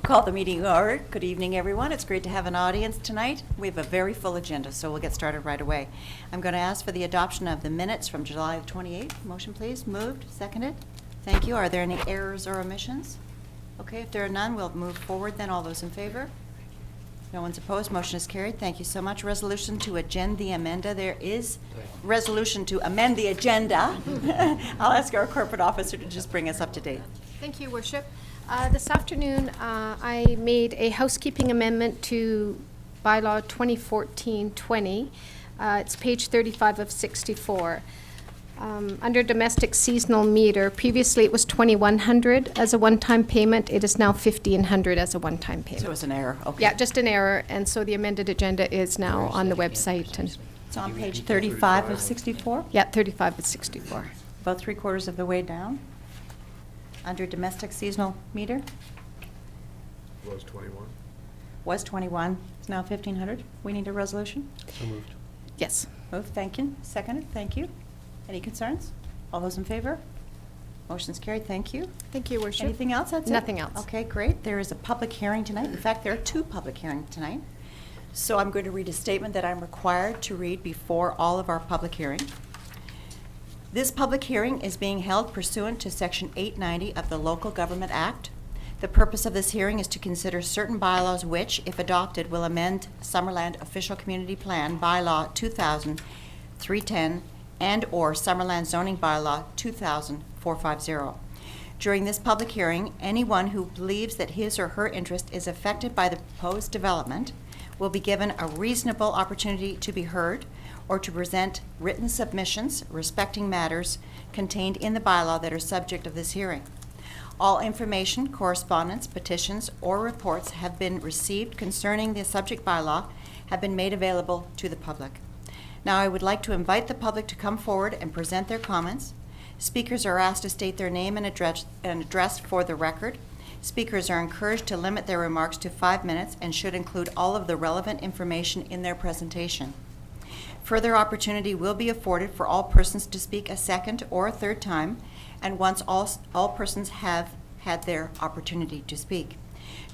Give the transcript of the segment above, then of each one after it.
Call the meeting order. Good evening, everyone. It's great to have an audience tonight. We have a very full agenda, so we'll get started right away. I'm going to ask for the adoption of the minutes from July 28th. Motion, please. Moved. Seconded. Thank you. Are there any errors or omissions? Okay, if there are none, we'll move forward then. All those in favor? No one's opposed. Motion is carried. Thank you so much. Resolution to amend the agenda. There is resolution to amend the agenda. I'll ask our corporate officer to just bring us up to date. Thank you, Worship. This afternoon, I made a housekeeping amendment to bylaw 2014-20. It's page 35 of 64. Under domestic seasonal meter, previously it was $2,100 as a one-time payment. It is now $1,500 as a one-time payment. So it's an error. Okay. Yeah, just an error, and so the amended agenda is now on the website. And it's on page 35 of 64? yeah, 35 of 64. About 3/4 of the way down. Under domestic seasonal meter? Was 21. Was 21, it's now 1,500. We need a resolution? So moved. Yes. Moved, thank you. Seconded, thank you. Any concerns? All those in favor? Motion's carried, thank you. Thank you, Worship. Anything else? That's it? Nothing else. Okay, great. There is a public hearing tonight. In fact, there are two public hearings tonight. So I'm going to read a statement that I'm required to read before all of our public hearings. This public hearing is being held pursuant to Section 890 of the Local Government Act. The purpose of this hearing is to consider certain bylaws which, if adopted, will amend Summerland Official Community Plan Bylaw 2000-310 and/or Summerland Zoning Bylaw 2000-450. During this public hearing, anyone who believes that his or her interest is affected by the proposed development will be given a reasonable opportunity to be heard or to present written submissions respecting matters contained in the bylaw that are subject of this hearing. All information, correspondence, petitions, or reports have been received concerning the subject bylaw have been made available to the public. Now I would like to invite the public to come forward and present their comments. Speakers are asked to state their name and address for the record. Speakers are encouraged to limit their remarks to 5 minutes and should include all of the relevant information in their presentation. Further opportunity will be afforded for all persons to speak a second or a third time, and once all persons have had their opportunity to speak.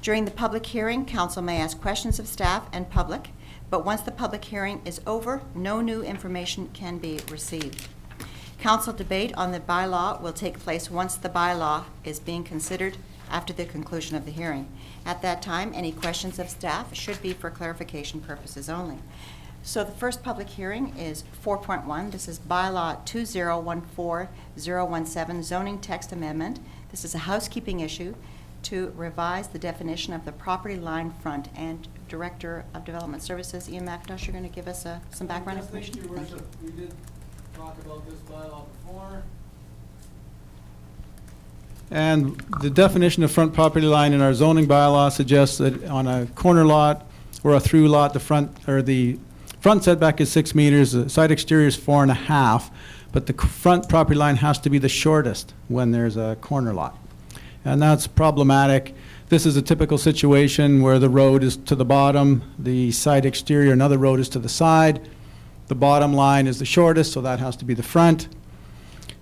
During the public hearing, council may ask questions of staff and public, but once the public hearing is over, no new information can be received. Council debate on the bylaw will take place once the bylaw is being considered after the conclusion of the hearing. At that time, any questions of staff should be for clarification purposes only. So the first public hearing is 4.1. This is bylaw 2014-017 zoning text amendment. This is a housekeeping issue to revise the definition of the property line front. And Director of Development Services, Ian McIntosh, you're going to give us some background information. Thank you, Worship. We did talk about this bylaw before. And the definition of front property line in our zoning bylaw suggests that on a corner lot or a through lot, the front setback is 6 meters, the side exterior is 4.5, but the front property line has to be the shortest when there's a corner lot. And that's problematic. This is a typical situation where the road is to the bottom, the side exterior, another road is to the side. The bottom line is the shortest, so that has to be the front.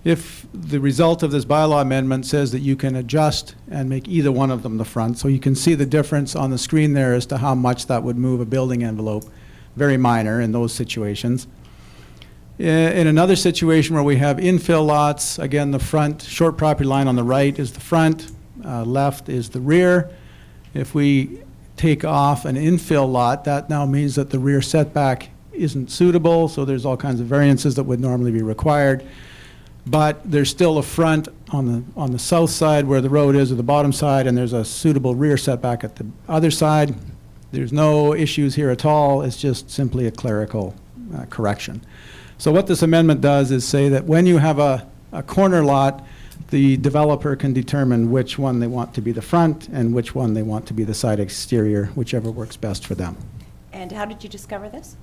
If the result of this bylaw amendment says that you can adjust and make either one of them the front, so you can see the difference on the screen there as to how much that would move a building envelope. Very minor in those situations. In another situation where we have infill lots, again, the front short property line on the right is the front, left is the rear. If we take off an infill lot, that now means that the rear setback isn't suitable, so there's all kinds of variances that would normally be required. But there's still a front on the south side where the road is, or the bottom side, and there's a suitable rear setback at the other side. There's no issues here at all. It's just simply a clerical correction. So what this amendment does is say that when you have a corner lot, the developer can determine which one they want to be the front and which one they want to be the side exterior, whichever works best for them. And how did you discover this?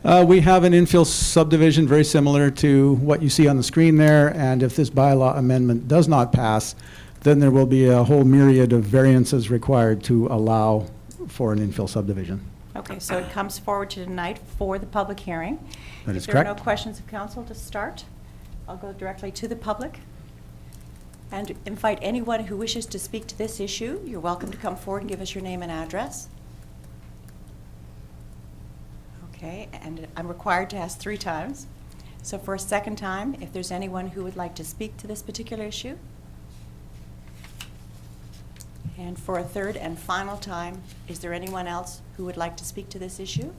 We have an infill subdivision very similar to what you see on the screen there, and if this bylaw amendment does not pass, then there will be a whole myriad of variances required to allow for an infill subdivision. Okay, so it comes forward to tonight for the public hearing. That is If there are correct. no questions of council to start, I'll go directly to the public. And invite anyone who wishes to speak to this issue. You're welcome to come forward and give us your name and address. Okay, and I'm required to ask 3 times. So for a second time, if there's anyone who would like to speak to this particular issue. And for a third and final time, is there anyone else who would like to speak to this issue?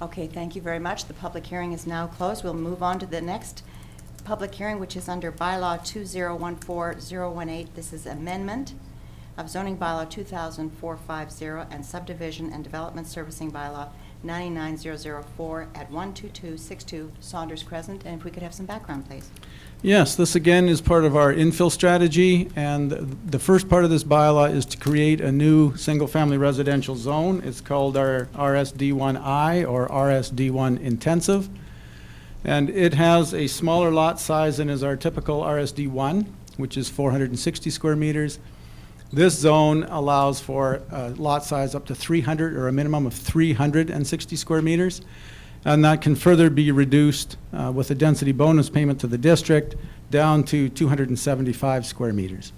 Okay, thank you very much. The public hearing is now closed. We'll move on to the next public hearing, which is under Bylaw 2014018. This is amendment of zoning bylaw 2004-50 and subdivision and development servicing bylaw 99004 at 12262 Saunders Crescent. And if we could have some background, please. Yes, this again is part of our infill strategy, and the first part of this bylaw is to create a new single-family residential zone. It's called our RSD1I or RSD1 Intensive, and it has a smaller lot size than is our typical RSD1, which is 460 square meters. This zone allows for a lot size up to 300 or a minimum of 360 square meters. And that can further be reduced with a density bonus payment to the district down to 275 square meters.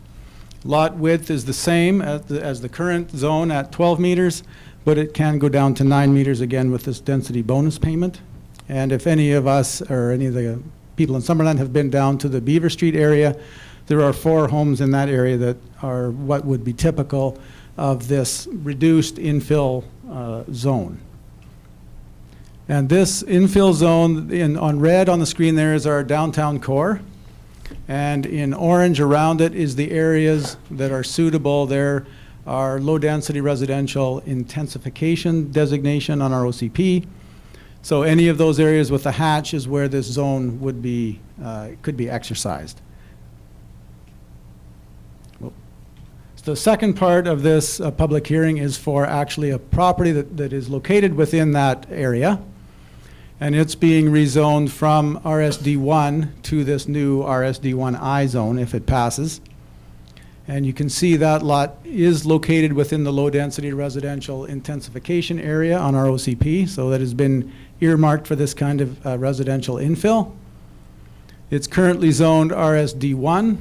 Lot width is the same as the current zone at 12 meters, but it can go down to 9 meters again with this density bonus payment. And if any of us or any of the people in Summerland have been down to the Beaver Street area, there are 4 homes in that area that are what would be typical of this reduced infill zone. And this infill zone, on red on the screen there is our downtown core. And in orange around it is the areas that are suitable. There are low-density residential intensification designation on our OCP. So any of those areas with a hatch is where this zone would be, could be exercised. The second part of this public hearing is for actually a property that is located within that area. And it's being rezoned from RSD1 to this new RSD1I zone if it passes. And you can see that lot is located within the low-density residential intensification area on our OCP, so that has been earmarked for this kind of residential infill. It's currently zoned RSD1,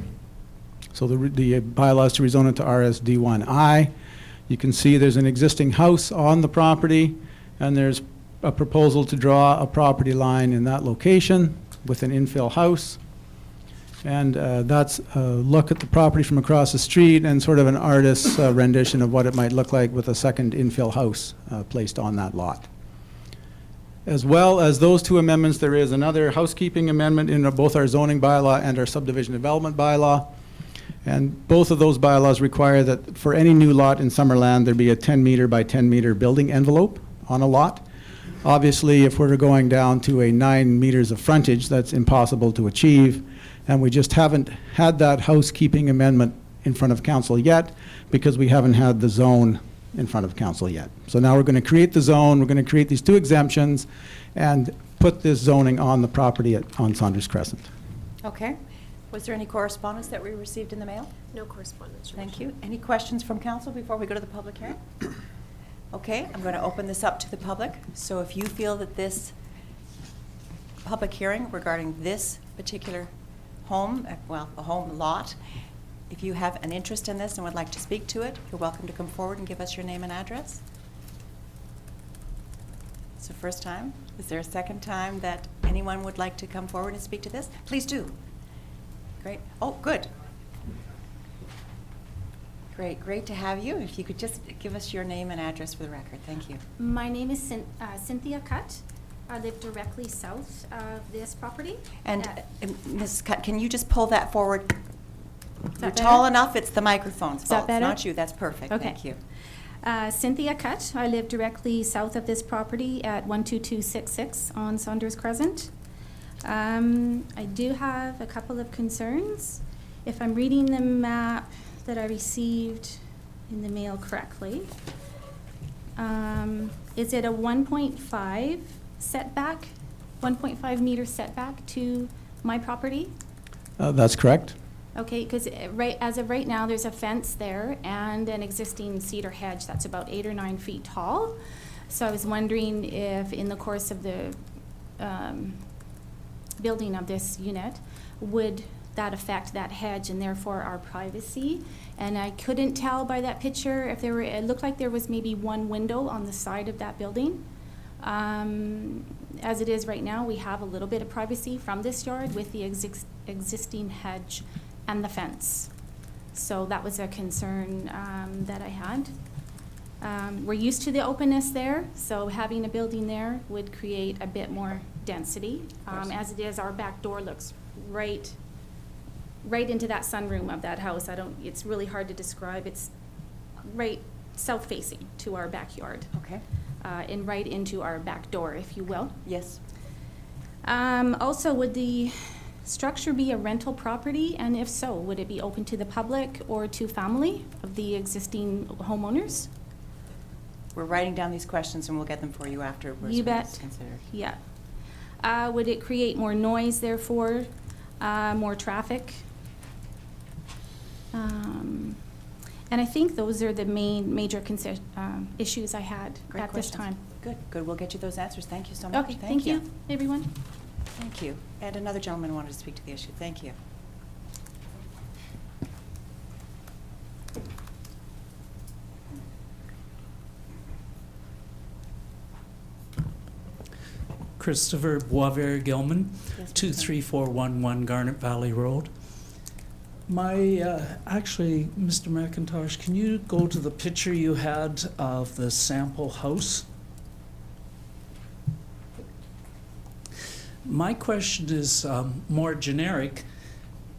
so the bylaw is to rezone it to RSD1I. You can see there's an existing house on the property, and there's a proposal to draw a property line in that location with an infill house. And that's a look at the property from across the street and sort of an artist's rendition of what it might look like with a second infill house placed on that lot. As well as those 2 amendments, there is another housekeeping amendment in both our zoning bylaw and our subdivision development bylaw. And both of those bylaws require that for any new lot in Summerland, there be a 10 meter by 10 meter building envelope on a lot. Obviously, if we're going down to a 9 meters of frontage, that's impossible to achieve. And we just haven't had that housekeeping amendment in front of council yet because we haven't had the zone in front of council yet. So now we're going to create the zone, we're going to create these 2 exemptions and put this zoning on the property on Saunders Crescent. Okay. Was there any correspondence that we received in the mail? No correspondence. Your Thank you. Any questions from council before we go to the public hearing? Okay, I'm going to open this up to the public. So if you feel that this public hearing regarding this particular home, well, a home lot, if you have an interest in this and would like to speak to it, you're welcome to come forward and give us your name and address. It's the first time. Is there a second time that anyone would like to come forward and speak to this? Please do. Great. Oh, good. Great to have you. If you could just give us your name and address for the record. Thank you. My name is Cynthia Cutt. I live directly south of this property. And Mrs. Cutt, can you just pull that forward? You're that tall better? enough, it's the microphone's Is that fault. It's better? not you. That's perfect. Okay. Thank you. Cynthia Cutt. I live directly south of this property at 12266 on Saunders Crescent. I do have a couple of concerns. If I'm reading the map that I received in the mail correctly, is it a 1.5 setback, 1.5 meter setback to my property? That's correct. Okay, because as of right now, there's a fence there and an existing cedar hedge that's about 8 or 9 feet tall. So I was wondering if in the course of the building of this unit, would that affect that hedge and therefore our privacy? And I couldn't tell by that picture if there were, it looked like there was maybe one window on the side of that building. As it is right now, we have a little bit of privacy from this yard with the existing hedge and the fence. So that was a concern that I had. We're used to the openness there, so having a building there would create a bit more density. As it is, our back door looks right into that sunroom of that house. It's really hard to describe. It's right south-facing to our backyard. Okay. And right into our back door, if you will. Yes. Also, would the structure be a rental property? And if so, would it be open to the public or to family of the existing homeowners? We're writing down these questions and we'll get them for you afterwards. You when bet. it's considered. Yeah. Would it create more noise, therefore, more traffic? And I think those are the major issues I had Great at this questions. time. Good, good. We'll get you those answers. Thank you so much. Okay, thank you, everyone. Thank you. And another gentleman wanted to speak to the issue. Thank you. Christopher Boisvert-Gilman, Yes, Mr. 23411 Garnet Valley Road. Actually, Mr. McIntosh, can you go to the picture you had of the sample house? My question is more generic.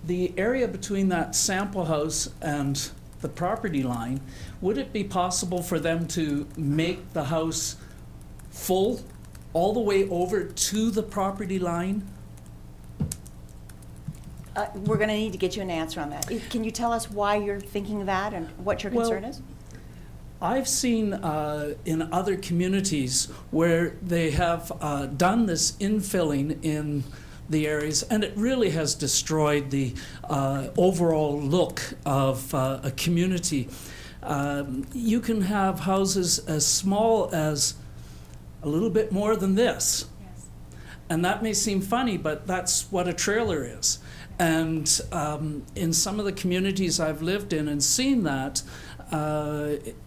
The area between that sample house and the property line, would it be possible for them to make the house full all the way over to the property line? We're going to need to get you an answer on that. Can you tell us why you're thinking that and what your concern is? I've seen in other communities where they have done this infilling in the areas, and it really has destroyed the overall look of a community. You can have houses as small as a little bit more than this. Yes. And that may seem funny, but that's what a trailer is. And in some of the communities I've lived in and seen that,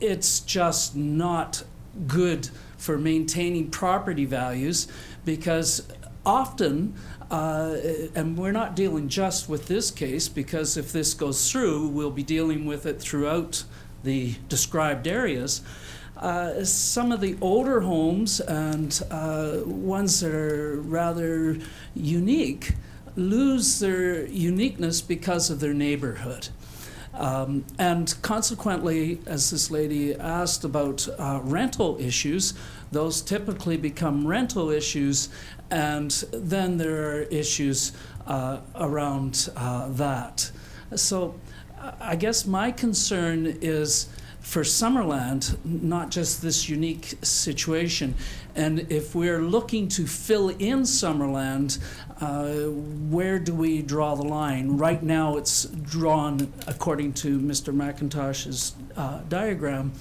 it's just not good for maintaining property values, because often, and we're not dealing just with this case, because if this goes through, we'll be dealing with it throughout the described areas. Some of the older homes and ones that are rather unique lose their uniqueness because of their neighborhood. And consequently, as this lady asked about rental issues, those typically become rental issues, and then there are issues around that. So I guess my concern is for Summerland, not just this unique situation. And if we're looking to fill in Summerland, where do we draw the line? Right now it's drawn according to Mr. McIntosh's diagram.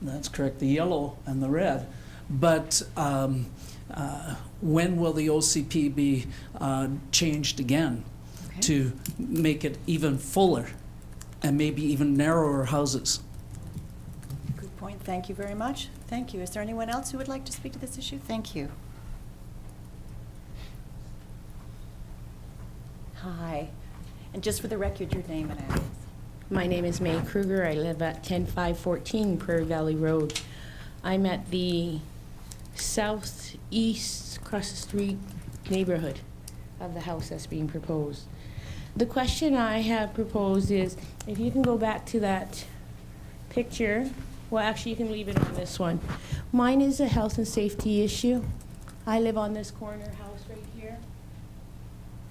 That's correct, the yellow and the red. But when will the OCP be changed again to make it even fuller and maybe even narrower houses? Good point. Thank you very much. Thank you. Is there anyone else who would like to speak to this issue? Thank you. Hi. And just for the record, your name and address. My name is May Kruger. I live at 10514 Prairie Valley Road. I'm at the southeast, across the street neighborhood of the house that's being proposed. The question I have proposed is, if you can go back to that picture, well, actually, you can leave it on this one. Mine is a health and safety issue. I live on this corner house right here.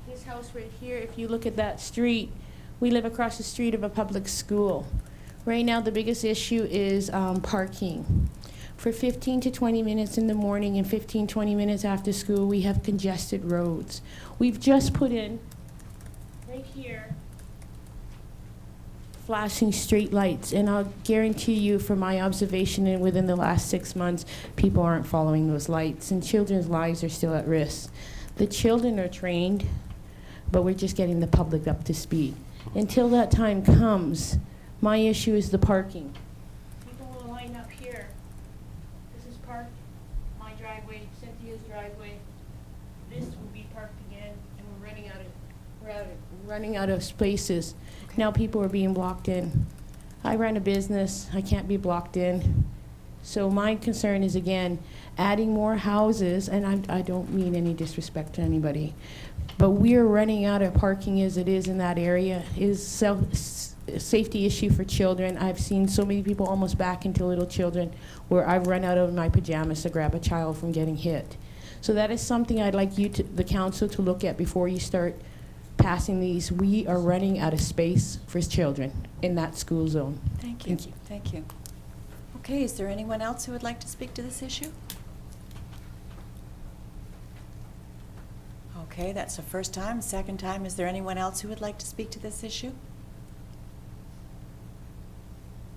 This house right here, if you look at that street, we live across the street of a public school. Right now, the biggest issue is parking. For 15 to 20 minutes in the morning and 15, 20 minutes after school, we have congested roads. We've just put in, right here, flashing street lights, and I'll guarantee you from my observation and within the last 6 months, people aren't following those lights, and children's lives are still at risk. The children are trained, but we're just getting the public up to speed. Until that time comes, my issue is the parking. People will line up here. This is parked, my driveway, Cynthia's driveway. This will be parked again, and we're running out of spaces. Now people are being blocked in. I run a business, I can't be blocked in. So my concern is, again, adding more houses, and I don't mean any disrespect to anybody, but we're running out of parking as it is in that area. Is a safety issue for children. I've seen so many people almost back into little children where I've run out of my pajamas to grab a child from getting hit. So that is something I'd like you to, the council, to look at before you start passing these. We are running out of space for children in that school zone. Thank you. Thank you. Thank you. Okay, is there anyone else who would like to speak to this issue? Okay, that's the first time. Second time, is there anyone else who would like to speak to this issue?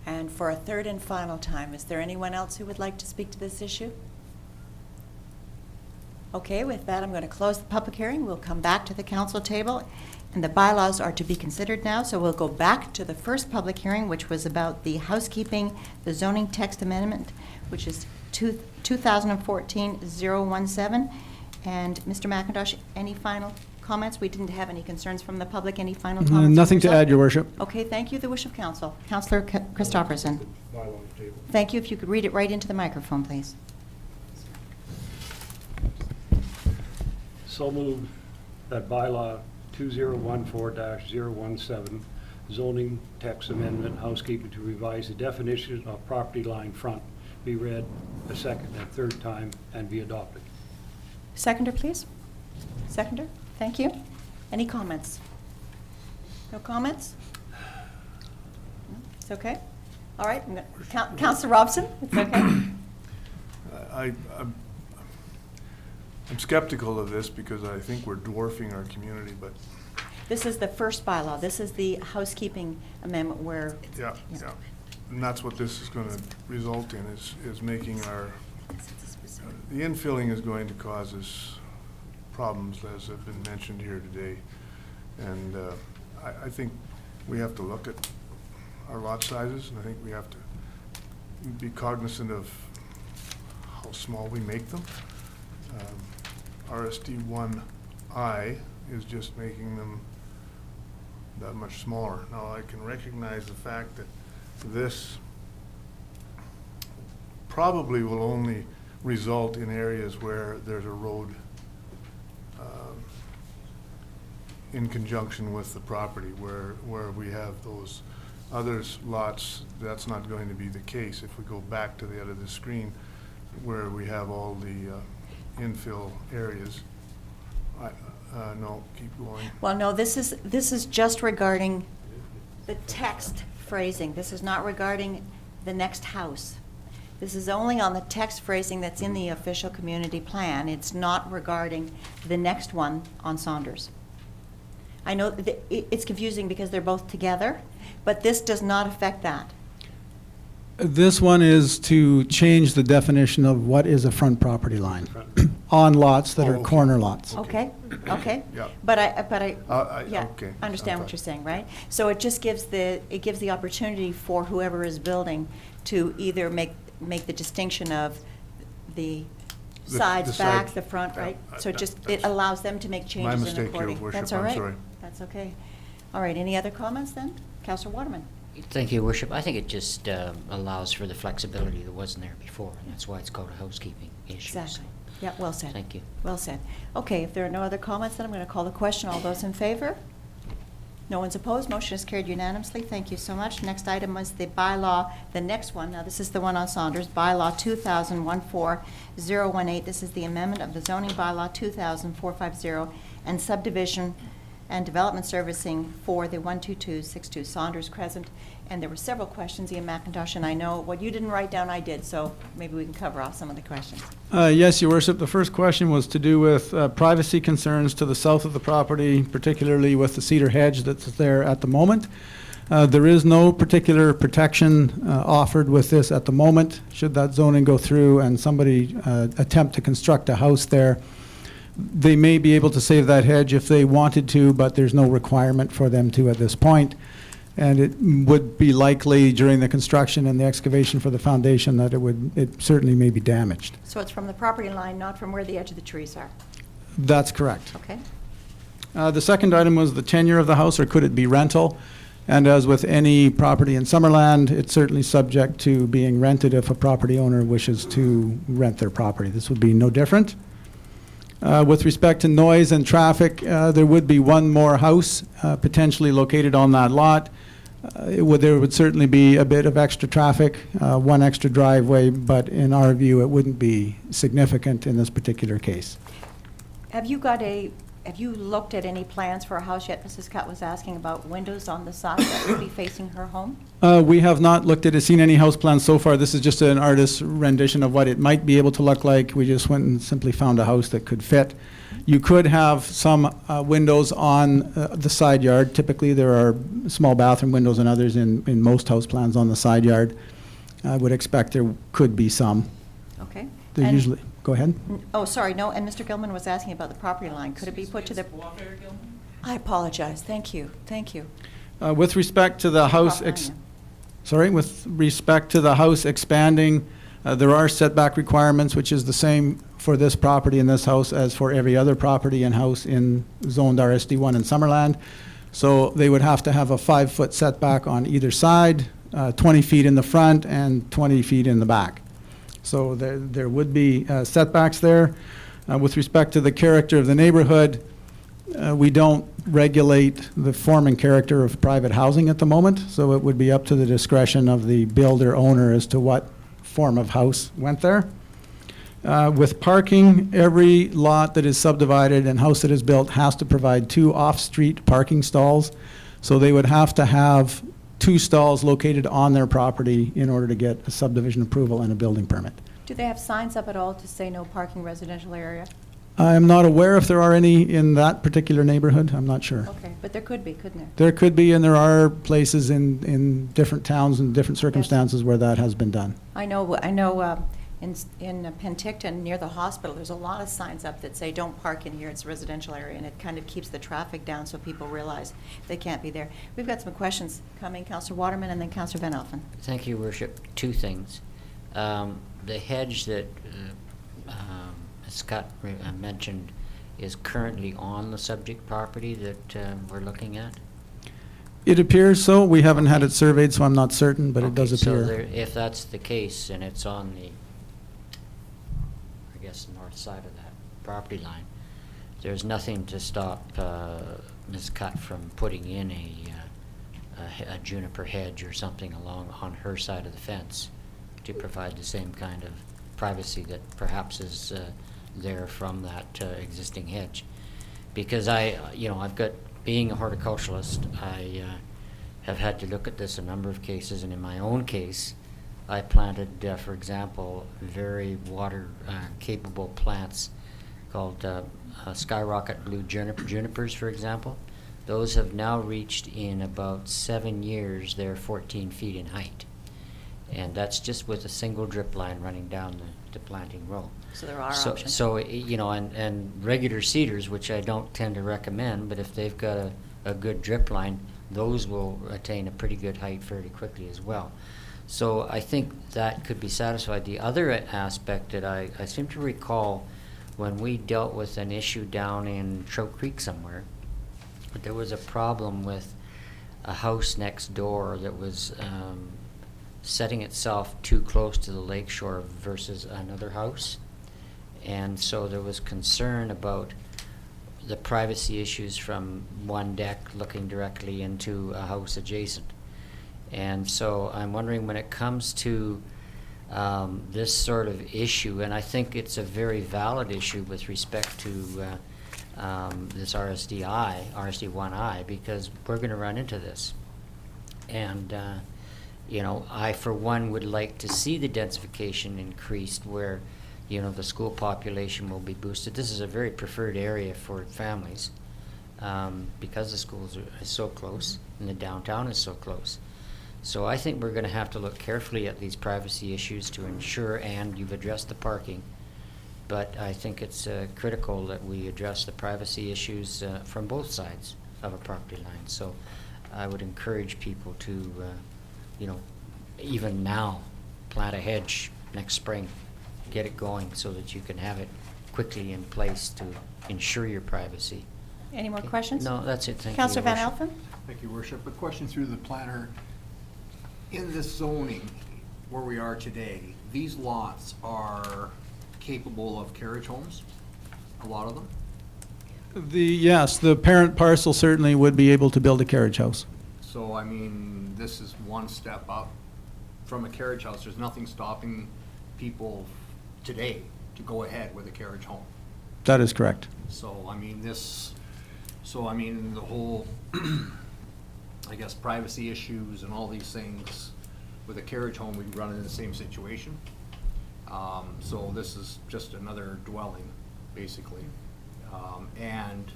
And for a third and final time, is there anyone else who would like to speak to this issue? Okay, with that, I'm going to close the public hearing. We'll come back to the council table, and the bylaws are to be considered now, so we'll go back to the first public hearing, which was about the housekeeping, the zoning text amendment, which is 2014-017. And Mr. McIntosh, any final comments? We didn't have any concerns from the public. Any final comments? Nothing to add, Your Worship. Okay, thank you. The wish of council. Councillor Christopherson. Bylaws table. Thank you. If you could read it right into the microphone, please. So moved that bylaw 2014-017 zoning text amendment housekeeping to revise the definition of property line front be read a second and third time and be adopted. Seconder, please. Seconder. Thank you. Any comments? No comments? No? It's okay? All right. Councillor Robson, it's okay? I'm skeptical of this because I think we're dwarfing our community, but This is the first bylaw. This is the housekeeping amendment where, yeah. And that's what this is going to result in, is making our, the infilling is going to cause us problems, as have been mentioned here today. And I think we have to look at our lot sizes, and I think we have to be cognizant of how small we make them. RSD1I is just making them that much smaller. Now, I can recognize the fact that this probably will only result in areas where there's a road in conjunction with the property, where we have those others lots. That's not going to be the case. If we go back to the other the screen where we have all the infill areas. No, keep going. well, no, this is just regarding the text phrasing. This is not regarding the next house. This is only on the text phrasing that's in the official community plan. It's not regarding the next one on Saunders. I know that it's confusing because they're both together, but this does not affect that. This one is to change the definition of what is a front property line on lots that are okay. corner lots. Okay, okay. Yeah. But I yeah, okay. understand what you're saying, right? So it just gives the opportunity for whoever is building to either make the distinction of the sides, the backs, side. the front, Yeah, right? So it that's allows them to make changes in mistake, Your according. Worship. That's all I'm right. sorry. That's okay. All right, any other comments then? Councillor Waterman? Thank you, Your Worship. I think it just allows for the flexibility that wasn't there before, and that's why it's called a housekeeping issue. Exactly. Yeah, well said. Thank you. Well said. Okay, if there are no other comments, then I'm going to call the question. All those in favor? No one's opposed. Motion is carried unanimously. Thank you so much. Next item is the bylaw, the next one. Now, this is the one on Saunders, bylaw 2014-018. This is the amendment of the zoning bylaw 2000-450 and subdivision and development servicing for the 12262 Saunders Crescent. And there were several questions, Ian McIntosh, and I know what you didn't write down, I did, so maybe we can cover off some of the questions. Yes, Your Worship. The first question was to do with privacy concerns to the south of the property, particularly with the cedar hedge that's there at the moment. There is no particular protection offered with this at the moment. Should that zoning go through and somebody attempt to construct a house there, They may be able to save that hedge if they wanted to, but there's no requirement for them to at this point. And it would be likely during the construction and the excavation for the foundation that it certainly may be damaged. So it's from the property line, not from where the edge of the trees are? That's correct. Okay. The second item was the tenure of the house, or could it be rental? And as with any property in Summerland, it's certainly subject to being rented if a property owner wishes to rent their property. This would be no different. With respect to noise and traffic, there would be one more house potentially located on that lot. There would certainly be a bit of extra traffic, one extra driveway, but in our view, it wouldn't be significant in this particular case. Have you looked at any plans for a house yet? Mrs. Cutt was asking about windows on the side that would be facing her home. We have not looked at it, seen any house plans so far. This is just an artist's rendition of what it might be able to look like. We just went and simply found a house that could fit. You could have some windows on the side yard. Typically, there are small bathroom windows and others in most house plans on the side yard. I would expect there could be some. Okay. They're And- usually, go ahead. Oh, sorry, no, and Mr. Gilman was asking about the property line. Could it be put to the... I apologize. Thank you. Thank you. With respect to the house, Property line, with respect to the house expanding, there are setback requirements, which is the same for this property in this house as for every other property and house in zoned RSD1 in Summerland. So they would have to have a 5-foot setback on either side, 20 feet in the front and 20 feet in the back. So there would be setbacks there. With respect to the character of the neighborhood, we don't regulate the form and character of private housing at the moment, so it would be up to the discretion of the builder owner as to what form of house went there. With parking, every lot that is subdivided and house that is built has to provide 2 off-street parking stalls. So they would have to have 2 stalls located on their property in order to get a subdivision approval and a building permit. Do they have signs up at all to say no parking residential area? I'm not aware if there are any in that particular neighborhood. I'm not sure. Okay, but there could be, couldn't there? There could be, and there are places in different towns and different circumstances where that has been done. I know in Penticton, near the hospital, there's a lot of signs up that say, don't park in here, it's a residential area, and it kind of keeps the traffic down so people realize they can't be there. We've got some questions coming, Councillor Waterman and then Councillor Van Alphen. Thank you, Worship. 2 things. The hedge that Scott mentioned is currently on the subject property that we're looking at? It appears so. We haven't had it surveyed, so I'm not certain, but it does appear. So if that's the case, and it's on the, I guess, north side of that property line, there's nothing to stop Ms. Cutt from putting in a juniper hedge or something along on her side of the fence to provide the same kind of privacy that perhaps is there from that existing hedge. Because I've got, being a horticulturalist, I have had to look at this a number of cases, and in my own case, I planted, for example, very water capable plants called skyrocket blue junipers, for example. Those have now reached, in about 7 years, they're 14 feet in height. And that's just with a single drip line running down the planting row. So there are options. So and regular cedars, which I don't tend to recommend, but if they've got a good drip line, those will attain a pretty good height fairly quickly as well. So I think that could be satisfied. The other aspect that I seem to recall when we dealt with an issue down in Trout Creek somewhere, there was a problem with a house next door that was setting itself too close to the lakeshore versus another house. And so there was concern about the privacy issues from one deck looking directly into a house adjacent. And so I'm wondering, when it comes to this sort of issue, and I think it's a very valid issue with respect to this RSD1I, because we're going to run into this. And I, for one, would like to see the densification increased where, the school population will be boosted. This is a very preferred area for families because the schools are so close and the downtown is so close. So I think we're going to have to look carefully at these privacy issues to ensure, and you've addressed the parking, But I think it's critical that we address the privacy issues from both sides of a property line. So I would encourage people to, even now, plant a hedge next spring, get it going so that you can have it quickly in place to ensure your privacy. Any more Okay. questions? No, that's it. Thank you, Councillor Your Van Worship. Alphen? Thank you, Worship. A question through the planner. In this zoning where we are today, these lots are capable of carriage homes, a lot of them? Yes, the parent parcel certainly would be able to build a carriage house. So, I mean, this is one step up from a carriage house. There's nothing stopping people today to go ahead with a carriage home. That is correct. So, I mean, the whole, I guess, privacy issues and all these things, with a carriage home, we'd run into the same situation. So this is just another dwelling, basically. And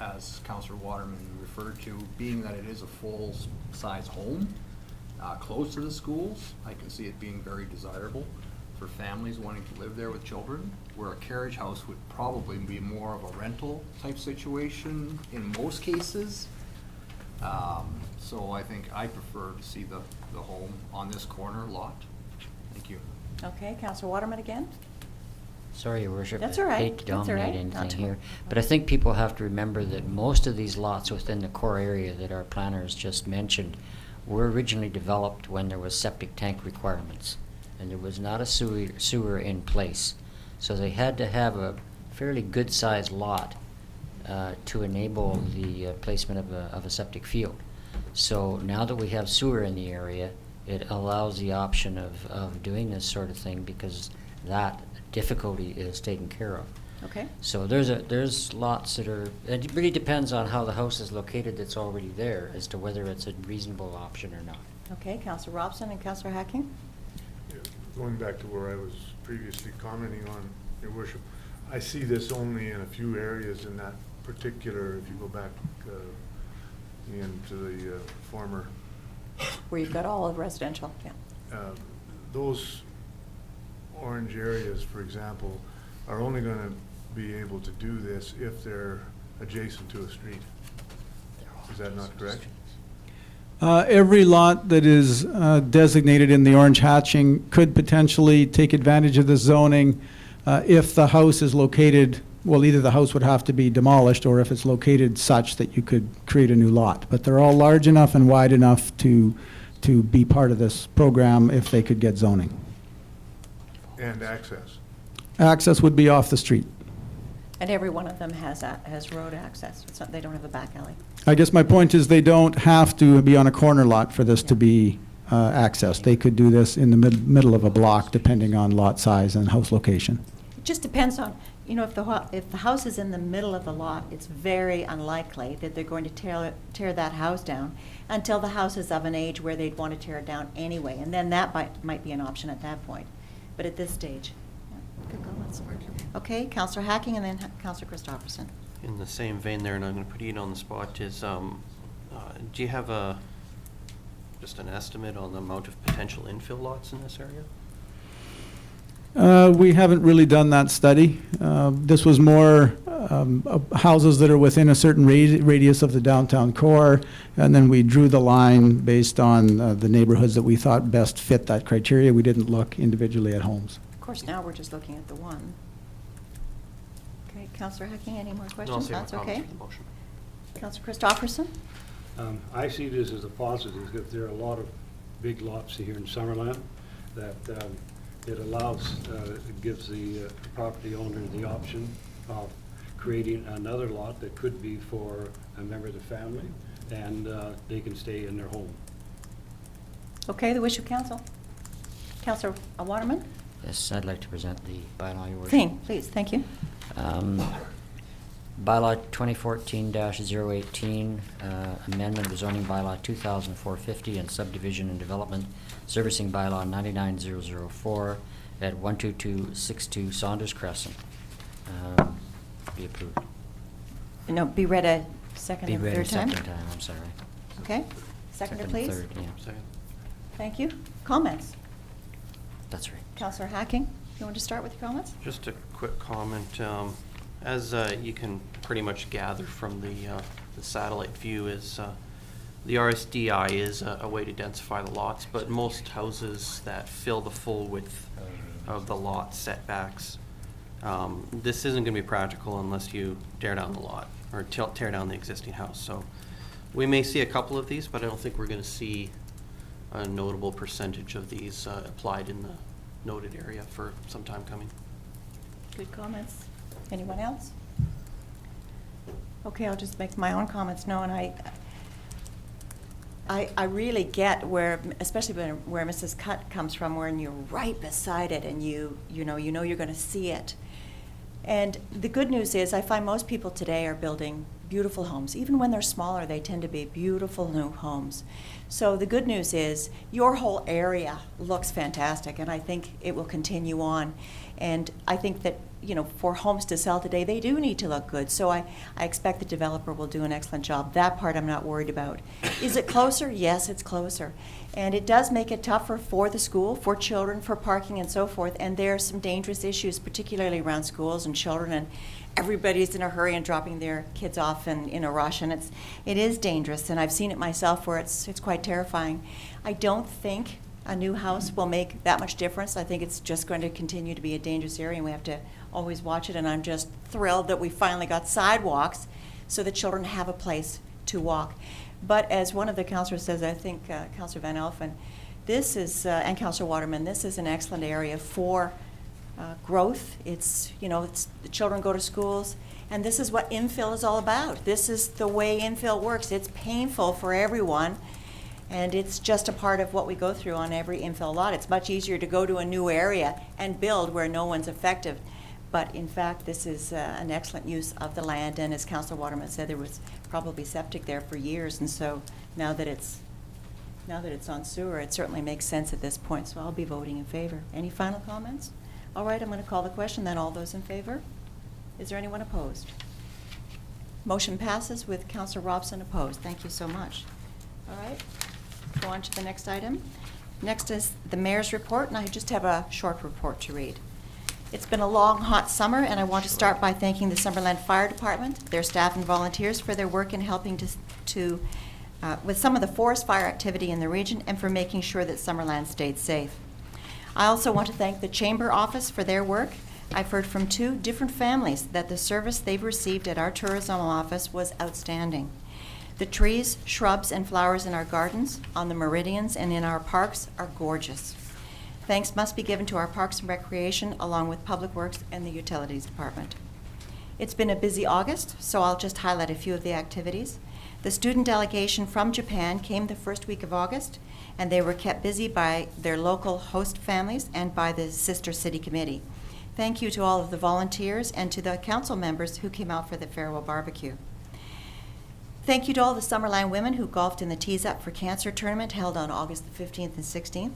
as Councillor Waterman referred to, being that it is a full-size home, close to the schools, I can see it being very desirable for families wanting to live there with children, where a carriage house would probably be more of a rental type situation in most cases. So I think I prefer to see the home on this corner lot. Thank you. Okay, Councillor Waterman again? Sorry, Your Worship. That's all right. I hate to That's all dominate right. Not anything to here, but I think people have to remember that most of these lots within the core area that our planners just mentioned were originally developed when there was septic tank requirements, and there was not a sewer in place. So they had to have a fairly good-sized lot to enable the placement of a septic field. So now that we have sewer in the area, it allows the option of doing this sort of thing because that difficulty is taken care of. Okay. So there's lots that are, it really depends on how the house is located that's already there as to whether it's a reasonable option or not. Okay, Councillor Robson and Councillor Hacking? Yeah, going back to where I was previously commenting on, Your Worship, I see this only in a few areas in that particular, if you go back into the former, Where you've got all of residential, yeah. those orange areas, for example, are only going to be able to do this if they're adjacent to a street. Is that not correct? Every lot that is designated in the orange hatching could potentially take advantage of the zoning if the house is located, well, either the house would have to be demolished or if it's located such that you could create a new lot. But they're all large enough and wide enough to be part of this program if they could get zoning. And access. Access would be off the street. And every one of them has road access. It's not, they don't have a back alley. I guess my point is they don't have to be on a corner lot for this to be accessed. They could do this in the middle of a block depending on lot size and house location. It just depends on, if the house is in the middle of the lot, it's very unlikely that they're going to tear that house down until the house is of an age where they'd want to tear it down anyway. And then that might be an option at that point. But at this stage, yeah, good comments. Okay, Councillor Hacking and then Councillor Christopherson. In the same vein there, and I'm going to put you on the spot, is do you have just an estimate on the amount of potential infill lots in this area? We haven't really done that study. This was more houses that are within a certain radius of the downtown core, and then we drew the line based on the neighborhoods that we thought best fit that criteria. We didn't look individually at homes. Of course, now we're just looking at the one. Okay, Councillor Hacking, any more No, I'll questions? save my That's comments okay. for the motion. Councillor Christopherson? I see this as a positive, that there are a lot of big lots here in Summerland, that it allows, it gives the property owner the option of creating another lot that could be for a member of the family, and they can stay in their home. Okay, the wish of council. Councillor Waterman? Yes, I'd like to present the bylaw, Your Worship. Thing, please, thank you. Bylaw 2014-018, amendment of zoning bylaw 2004-50 and subdivision and development servicing bylaw 99004 at 12262 Saunders Crescent. Be approved. No, be read a second Be and read a third time? second time, I'm sorry. Okay, seconder, please. Third, yeah. Second. Thank you. Comments? That's right. Councillor Hacking? You want to start with your comments? Just a quick comment. As you can pretty much gather from the satellite view, is the RSDI is a way to densify the lots, but most houses that fill the full width of the lot setbacks, this isn't going to be practical unless you tear down the lot or tear down the existing house. So we may see a couple of these, but I don't think we're going to see a notable percentage of these applied in the noted area for some time coming. Good comments. Anyone else? Okay, I'll just make my own comments known. I really get where, especially where Mrs. Cutt comes from, when you're right beside it and you know you're going to see it. And the good news is I find most people today are building beautiful homes. Even when they're smaller, they tend to be beautiful new homes. So the good news is your whole area looks fantastic, and I think it will continue on. And I think that, for homes to sell today, they do need to look good. So I expect the developer will do an excellent job. That part I'm not worried about. Is it closer? Yes, it's closer. And it does make it tougher for the school, for children, for parking and so forth. And there are some dangerous issues, particularly around schools and children. And everybody's in a hurry and dropping their kids off in a rush. And it is dangerous. And I've seen it myself where it's quite terrifying. I don't think a new house will make that much difference. I think it's just going to continue to be a dangerous area, and we have to always watch it. And I'm just thrilled that we finally got sidewalks so the children have a place to walk. But as one of the councillors says, I think Councillor Van Elfen, this is, and Councillor Waterman, this is an excellent area for growth. It's, the children go to schools, and this is what infill is all about. This is the way infill works. It's painful for everyone. And it's just a part of what we go through on every infill lot. It's much easier to go to a new area and build where no one's affected. But in fact, this is an excellent use of the land. And as Councillor Waterman said, there was probably septic there for years. And so now that it's on sewer, it certainly makes sense at this point. So I'll be voting in favor. Any final comments? All right, I'm going to call the question then. All those in favor? Is there anyone opposed? Motion passes with Councillor Robson opposed. Thank you so much. All right. Go on to the next item. Next is the mayor's report, and I just have a short report to read. It's been a long, hot summer, and I want to start by thanking the Summerland Fire Department, their staff and volunteers for their work in helping with some of the forest fire activity in the region and for making sure that Summerland stayed safe. I also want to thank the Chamber office for their work. I've heard from 2 different families that the service they've received at our tourism office was outstanding. The trees, shrubs, and flowers in our gardens, on the meridians, and in our parks are gorgeous. Thanks must be given to our Parks and Recreation, along with Public Works and the Utilities Department. It's been a busy August, so I'll just highlight a few of the activities. The student delegation from Japan came the first week of August, and they were kept busy by their local host families and by the Sister City Committee. Thank you to all of the volunteers and to the council members who came out for the farewell barbecue. Thank you to all the Summerland women who golfed in the Tees Up for Cancer tournament held on August the 15th and 16th.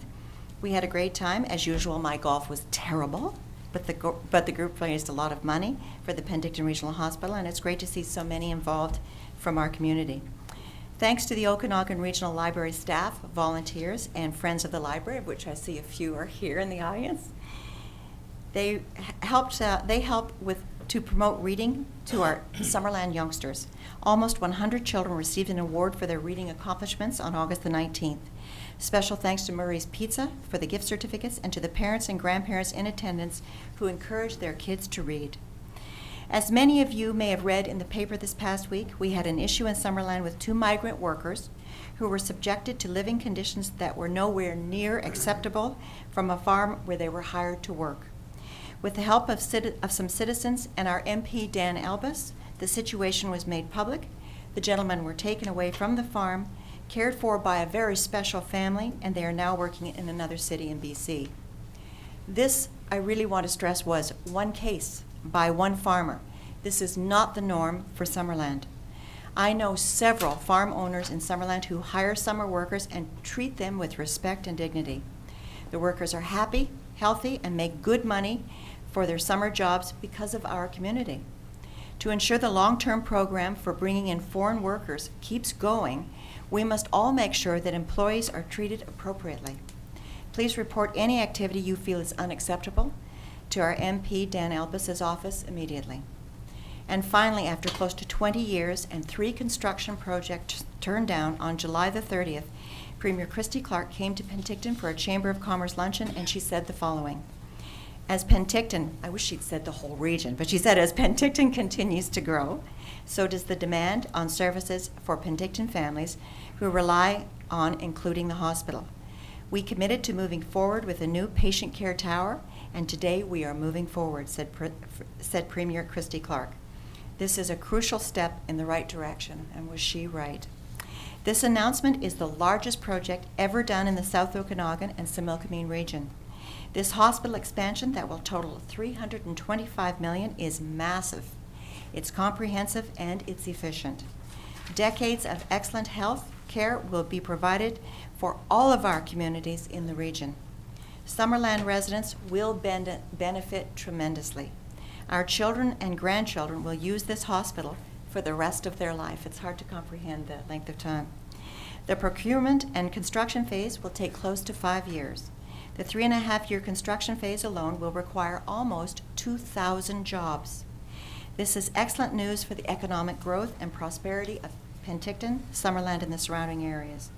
We had a great time. As usual, my golf was terrible, but the group raised a lot of money for the Penticton Regional Hospital, and it's great to see so many involved from our community. Thanks to the Okanagan Regional Library staff, volunteers, and friends of the library, of which I see a few are here in the audience. They help to promote reading to our Summerland youngsters. Almost 100 children received an award for their reading accomplishments on August the 19th. Special thanks to Murray's Pizza for the gift certificates and to the parents and grandparents in attendance who encouraged their kids to read. As many of you may have read in the paper this past week, we had an issue in Summerland with 2 migrant workers who were subjected to living conditions that were nowhere near acceptable from a farm where they were hired to work. With the help of some citizens and our MP, Dan Albus, the situation was made public. The gentlemen were taken away from the farm, cared for by a very special family, and they are now working in another city in BC. This, I really want to stress, was one case by one farmer. This is not the norm for Summerland. I know several farm owners in Summerland who hire summer workers and treat them with respect and dignity. The workers are happy, healthy, and make good money for their summer jobs because of our community. To ensure the long-term program for bringing in foreign workers keeps going, we must all make sure that employees are treated appropriately. Please report any activity you feel is unacceptable. to our MP Dan Elbis's office immediately. And finally, after close to 20 years and 3 construction projects turned down, on July the 30th, Premier Christy Clark came to Penticton for a Chamber of Commerce luncheon, and she said the following: as Penticton, I wish she'd said the whole region, but she said, as Penticton continues to grow, so does the demand on services for Penticton families who rely on including the hospital. We committed to moving forward with a new patient care tower, and today we are moving forward, said Premier Christy Clark. This is a crucial step in the right direction, and was she right? This announcement is the largest project ever done in the South Okanagan and Similkameen region. This hospital expansion that will total $325 million is massive. It's comprehensive and it's efficient. Decades of excellent health care will be provided for all of our communities in the region. Summerland residents will benefit tremendously. Our children and grandchildren will use this hospital for the rest of their life. It's hard to comprehend that length of time. The procurement and construction phase will take close to 5 years. The 3.5-year construction phase alone will require almost 2,000 jobs. This is excellent news for the economic growth and prosperity of Penticton, Summerland, and the surrounding areas.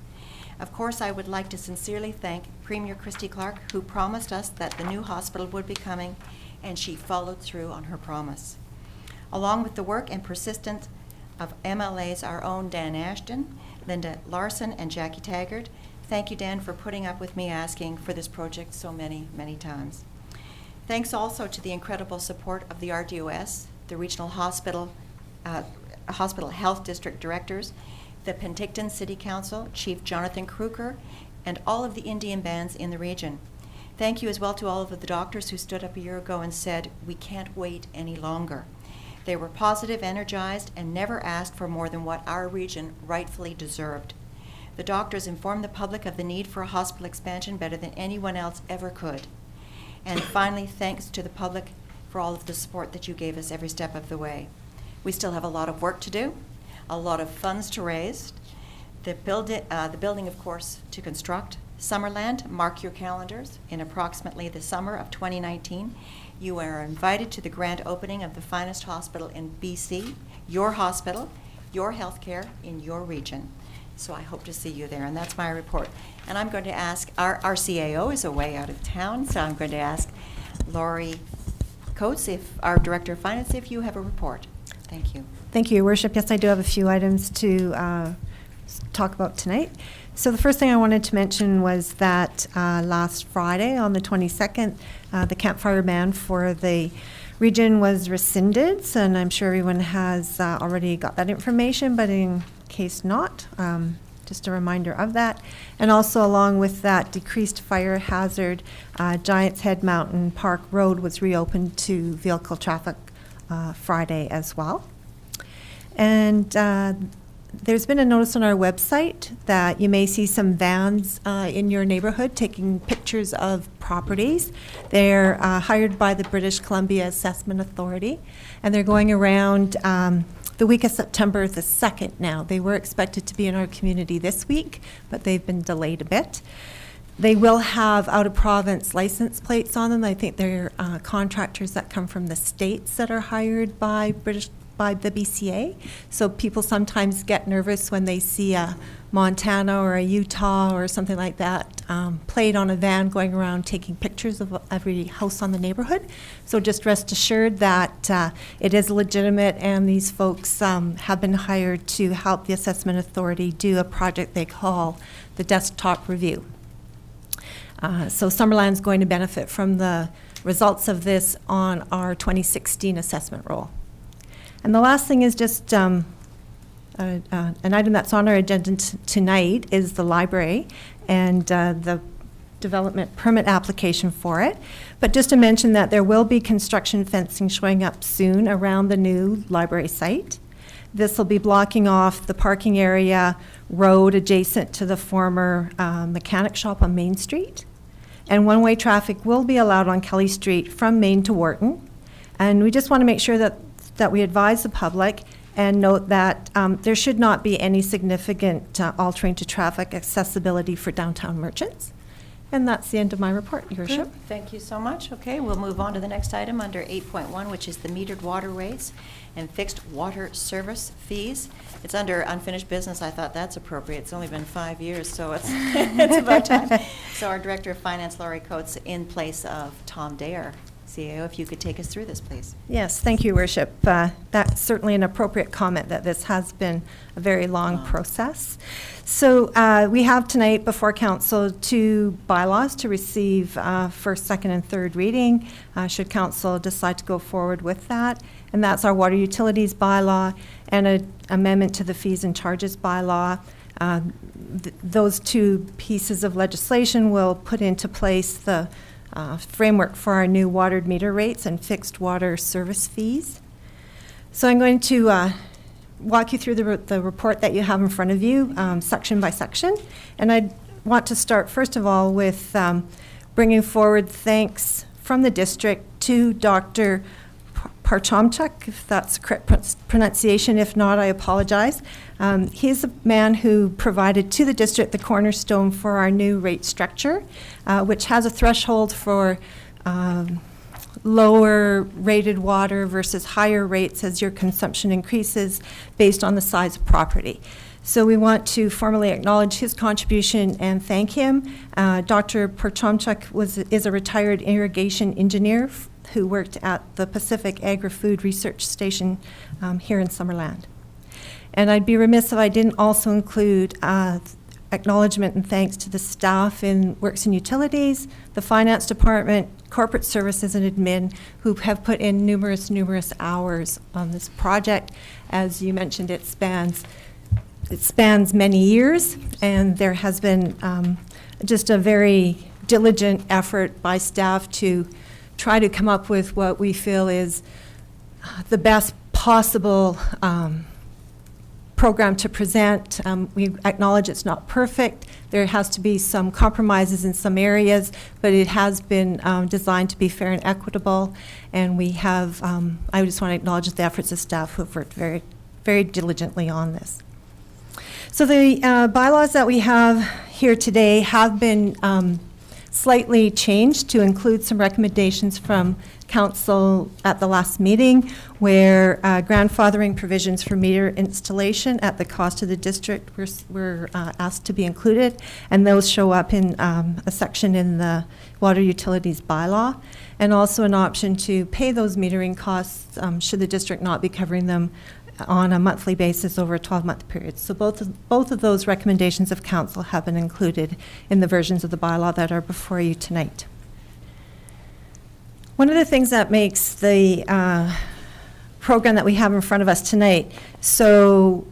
Of course, I would like to sincerely thank Premier Christy Clark, who promised us that the new hospital would be coming, and she followed through on her promise. Along with the work and persistence of MLAs, our own Dan Ashton, Linda Larson, and Jackie Taggart, thank you, Dan, for putting up with me asking for this project so many, many times. Thanks also to the incredible support of the RDOS, the Regional Hospital Health District Directors, the Penticton City Council, Chief Jonathan Kruger, and all of the Indian bands in the region. Thank you as well to all of the doctors who stood up a year ago and said, we can't wait any longer. They were positive, energized, and never asked for more than what our region rightfully deserved. The doctors informed the public of the need for a hospital expansion better than anyone else ever could. And finally, thanks to the public for all of the support that you gave us every step of the way. We still have a lot of work to do, a lot of funds to raise. The building, of course, to construct. Summerland, mark your calendars. In approximately the summer of 2019, you are invited to the grand opening of the finest hospital in BC, your hospital, your healthcare in your region. So I hope to see you there, and that's my report. And I'm going to ask, our CAO is away out of town, so I'm going to ask Laurie Coates, our Director of Finance, if you have a report. Thank you. Thank you, Your Worship. Yes, I do have a few items to talk about tonight. So the first thing I wanted to mention was that last Friday, on the 22nd, the campfire ban for the region was rescinded, and I'm sure everyone has already got that information, but in case not, just a reminder of that. And also along with that decreased fire hazard, Giants Head Mountain Park Road was reopened to vehicle traffic Friday as well. And there's been a notice on our website that you may see some vans in your neighborhood taking pictures of properties. They're hired by the British Columbia Assessment Authority, and they're going around the week of September the 2nd now. They were expected to be in our community this week, but they've been delayed a bit. They will have out-of-province license plates on them. I think they're contractors that come from the States that are hired by the BCA. So people sometimes get nervous when they see a Montana or a Utah or something like that plate on a van going around taking pictures of every house on the neighborhood. So just rest assured that it is legitimate, and these folks have been hired to help the Assessment Authority do a project they call the desktop review. So Summerland's going to benefit from the results of this on our 2016 assessment roll. And the last thing is just an item that's on our agenda tonight is the library and the development permit application for it. But just to mention that there will be construction fencing showing up soon around the new library site. This will be blocking off the parking area road adjacent to the former mechanic shop on Main Street. And one-way traffic will be allowed on Kelly Street from Main to Wharton. And we just want to make sure that we advise the public and note that there should not be any significant altering to traffic accessibility for downtown merchants. And that's the end of my report, Your Worship. Good. Thank you so much. Okay, we'll move on to the next item under 8.1, which is the metered water rates and fixed water service fees. It's under unfinished business. I thought that's appropriate. It's only been 5 years, so it's it's about time. So our Director of Finance, Laurie Coates, in place of Tom Dare, CAO, if you could take us through this, please. Yes, thank you, Your Worship. That's certainly an appropriate comment that this has been a very long process. So we have tonight before Council 2 bylaws to receive first, second, and third reading, should Council decide to go forward with that. And that's our water utilities bylaw and an amendment to the fees and charges bylaw. Those two pieces of legislation will put into place the framework for our new water meter rates and fixed water service fees. So I'm going to walk you through the report that you have in front of you, section by section. And I want to start, first of all, with bringing forward thanks from the district to Dr. Parchomchuk, if that's the correct pronunciation. If not, I apologize. He's the man who provided to the district the cornerstone for our new rate structure, which has a threshold for lower rated water versus higher rates as your consumption increases based on the size of property. So we want to formally acknowledge his contribution and thank him. Dr. Parchomchuk is a retired irrigation engineer who worked at the Pacific Agri-Food Research Station here in Summerland. And I'd be remiss if I didn't also include acknowledgement and thanks to the staff in Works and Utilities, the Finance Department, Corporate Services and Admin, who have put in numerous hours on this project. As you mentioned, it spans many years, and there has been just a very diligent effort by staff to try to come up with what we feel is the best possible program to present. We acknowledge it's not perfect. There has to be some compromises in some areas, but it has been designed to be fair and equitable. And we have, I just want to acknowledge the efforts of staff who have worked very, very diligently on this. So the bylaws that we have here today have been slightly changed to include some recommendations from Council at the last meeting, where grandfathering provisions for meter installation at the cost of the district were asked to be included, and those show up in a section in the water utilities bylaw, and also an option to pay those metering costs should the district not be covering them on a monthly basis over a 12-month period. So both of those recommendations of Council have been included in the versions of the bylaw that are before you tonight. One of the things that makes the program that we have in front of us tonight so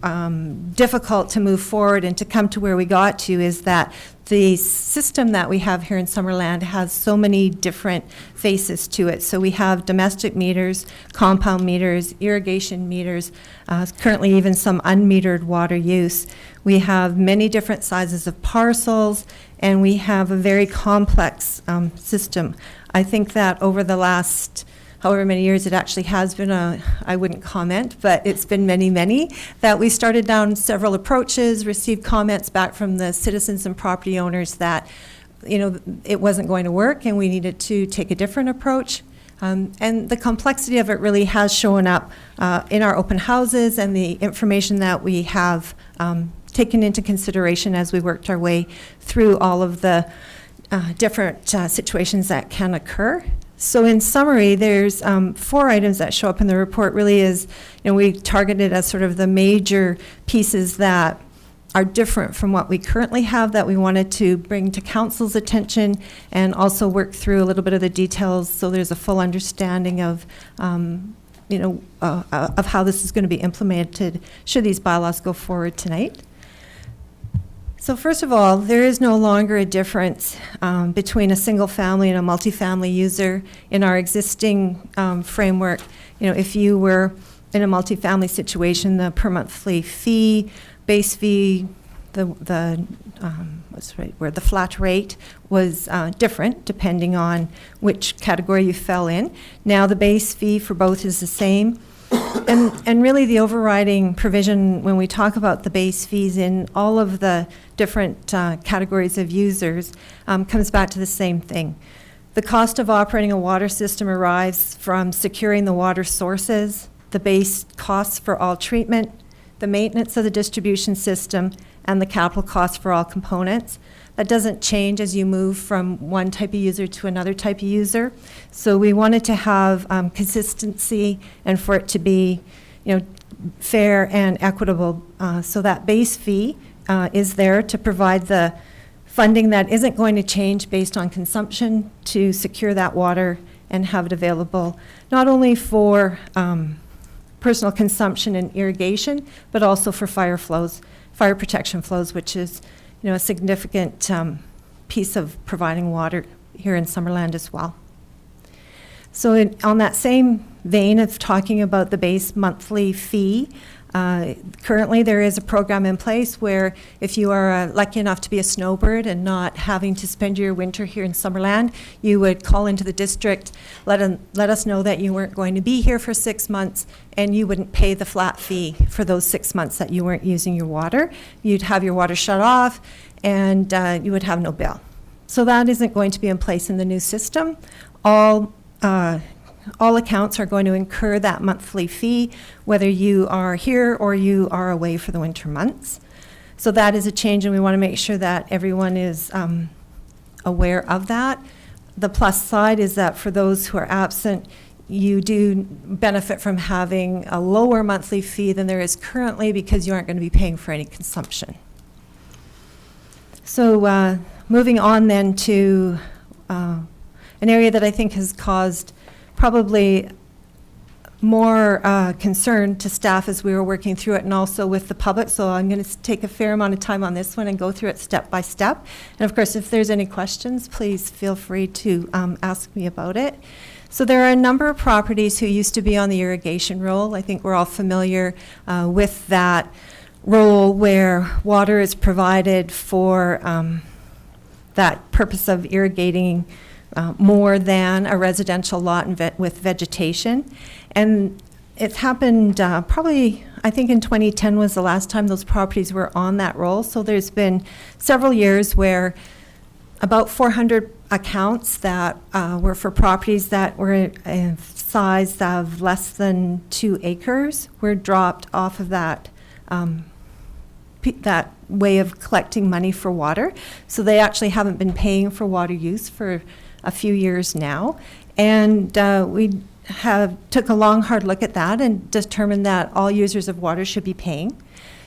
difficult to move forward and to come to where we got to is that the system that we have here in Summerland has so many different faces to it. So we have domestic meters, compound meters, irrigation meters, currently even some unmetered water use. We have many different sizes of parcels, and we have a very complex system. I think that over the last however many years it actually has been, I wouldn't comment, but it's been many, that we started down several approaches, received comments back from the citizens and property owners that, it wasn't going to work and we needed to take a different approach. And the complexity of it really has shown up in our open houses and the information that we have taken into consideration as we worked our way through all of the different situations that can occur. So in summary, there's 4 items that show up in the report. Really is, we targeted as sort of the major pieces that are different from what we currently have that we wanted to bring to Council's attention, and also work through a little bit of the details so there's a full understanding of of how this is going to be implemented should these bylaws go forward tonight. So first of all, there is no longer a difference between a single family and a multifamily user in our existing framework. If you were in a multifamily situation, the per monthly fee, base fee, where the flat rate was different depending on which category you fell in. Now the base fee for both is the same. And really, the overriding provision when we talk about the base fees in all of the different categories of users comes back to the same thing. The cost of operating a water system arrives from securing the water sources, the base costs for all treatment, the maintenance of the distribution system, and the capital costs for all components. That doesn't change as you move from one type of user to another type of user. So we wanted to have consistency and for it to be, fair and equitable. So that base fee is there to provide the funding that isn't going to change based on consumption to secure that water and have it available not only for personal consumption and irrigation, but also for fire protection flows, which is a significant piece of providing water here in Summerland as well. So on that same vein of talking about the base monthly fee, currently there is a program in place where if you are lucky enough to be a snowbird and not having to spend your winter here in Summerland, you would call into the district, let us know that you weren't going to be here for 6 months, and you wouldn't pay the flat fee for those 6 months that you weren't using your water. You'd have your water shut off, and you would have no bill. So that isn't going to be in place in the new system. All accounts are going to incur that monthly fee, whether you are here or you are away for the winter months. So that is a change, and we want to make sure that everyone is aware of that. The plus side is that for those who are absent, you do benefit from having a lower monthly fee than there is currently because you aren't going to be paying for any consumption. So moving on then to an area that I think has caused probably more concern to staff as we were working through it and also with the public. So I'm going to take a fair amount of time on this one and go through it step by step. And of course, if there's any questions, please feel free to ask me about it. So there are a number of properties who used to be on the irrigation roll. I think we're all familiar with that role where water is provided for that purpose of irrigating more than a residential lot with vegetation. And it's happened probably, I think in 2010 was the last time those properties were on that roll. So there's been several years where about 400 accounts that were for properties that were a size of less than 2 acres were dropped off of that that way of collecting money for water. So they actually haven't been paying for water use for a few years now. And we took a long, hard look at that and determined that all users of water should be paying.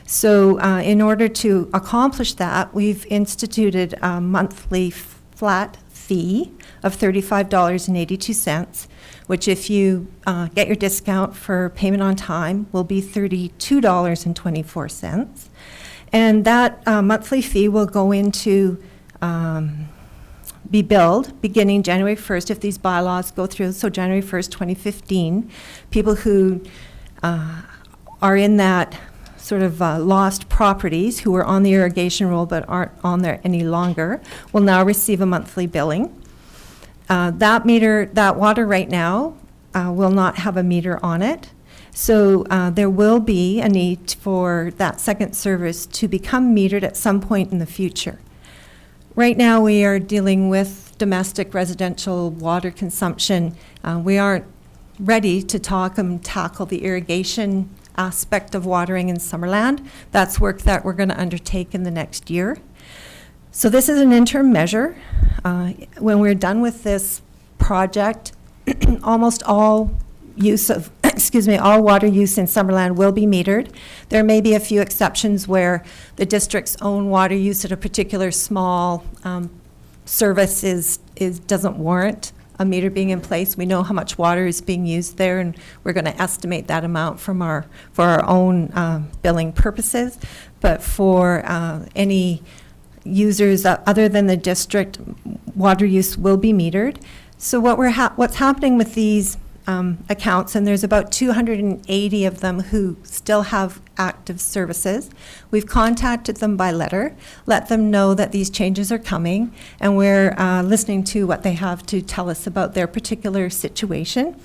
So in order to accomplish that, we've instituted a monthly flat fee of $35.82, which if you get your discount for payment on time will be $32.24. And that monthly fee will go into be billed beginning January 1st if these bylaws go through, so January 1st, 2015. People who are in that sort of lost properties who are on the irrigation roll but aren't on there any longer will now receive a monthly billing. That water right now will not have a meter on it. So there will be a need for that second service to become metered at some point in the future. Right now we are dealing with domestic residential water consumption. We aren't ready to tackle the irrigation aspect of watering in Summerland. That's work that we're going to undertake in the next year. So this is an interim measure. When we're done with this project, almost all all water use in Summerland will be metered. There may be a few exceptions where the district's own water use at a particular small service doesn't warrant a meter being in place. We know how much water is being used there, and we're going to estimate that amount for our own billing purposes. But for any users other than the district, water use will be metered. So what's happening with these accounts, and there's about 280 of them who still have active services. We've contacted them by letter, let them know that these changes are coming, and we're listening to what they have to tell us about their particular situation.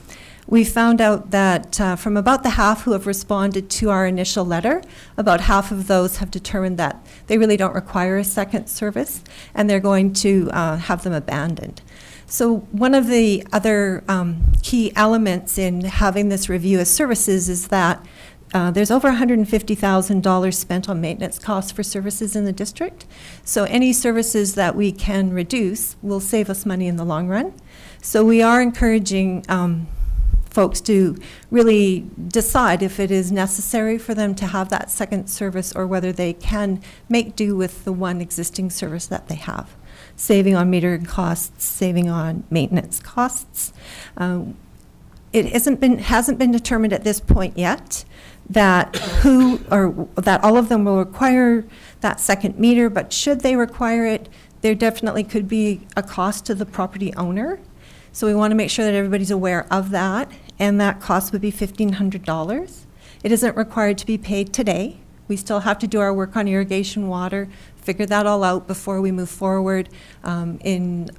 we found out that from about the half who have responded to our initial letter, about half of those have determined that they really don't require a second service, and they're going to have them abandoned. So one of the other key elements in having this review of services is that there's over $150,000 spent on maintenance costs for services in the district. So any services that we can reduce will save us money in the long run. So we are encouraging folks to really decide if it is necessary for them to have that second service or whether they can make do with the one existing service that they have. Saving on metering costs, saving on maintenance costs. It hasn't been determined at this point yet that that all of them will require that second meter, but should they require it, there definitely could be a cost to the property owner. So we want to make sure that everybody's aware of that, and that cost would be $1,500. It isn't required to be paid today. We still have to do our work on irrigation water, figure that all out before we move forward in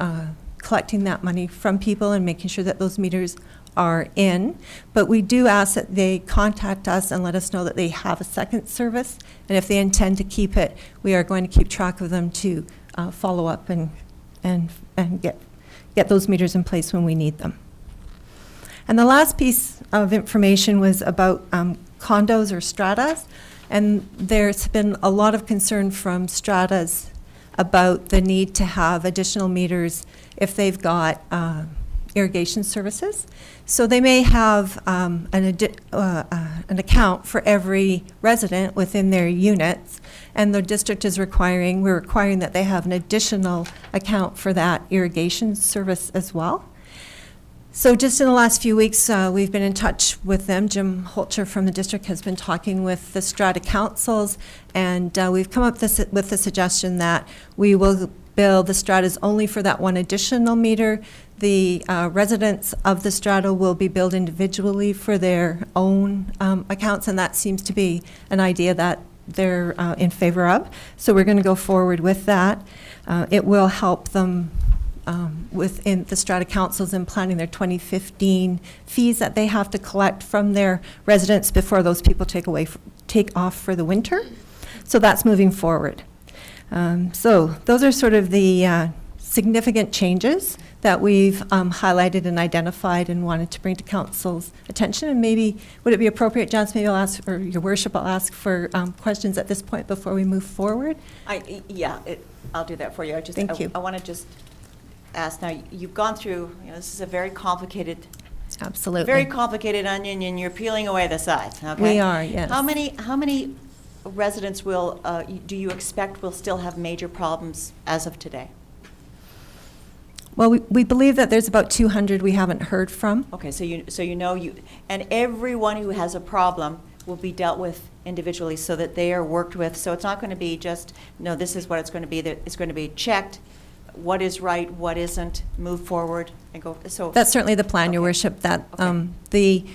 collecting that money from people and making sure that those meters are in. But we do ask that they contact us and let us know that they have a second service, and if they intend to keep it, we are going to keep track of them to follow up and get those meters in place when we need them. And the last piece of information was about condos or stratas, and there's been a lot of concern from stratas about the need to have additional meters if they've got irrigation services. So they may have an account for every resident within their units, and the district is we're requiring that they have an additional account for that irrigation service as well. So just in the last few weeks, we've been in touch with them. Jim Holcher from the district has been talking with the strata councils, and we've come up with the suggestion that we will bill the stratas only for that one additional meter. The residents of the strata will be billed individually for their own accounts, and that seems to be an idea that they're in favor of. So we're going to go forward with that. It will help them within the strata councils in planning their 2015 fees that they have to collect from their residents before those people take off for the winter. So that's moving forward. So those are sort of the significant changes that we've highlighted and identified and wanted to bring to council's attention. And maybe, would it be appropriate, John, maybe I'll ask, or your worship, I'll ask for questions at this point before we move forward? I'll do that for you. Thank you. I want to just ask, now, you've gone through, this is a very complicated, Absolutely. very complicated onion, and you're peeling away the sides, okay? We are, yes. How many residents do you expect will still have major problems as of today? Well, we believe that there's about 200 we haven't heard from. Okay, and everyone who has a problem will be dealt with individually so that they are worked with. So it's not going to be just, no, this is what it's going to be. That it's going to be checked, what is right, what isn't, move forward and go. So that's certainly the plan, Your Worship. That the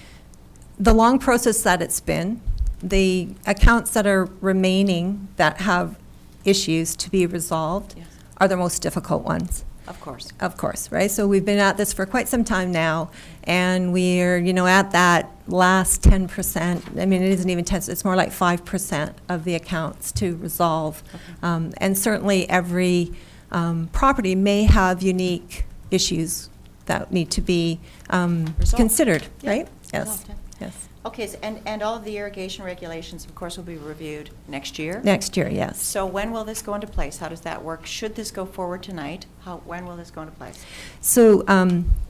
long process that it's been, the accounts that are remaining that have issues to be resolved are the most difficult ones. Of course. Of course, right? So we've been at this for quite some time now, and we're, at that last 10%. I mean, it isn't even 10, it's more like 5% of the accounts to resolve. Okay. And certainly every property may have unique issues that need to be considered, right? Yes. Yes. Okay, and all of the irrigation regulations, of course, will be reviewed next year? Next year, yes. So when will this go into place? How does that work? Should this go forward tonight? When will this go into place? So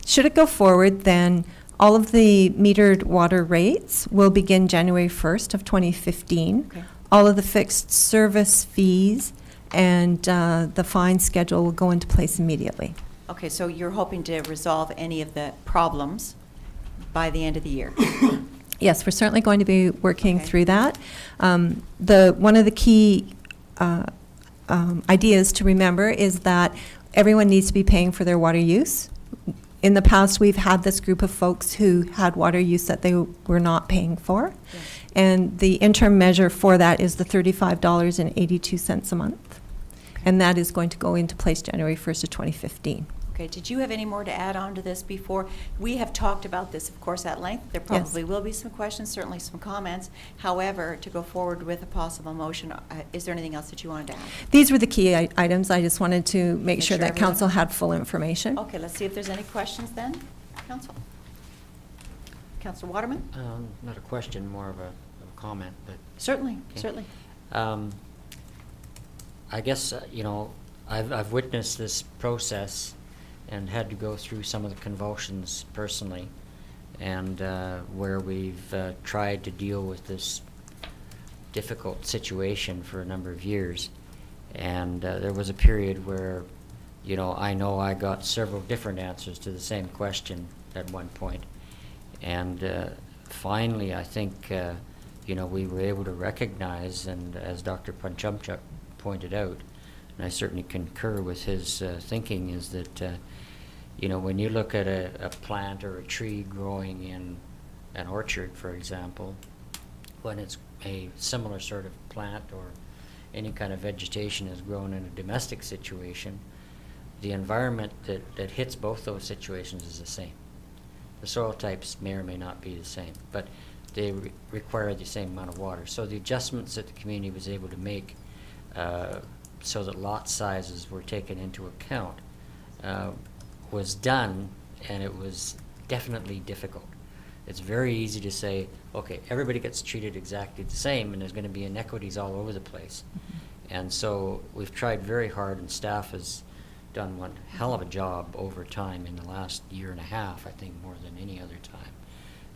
should it go forward, then all of the metered water rates will begin January 1st of 2015. Okay. All of the fixed service fees and the fine schedule will go into place immediately. Okay, so you're hoping to resolve any of the problems by the end of the year? Yes, we're certainly going to be working through that. One of the key ideas to remember is that everyone needs to be paying for their water use. In the past, we've had this group of folks who had water use that they were not paying for. Yes. And the interim measure for that is the $35.82 a month. Okay. And that is going to go into place January 1st of 2015. Okay, did you have any more to add on to this before? We have talked about this, of course, at length. There probably will be some questions, certainly some comments. However, to go forward with a possible motion, is there anything else that you wanted to add? These were the key items. I just wanted to make Make sure sure that everyone- council had full information. Okay, let's see if there's any questions then, Council. Councillor Waterman? Not a question, more of a comment, but Certainly, Okay. certainly. I guess, you know, I've witnessed this process and had to go through some of the convulsions personally, and where we've tried to deal with this difficult situation for a number of years. And there was a period where, you know I got several different answers to the same question at one point. And finally, I think, you know, we were able to recognize, and as Dr. Panchumchuk pointed out, and I certainly concur with his thinking, is that, you know, when you look at a plant or a tree growing in an orchard, for example, when it's a similar sort of plant or any kind of vegetation is grown in a domestic situation, the environment that hits both those situations is the same. The soil types may or may not be the same, but they require the same amount of water. So the adjustments that the community was able to make so that lot sizes were taken into account was done, and it was definitely difficult. It's very easy to say, okay, everybody gets treated exactly the same, and there's going to be inequities all over the place. And so we've tried very hard, and staff has done one hell of a job over time in the last year and a half, I think more than any other time,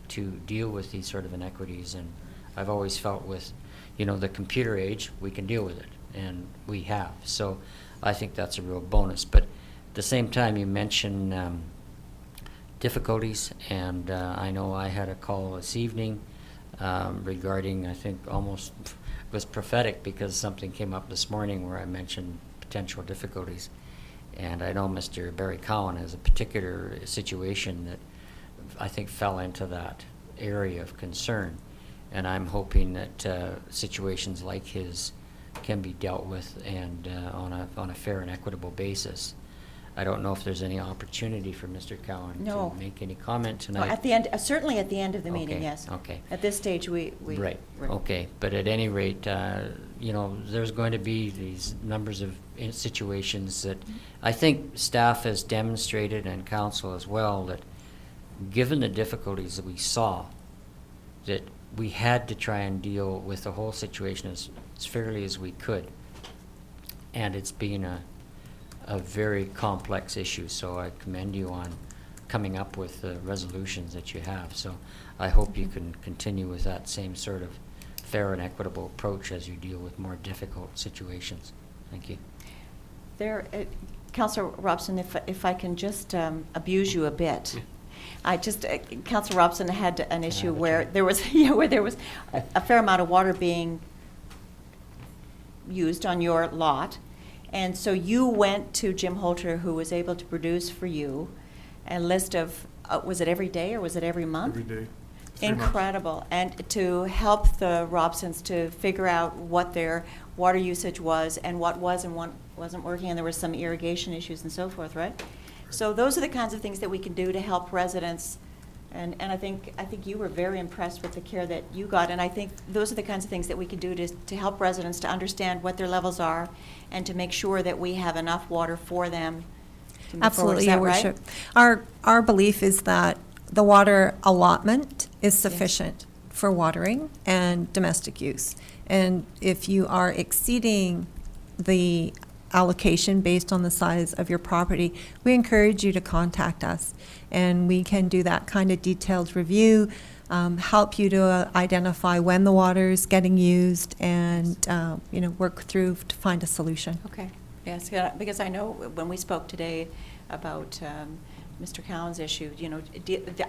to deal with these sort of inequities. And I've always felt with, you know, the computer age, we can deal with it, and we have. So I think that's a real bonus. But at the same time, you mentioned difficulties, and I know I had a call this evening regarding, I think almost was prophetic, because something came up this morning where I mentioned potential difficulties. And I know Mr. Barry Cowan has a particular situation that I think fell into that area of concern. And I'm hoping that situations like his can be dealt with, and on a fair and equitable basis. I don't know if there's any opportunity for Mr. Cowan No. to make any comment No, tonight. at the end, certainly at the end of the meeting, Okay, yes. okay. At this stage, we. Right, okay, but at any rate, you know, there's going to be these numbers of situations that I think staff has demonstrated, and council as well, that given the difficulties that we saw, that we had to try and deal with the whole situation as fairly as we could. And it's been a very complex issue, so I commend you on coming up with the resolutions that you have. So I hope you can continue with that same sort of fair and equitable approach as you deal with more difficult situations. Thank you. Councillor Robson, if I can just abuse you a bit. I just, Councillor Robson had an issue where there was, where there was a fair amount of water being used on your lot. And so you went to Jim Holter, who was able to produce for you a list of, was it every day or was it every month? Every day. 3 months. Incredible. And to help the Robsons to figure out what their water usage was and what was and what wasn't working, and there were some irrigation issues and so forth, right? So those are the kinds of things that we can do to help residents. And I think you were very impressed with the care that you got, and I think those are the kinds of things that we can do to help residents to understand what their levels are and to make sure that we have enough water for them to move forward. Is Absolutely, that Your right? Worship. Our belief is that the water allotment is sufficient for watering and domestic use. And if you are exceeding the allocation based on the size of your property, we encourage you to contact us, and we can do that kind of detailed review, help you to identify when the water is getting used, and work through to find a solution. Okay, yes, because I know when we spoke today about Mr. Cowan's issue,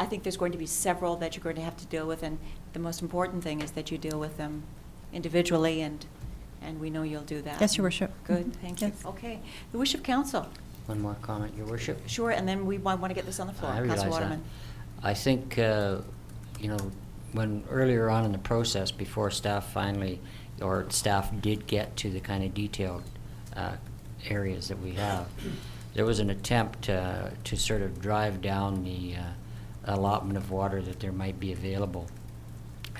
I think there's going to be several that you're going to have to deal with, and the most important thing is that you deal with them individually, and we know you'll do that. Yes, Your Worship. Good, thank you. Yes. Okay, the wish of council. One more comment, Your Worship. Sure, and then we want to get this on the floor. I realize Councilor that. Waterman. I think, when earlier on in the process, before staff staff did get to the kind of detailed areas that we have, there was an attempt to sort of drive down the allotment of water that there might be available.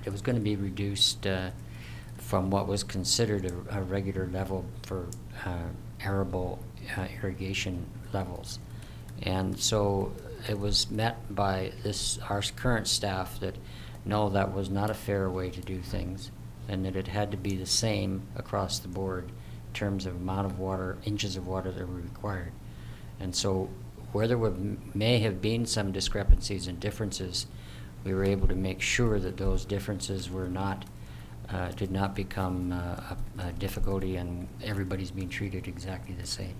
It was going to be reduced from what was considered a regular level for arable irrigation levels. And so it was met by our current staff that no, that was not a fair way to do things, and that it had to be the same across the board in terms of amount of water, inches of water that were required. And so where there may have been some discrepancies and differences, we were able to make sure that those differences were not, did not become a difficulty, and everybody's being treated exactly the same.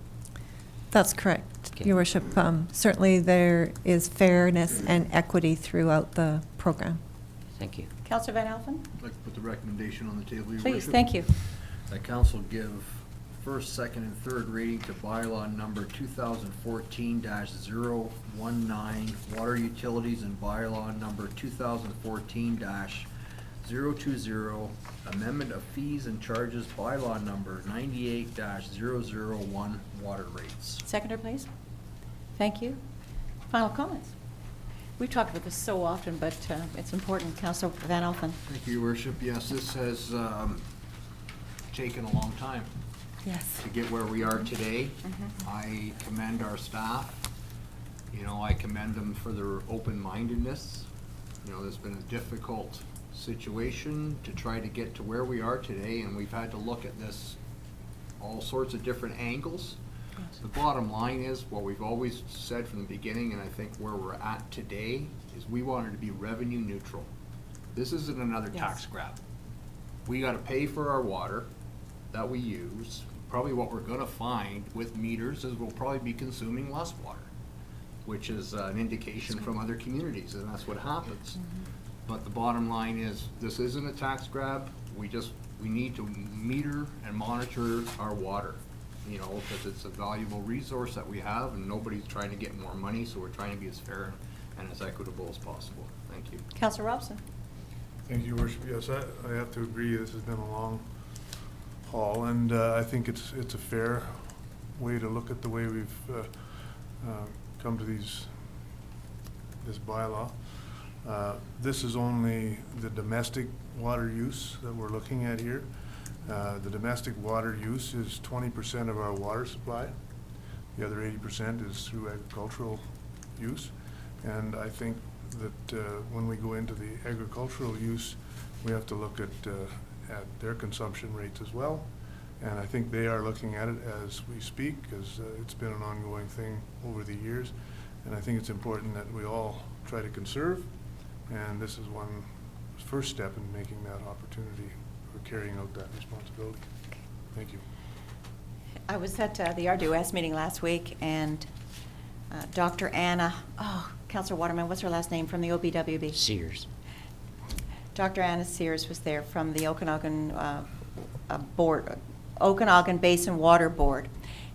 That's correct, Okay. Your Worship. Certainly there is fairness and equity throughout the program. Thank you. Councillor Van Alphen? I'd like to put the recommendation on the table, Your Please, Worship. thank you. That council give first, second, and third reading to bylaw number 2014-019, water utilities, and bylaw number 2014-020, amendment of fees and charges, bylaw number 98-001, water rates. Seconder, please. Thank you. Final comments? We've talked about this so often, but it's important. Councillor Van Alphen? Thank you, Your Worship. Yes, this has taken a long time Yes. to get where we are today. I commend our staff. You know, I commend them for their open-mindedness. You know, there's been a difficult situation to try to get to where we are today, and we've had to look at this all sorts of different angles. The bottom line is, what we've always said from the beginning, and I think where we're at today, is we wanted to be revenue neutral. This isn't another tax grab. We gotta pay for our water that we use. Probably what we're gonna find with meters is we'll probably be consuming less water, which is an indication from other communities, and that's what happens. But the bottom line is, this isn't a tax grab. We need to meter and monitor our water, you know, because it's a valuable resource that we have, and nobody's trying to get more money, so we're trying to be as fair and as equitable as possible. Thank you. Councillor Robson? Thank you, Your Worship. Yes, I have to agree, this has been a long haul, and I think it's a fair way to look at the way we've come to this bylaw. This is only the domestic water use that we're looking at here. The domestic water use is 20% of our water supply. The other 80% is through agricultural use. And I think that when we go into the agricultural use, we have to look at their consumption rates as well. And I think they are looking at it as we speak, because it's been an ongoing thing over the years. And I think it's important that we all try to conserve. And this is one first step in making that opportunity for carrying out that responsibility. Thank you. I was at the RDOS meeting last week, and Dr. Anna, Councillor Waterman, what's her last name, from the OBWB? Sears. Dr. Anna Sears was there from the Okanagan Okanagan Basin Water Board,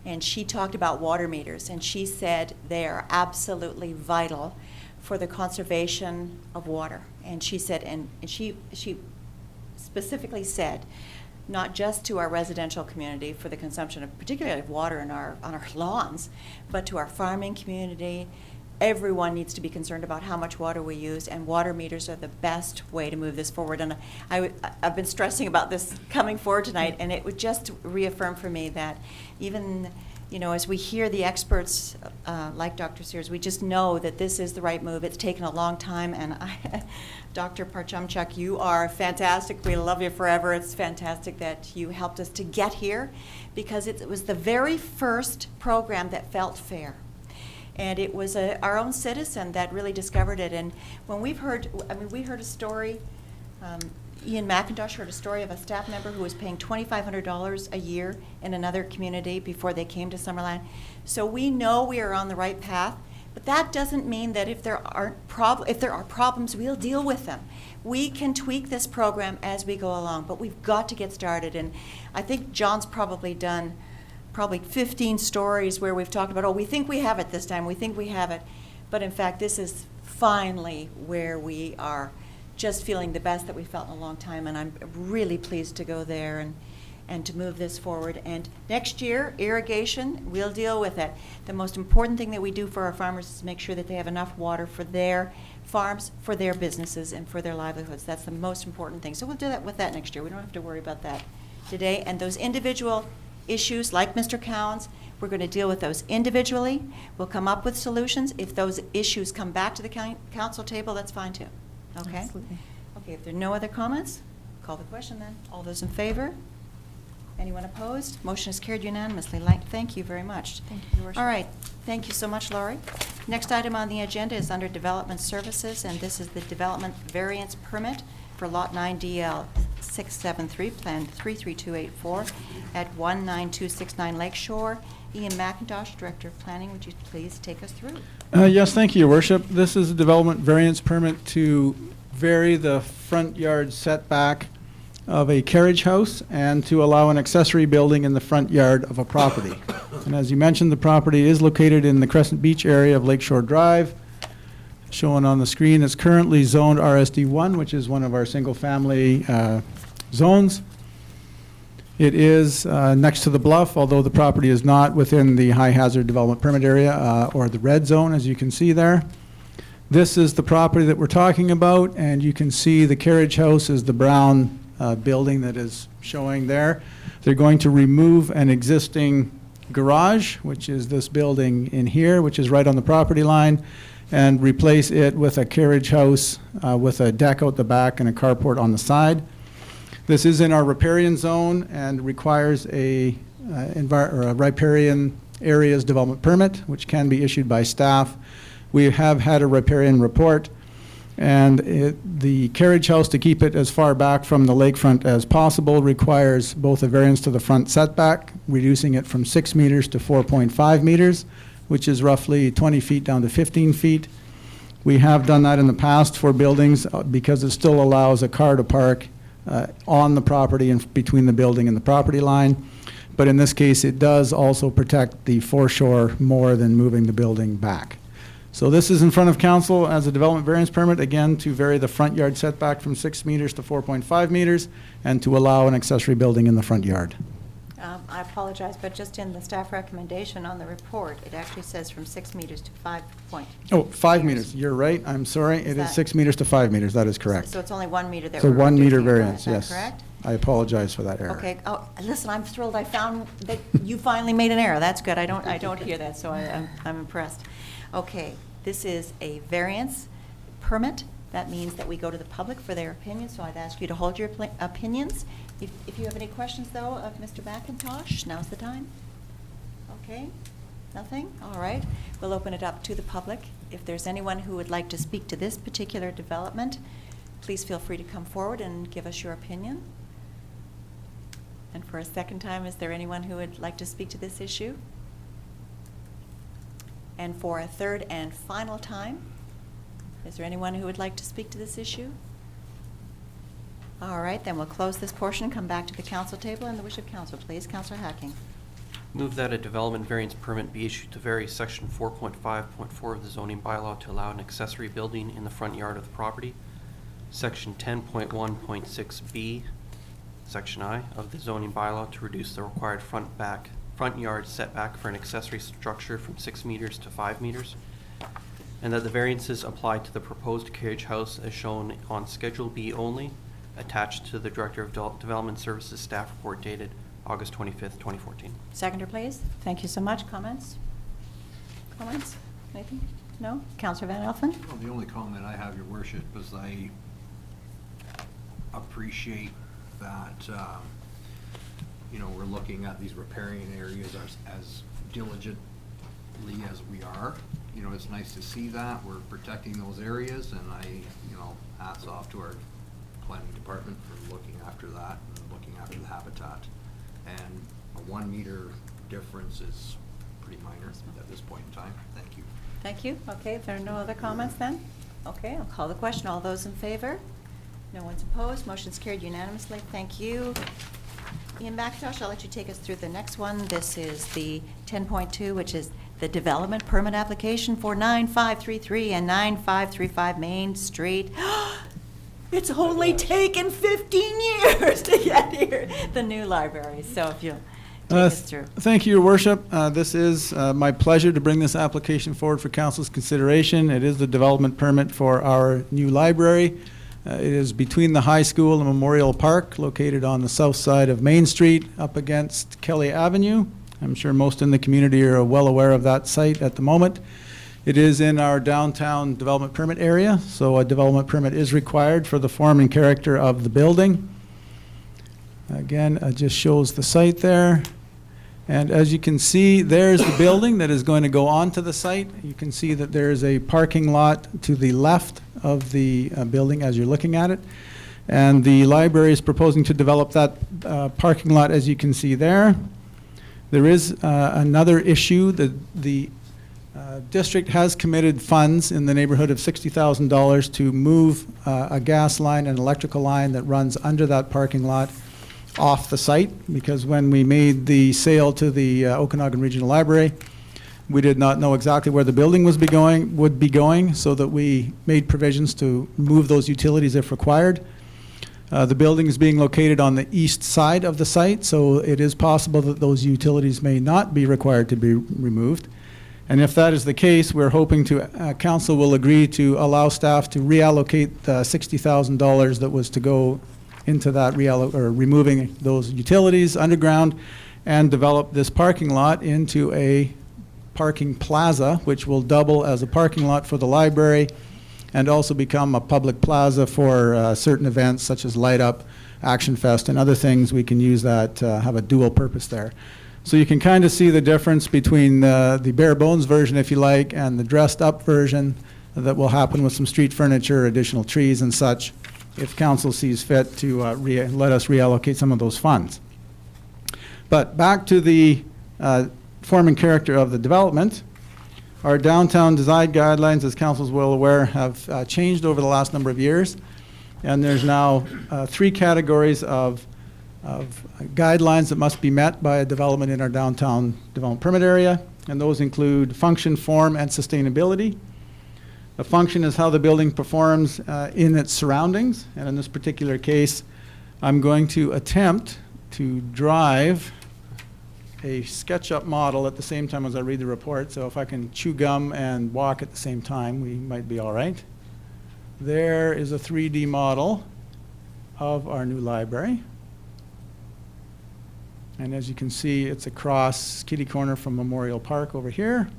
and she talked about water meters, and she said they are absolutely vital for the conservation of water. And she said, and she specifically said, not just to our residential community for the consumption of particularly of water on our lawns, but to our farming community. Everyone needs to be concerned about how much water we use, and water meters are the best way to move this forward. And I've been stressing about this coming forward tonight, and it would just reaffirm for me that even, you know, as we hear the experts like Dr. Sears, we just know that this is the right move. It's taken a long time, and Dr. Parchumchuk, you are fantastic. We love you forever. It's fantastic that you helped us to get here, because it was the very first program that felt fair. And it was our own citizen that really discovered it. And when we heard a story, Ian McIntosh heard a story of a staff member who was paying $2,500 a year in another community before they came to Summerland. So we know we are on the right path, but that doesn't mean that if there are problems, we'll deal with them. We can tweak this program as we go along, but we've got to get started. And I think John's probably done 15 stories where we've talked about, we think we have it this time, we think we have it. But in fact, this is finally where we are just feeling the best that we felt in a long time, and I'm really pleased to go there and to move this forward. And next year, irrigation, we'll deal with it. The most important thing that we do for our farmers is make sure that they have enough water for their farms, for their businesses, and for their livelihoods. That's the most important thing. So we'll do that with that next year. We don't have to worry about that today. And those individual issues, like Mr. Cowan's, we're going to deal with those individually. We'll come up with solutions. If those issues come back to the council table, that's fine too. Okay? Absolutely. Okay, if there are no other comments, call the question then. All those in favor? Anyone opposed? Motion is carried unanimously. Thank you very much. Thank you, Your Worship. All right, thank you so much, Laurie. Next item on the agenda is under Development Services, and this is the Development Variance Permit for Lot 9 DL 673, Plan 33284 at 19269 Lakeshore. Ian McIntosh, Director of Planning, would you please take us through? Yes, thank you, Your Worship. This is a development variance permit to vary the front yard setback of a carriage house and to allow an accessory building in the front yard of a property. And as you mentioned, the property is located in the Crescent Beach area of Lakeshore Drive. Shown on the screen, it's currently zoned RSD1, which is one of our single-family zones. It is next to the bluff, although the property is not within the high hazard development permit area or the red zone, as you can see there. This is the property that we're talking about, and you can see the carriage house is the brown building that is showing there. They're going to remove an existing garage, which is this building in here, which is right on the property line, and replace it with a carriage house with a deck out the back and a carport on the side. This is in our riparian zone and requires a riparian areas development permit, which can be issued by staff. We have had a riparian report, and the carriage house, to keep it as far back from the lakefront as possible, requires both a variance to the front setback, reducing it from 6 meters to 4.5 meters, which is roughly 20 feet down to 15 feet. We have done that in the past for buildings because it still allows a car to park on the property and between the building and the property line. But in this case, it does also protect the foreshore more than moving the building back. So this is in front of council as a development variance permit, again, to vary the front yard setback from 6 meters to 4.5 meters and to allow an accessory building in the front yard. I apologize, but just in the staff recommendation on the report, it actually says from 6 meters to 5 point. Oh, 5 meters. You're right. I'm sorry. It is that- 6 meters to 5 meters. That is correct. So it's only 1 meter that It's a we're 1 meter reducing it by, variance, is that yes. correct? I apologize for that error. Okay, oh, listen, I'm thrilled I found that you finally made an error. That's good. I don't hear that, so I'm impressed. Okay, this is a variance permit. That means that we go to the public for their opinions, so I'd ask you to hold your opinions. If you have any questions, though, of Mr. McIntosh, now's the time. Okay, nothing? All right. We'll open it up to the public. If there's anyone who would like to speak to this particular development, please feel free to come forward and give us your opinion. And for a second time, is there anyone who would like to speak to this issue? And for a third and final time, is there anyone who would like to speak to this issue? All right, then we'll close this portion, come back to the council table, and the wish of council, please. Councillor Hacking. Move that a development variance permit be issued to vary section 4.5.4 of the zoning bylaw to allow an accessory building in the front yard of the property. Section 10.1.6B, section I of the zoning bylaw to reduce the required front yard setback for an accessory structure from 6 meters to 5 meters. And that the variances apply to the proposed carriage house as shown on Schedule B only, attached to the Director of Development Services staff report dated August 25th, 2014. Seconder, please. Thank you so much. Comments? Comments? Anything? No? Councillor Van Elfen? Well, the only comment I have, Your Worship, is I appreciate that, we're looking at these riparian areas as diligently as we are. It's nice to see that. We're protecting those areas, and hats off to our planning department for looking after that and looking after the habitat. And a 1 meter difference is pretty minor at this point in time. Thank you. Thank you. Okay, if there are no other comments then, okay, I'll call the question. All those in favor? No one's opposed. Motion's carried unanimously. Thank you. Ian McIntosh, I'll let you take us through the next one. This is the 10.2, which is the development permit application for 9533 and 9535 Main Street. It's only taken 15 years to get here, the new library. So if you take us through. Thank you, Your Worship. This is my pleasure to bring this application forward for Council's consideration. It is the development permit for our new library. It is between the high school and Memorial Park, located on the south side of Main Street, up against Kelly Avenue. I'm sure most in the community are well aware of that site at the moment. It is in our downtown development permit area, so a development permit is required for the form and character of the building. Again, it just shows the site there. And as you can see, there's the building that is going to go onto the site. You can see that there is a parking lot to the left of the building as you're looking at it. And the library is proposing to develop that parking lot, as you can see there. There is another issue. The district has committed funds in the neighborhood of $60,000 to move a gas line and electrical line that runs under that parking lot off the site, because when we made the sale to the Okanagan Regional Library, we did not know exactly where the building would be going, so that we made provisions to move those utilities if required. The building is being located on the east side of the site, so it is possible that those utilities may not be required to be removed. And if that is the case, we're hoping to, council will agree to allow staff to reallocate the $60,000 that was to go into that removing those utilities underground, and develop this parking lot into a parking plaza, which will double as a parking lot for the library and also become a public plaza for certain events such as Light Up, Action Fest, and other things. We can use that, have a dual purpose there. So you can kind of see the difference between the bare bones version, if you like, and the dressed up version that will happen with some street furniture, additional trees and such, if council sees fit to let us reallocate some of those funds. But back to the form and character of the development. Our downtown design guidelines, as council is well aware, have changed over the last number of years. And there's now 3 categories of guidelines that must be met by a development in our downtown development permit area. And those include function, form, and sustainability. The function is how the building performs in its surroundings. And in this particular case, I'm going to attempt to drive a SketchUp model at the same time as I read the report. So if I can chew gum and walk at the same time, we might be all right. There is a 3D model of our new library. And as you can see, it's across kitty corner from Memorial Park over here.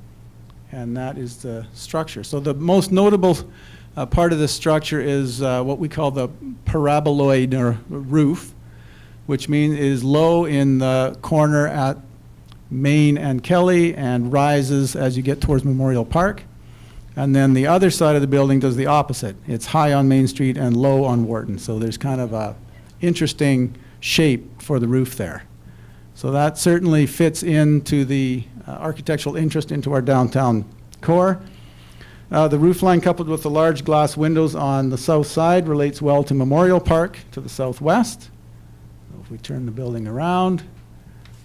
And that is the structure. So the most notable part of this structure is what we call the paraboloid roof, which means it is low in the corner at Main and Kelly and rises as you get towards Memorial Park. And then the other side of the building does the opposite. It's high on Main Street and low on Wharton. So there's kind of a interesting shape for the roof there. So that certainly fits into the architectural interest into our downtown core. The roof line, coupled with the large glass windows on the south side, relates well to Memorial Park to the southwest. So if we turn the building around,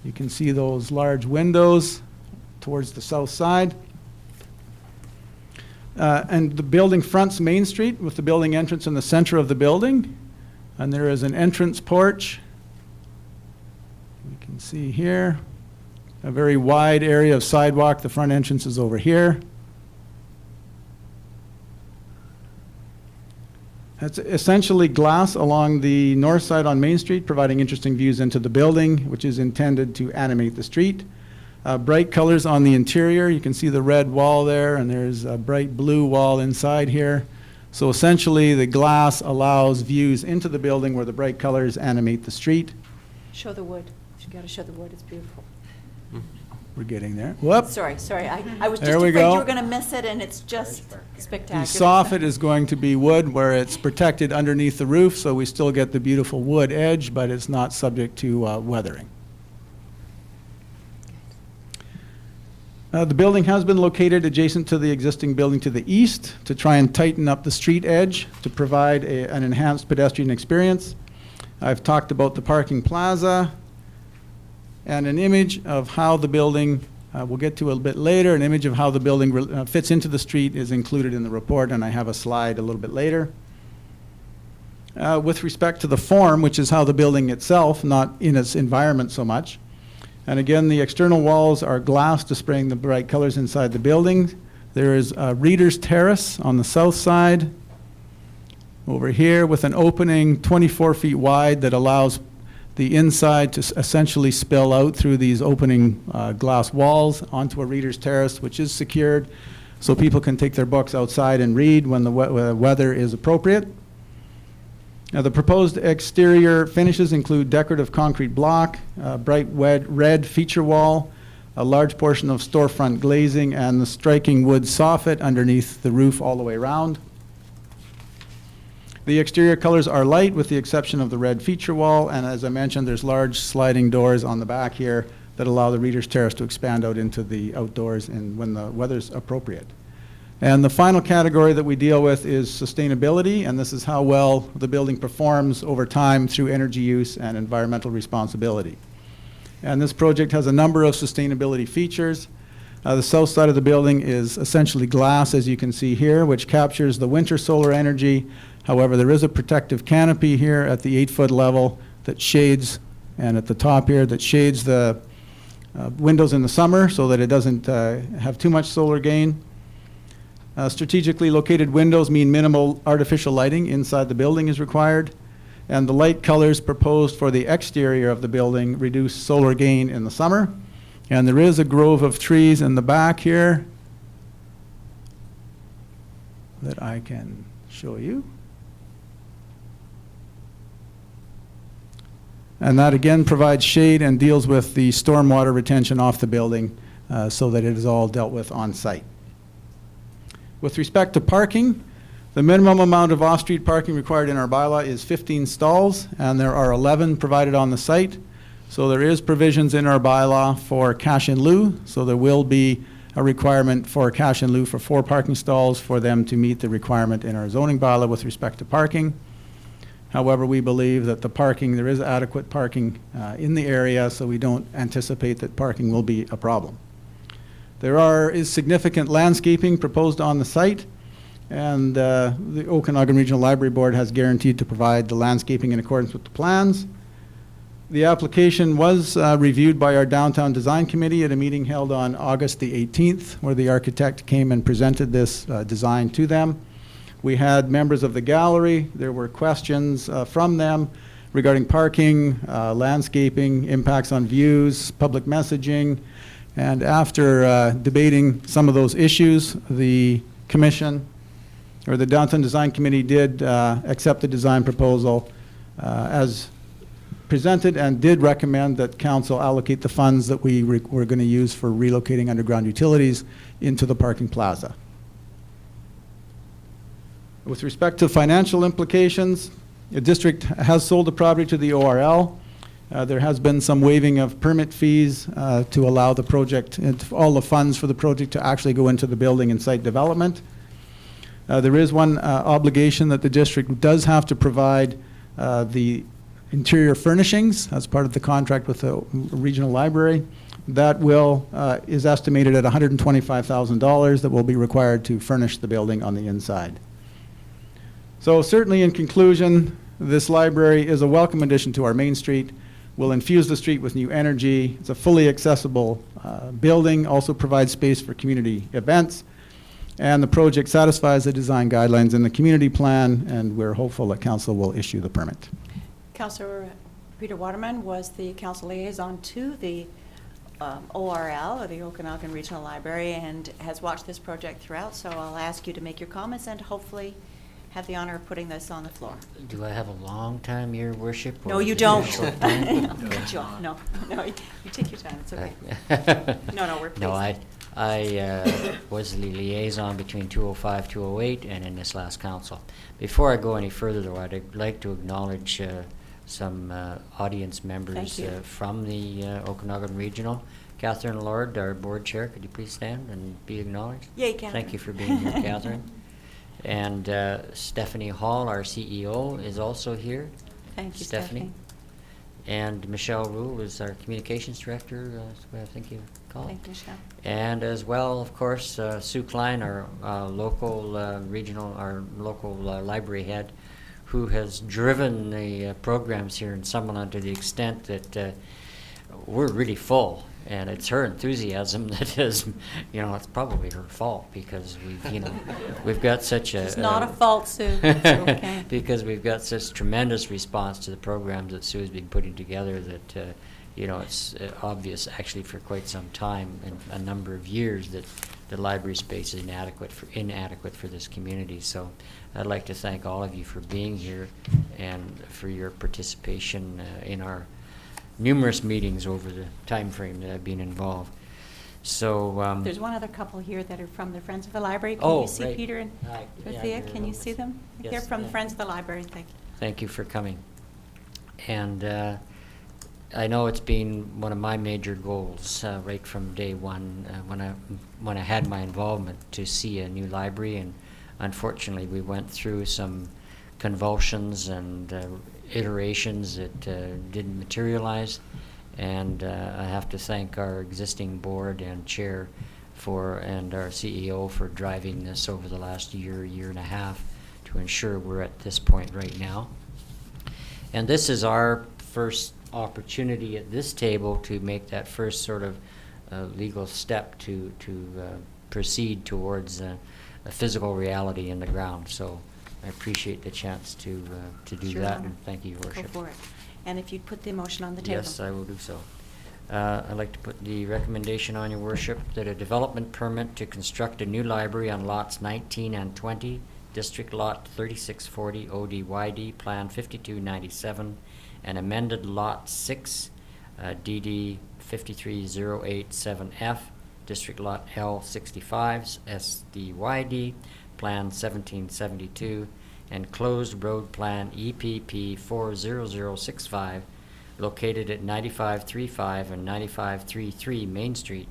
you can see those large windows towards the south side. And the building fronts Main Street with the building entrance in the center of the building. And there is an entrance porch. You can see here a very wide area of sidewalk. The front entrance is over here. It's essentially glass along the north side on Main Street, providing interesting views into the building, which is intended to animate the street. Bright colors on the interior. You can see the red wall there, and there's a bright blue wall inside here. So essentially, the glass allows views into the building where the bright colors animate the street. Show the wood. You got to show the wood. It's beautiful. We're getting there. Whoop. Sorry. I was just There we afraid go. you were going to miss it, and it's just spectacular. The soffit is going to be wood where it's protected underneath the roof, so we still get the beautiful wood edge, but it's not subject to weathering. The building has been located adjacent to the existing building to the east to try and tighten up the street edge to provide an enhanced pedestrian experience. I've talked about the parking plaza and an image of how the building, we'll get to a bit later, an image of how the building fits into the street is included in the report, and I have a slide a little bit later. with respect to the form, which is how the building itself, not in its environment so much. And again, the external walls are glass displaying the bright colors inside the building. There is a reader's terrace on the south side over here with an opening 24 feet wide that allows the inside to essentially spill out through these opening glass walls onto a reader's terrace, which is secured so people can take their books outside and read when the weather is appropriate. Now, the proposed exterior finishes include decorative concrete block, bright red feature wall, a large portion of storefront glazing, and the striking wood soffit underneath the roof all the way around. The exterior colors are light with the exception of the red feature wall, and as I mentioned, there's large sliding doors on the back here that allow the reader's terrace to expand out into the outdoors and when the weather's appropriate. And the final category that we deal with is sustainability, and this is how well the building performs over time through energy use and environmental responsibility. And this project has a number of sustainability features. The south side of the building is essentially glass, as you can see here, which captures the winter solar energy. However, there is a protective canopy here at the 8-foot level that shades, and at the top here, that shades the windows in the summer so that it doesn't have too much solar gain. Strategically located windows mean minimal artificial lighting inside the building is required, and the light colors proposed for the exterior of the building reduce solar gain in the summer. And there is a grove of trees in the back here that I can show you. And that again provides shade and deals with the stormwater retention off the building so that it is all dealt with on site. With respect to parking, the minimum amount of off-street parking required in our bylaw is 15 stalls, and there are 11 provided on the site. So there is provisions in our bylaw for cash in lieu, so there will be a requirement for cash in lieu for 4 parking stalls for them to meet the requirement in our zoning bylaw with respect to parking. However, we believe that the parking, there is adequate parking in the area, so we don't anticipate that parking will be a problem. There is significant landscaping proposed on the site, and the Okanagan Regional Library Board has guaranteed to provide the landscaping in accordance with the plans. The application was reviewed by our Downtown Design Committee at a meeting held on August the 18th, where the architect came and presented this design to them. We had members of the gallery. There were questions from them regarding parking, landscaping, impacts on views, public messaging. And after debating some of those issues, the commission, or the Downtown Design Committee, did accept the design proposal as presented and did recommend that council allocate the funds that we were going to use for relocating underground utilities into the parking plaza. With respect to financial implications, the district has sold the property to the ORL. There has been some waiving of permit fees to allow the project, all the funds for the project to actually go into the building and site development. There is one obligation that the district does have to provide the interior furnishings as part of the contract with the regional library. That is estimated at $125,000 that will be required to furnish the building on the inside. So certainly in conclusion, this library is a welcome addition to our Main Street. Will infuse the street with new energy. It's a fully accessible building, also provides space for community events. And the project satisfies the design guidelines in the community plan, and we're hopeful that council will issue the permit. Councillor Peter Waterman was the council liaison to the ORL, or the Okanagan Regional Library, and has watched this project throughout, so I'll ask you to make your comments and hopefully have the honor of putting this on the floor. Do I have a long time, Your Worship? No, or you is it a don't. short time? I'll cut you off. No, you take your time, it's okay. No, we're pleased. No, I was the liaison between 205, 208, and in this last council. Before I go any further, though, I'd like to acknowledge some audience members from the Okanagan Regional. Catherine Lord, our board chair, could you please stand and be acknowledged? Yay, Catherine. Thank you for being here, Catherine. And Stephanie Hall, our CEO, is also here. Thank you, Stephanie. And Michelle Rule is our communications director, that's what I think you call it. Thank you, Michelle. And as well, of course, Sue Klein, our local library head, who has driven the programs here in Summerland to the extent that we're really full. And it's her enthusiasm that has, it's probably her fault because we've got such a... It's not a fault, Sue. It's okay. Because we've got such tremendous response to the programs that Sue has been putting together that, it's obvious actually for quite some time and a number of years that the library space is inadequate for this community. So I'd like to thank all of you for being here and for your participation in our numerous meetings over the time frame that I've been involved. So There's one other couple here that are from the Friends of the Library. Can Oh, you see right. Peter and Hi. Yeah, Dorothea? they're Can you over. see them? Yes, They're from the yeah. Friends of the Library. Thank you. Thank you for coming. And I know it's been one of my major goals right from day one when I had my involvement to see a new library, and unfortunately we went through some convulsions and iterations that didn't materialize. And I have to thank our existing board and chair and our CEO for driving this over the last year and a half to ensure we're at this point right now. And this is our first opportunity at this table to make that first sort of legal step to proceed towards a physical reality in the ground. So I appreciate the chance to do Sure that, honor. and thank you, Your Worship. Go for it. And if you'd put the motion on the table. Yes, I will do so. I'd like to put the recommendation on, Your Worship, that a development permit to construct a new library on lots 19 and 20, District Lot 3640 ODYD, Plan 5297, and amended Lot 6, DD 53087F, District Lot L65, SDYD, Plan 1772, and closed road plan EPP 40065, located at 9535 and 9533 Main Street,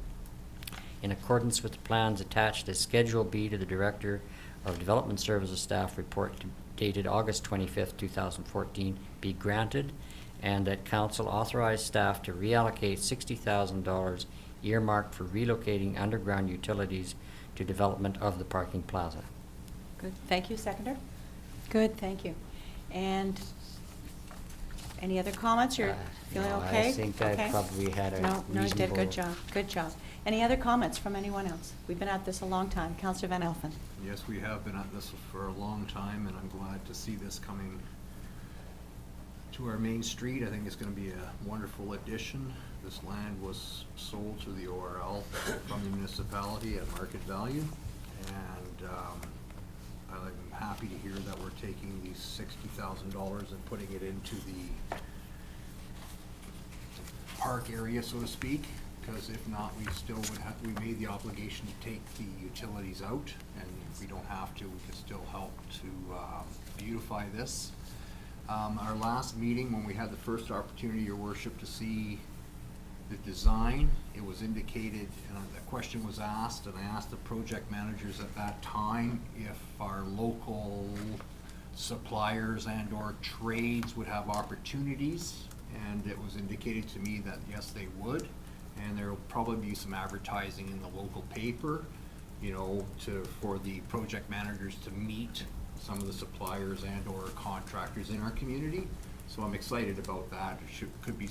in accordance with the plans attached as Schedule B to the Director of Development Services Staff Report dated August 25th, 2014, be granted, and that Council authorize staff to reallocate $60,000 earmarked for relocating underground utilities to development of the parking plaza. Good. Thank you. Seconder? Good. Thank you. And any other comments? You're feeling No, okay? I think Okay. I probably had a No, you did a good reasonable- job. Good job. Any other comments from anyone else? We've been at this a long time. Councillor Van Elfen. Yes, we have been at this for a long time, and I'm glad to see this coming to our main street. I think it's going to be a wonderful addition. This land was sold to the ORL from the municipality at market value, and I'm happy to hear that we're taking these $60,000 and putting it into the park area, so to speak, because if not, we still would have, we made the obligation to take the utilities out, and if we don't have to, we can still help to beautify this. Our last meeting, when we had the first opportunity, Your Worship, to see the design, it was indicated, and a question was asked, and I asked the project managers at that time if our local suppliers and or trades would have opportunities, and it was indicated to me that yes, they would, and there will probably be some advertising in the local paper, for the project managers to meet some of the suppliers and or contractors in our community. So I'm excited about that. Could be,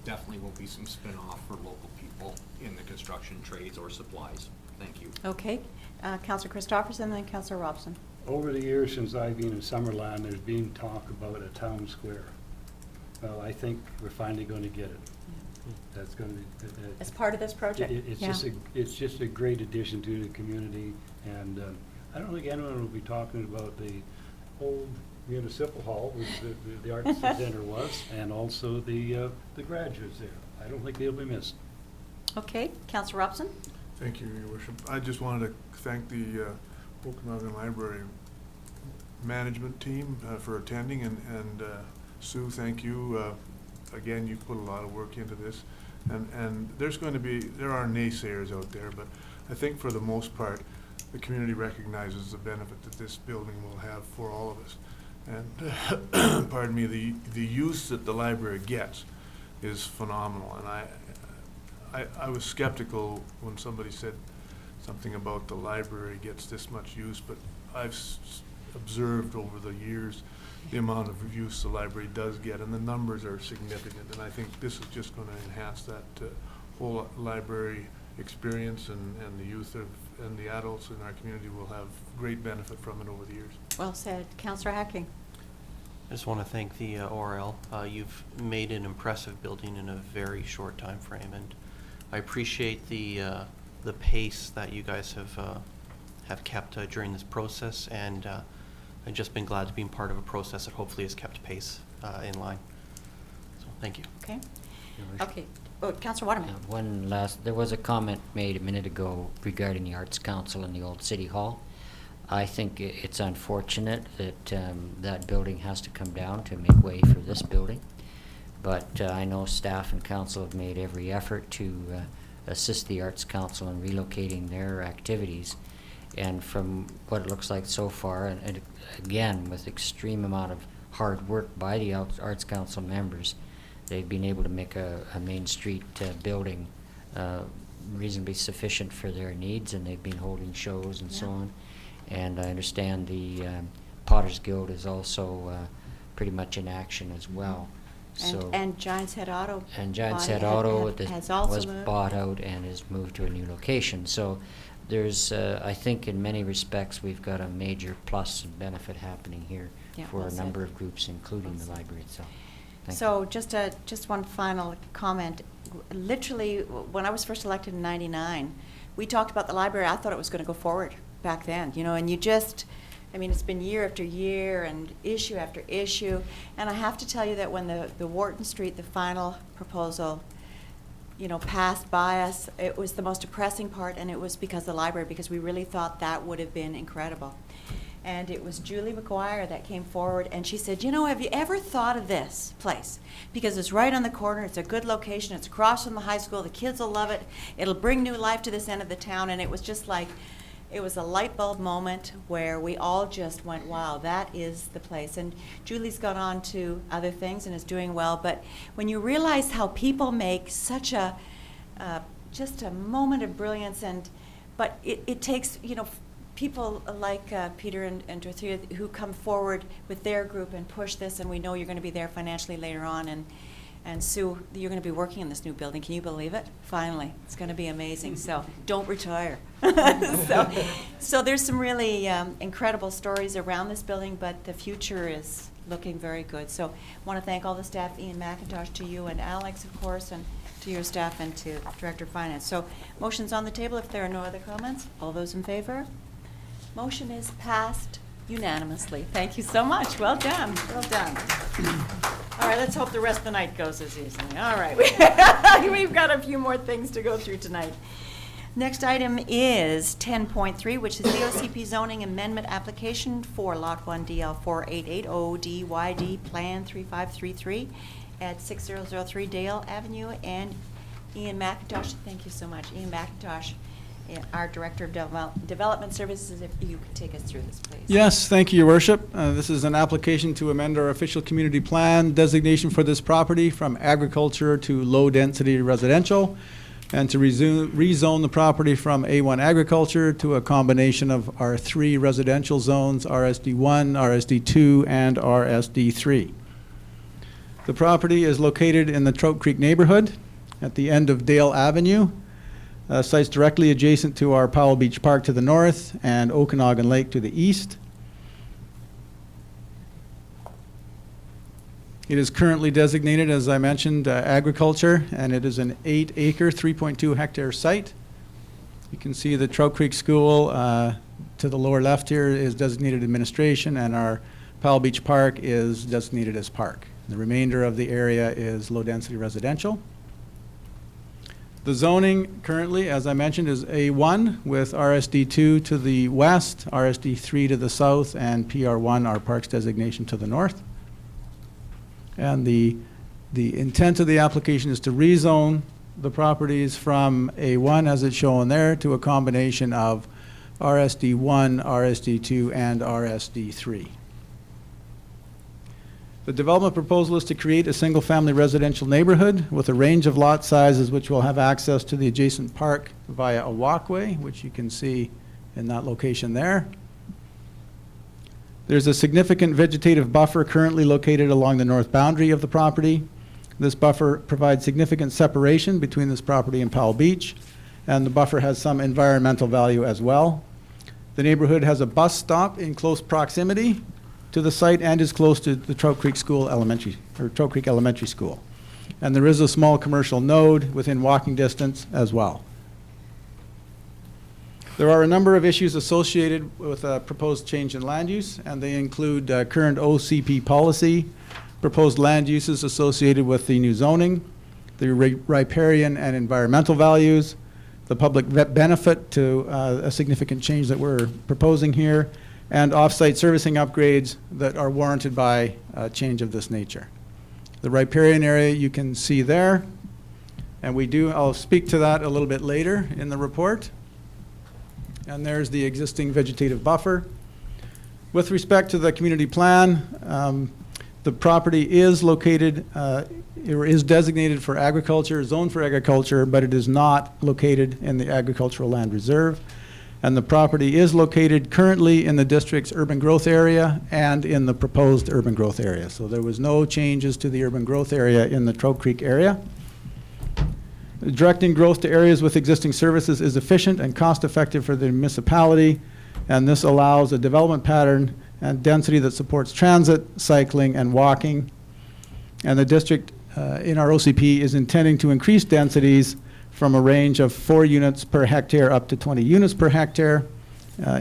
definitely will be some spin-off for local people in the construction trades or supplies. Thank you. Okay. Councillor Christopherson, then Councillor Robson. Over the years since I've been in Summerland, there's been talk about a town square. Well, I think we're finally going to get it. That's going to be... As part of this project? It's just a great addition to the community, and I don't think anyone will be talking about the old municipal hall, which the arts center was, and also the graduates there. I don't think they'll be missed. Okay. Councillor Robson? Thank you, Your Worship. I just wanted to thank the Okanagan Library management team for attending, and Sue, thank you. Again, you've put a lot of work into this, and there are naysayers out there, but I think for the most part, the community recognizes the benefit that this building will have for all of us. And pardon me, the use that the library gets is phenomenal, and I was skeptical when somebody said something about the library gets this much use, but I've observed over the years the amount of use the library does get, and the numbers are significant. And I think this is just going to enhance that whole library experience, and the youth and the adults in our community will have great benefit from it over the years. Well said. Councillor Hacking. I just want to thank the ORL. You've made an impressive building in a very short time frame, and I appreciate the pace that you guys have kept during this process, and I've just been glad to be part of a process that hopefully has kept pace in line. So thank you. Okay. Okay. Oh, Councillor Waterman. One last, there was a comment made a minute ago regarding the Arts Council and the old City Hall. I think it's unfortunate that that building has to come down to make way for this building. But I know staff and council have made every effort to assist the Arts Council in relocating their activities. And from what it looks like so far, and again, with extreme amount of hard work by the Arts Council members, they've been able to make a Main Street building reasonably sufficient for their needs, and they've been holding shows and so on. And I understand the Potters Guild is also pretty much in action as well. And Giant's Head Auto. And Giant's Head Auto has also was moved. bought out and is moved to a new location. So there's, I think in many respects, we've got a major plus and benefit happening here for well a said. number of groups, including the library itself. Thank So just one final comment. Literally, when I was first elected in '99, we talked about the library. I thought it was going to go forward back then, you know, and you just, I mean, it's been year after year and issue after issue. And I have to tell you that when the Wharton Street, the final proposal, you know, passed by us, it was the most depressing part, and it was because of the library, because we really thought that would have been incredible. And it was Julie McGuire that came forward, and she said, you know, have you ever thought of this place? Because it's right on the corner, it's a good location, it's across from the high school, the kids will love it, it'll bring new life to this end of the town. And it was just like, it was a light bulb moment where we all just went, wow, that is the place. And Julie's gone on to other things and is doing well, but when you realize how people make such a, just a moment of brilliance, but it takes, you know, people like Peter and Dorothea who come forward with their group and push this, and we know you're going to be there financially later on. And Sue, you're going to be working in this new building. Can you believe it? Finally, it's going to be amazing. So don't retire. So there's some really incredible stories around this building, but the future is looking very good. So I want to thank all the staff, Ian McIntosh, to you and Alex, of course, and to your staff and to Director of Finance. So motion's on the table if there are no other comments. All those in favor? Motion is passed unanimously. Thank you so much. Well done. Well done. All right, let's hope the rest of the night goes as easily. All right. We've got a few more things to go through tonight. Next item is 10.3, which is the OCP zoning amendment application for Lot 1 DL 4880 DYD Plan 3533 at 6003 Dale Avenue. And Ian McIntosh, thank you so much. Ian McIntosh, our Director of Development Services, if you could take us through this, please. Yes, thank you, Your Worship. This is an application to amend our official community plan designation for this property from agriculture to low-density residential, and to rezone the property from A1 agriculture to a combination of our three residential zones, RSD1, RSD2, and RSD3. The property is located in the Trout Creek neighborhood at the end of Dale Avenue. Site's directly adjacent to our Powell Beach Park to the north and Okanagan Lake to the east. It is currently designated, as I mentioned, agriculture, and it is an 8-acre, 3.2-hectare site. You can see the Trout Creek School to the lower left here is designated administration, and our Powell Beach Park is designated as park. The remainder of the area is low-density residential. The zoning currently, as I mentioned, is A1 with RSD2 to the west, RSD3 to the south, and PR1, our parks designation, to the north. And the intent of the application is to rezone the properties from A1, as it's shown there, to a combination of RSD1, RSD2, and RSD3. The development proposal is to create a single-family residential neighborhood with a range of lot sizes which will have access to the adjacent park via a walkway, which you can see in that location there. There's a significant vegetative buffer currently located along the north boundary of the property. This buffer provides significant separation between this property and Powell Beach, and the buffer has some environmental value as well. The neighborhood has a bus stop in close proximity to the site and is close to the Trout Creek Elementary School. And there is a small commercial node within walking distance as well. There are a number of issues associated with a proposed change in land use, and they include current OCP policy, proposed land uses associated with the new zoning, the riparian and environmental values, the public benefit to a significant change that we're proposing here, and off-site servicing upgrades that are warranted by a change of this nature. The riparian area you can see there, and I'll speak to that a little bit later in the report. And there's the existing vegetative buffer. With respect to the community plan, the property is located, or is designated for agriculture, zoned for agriculture, but it is not located in the agricultural land reserve. And the property is located currently in the district's urban growth area and in the proposed urban growth area. So there was no changes to the urban growth area in the Trout Creek area. Directing growth to areas with existing services is efficient and cost-effective for the municipality, and this allows a development pattern and density that supports transit, cycling, and walking. And the district in our OCP is intending to increase densities from a range of 4 units per hectare up to 20 units per hectare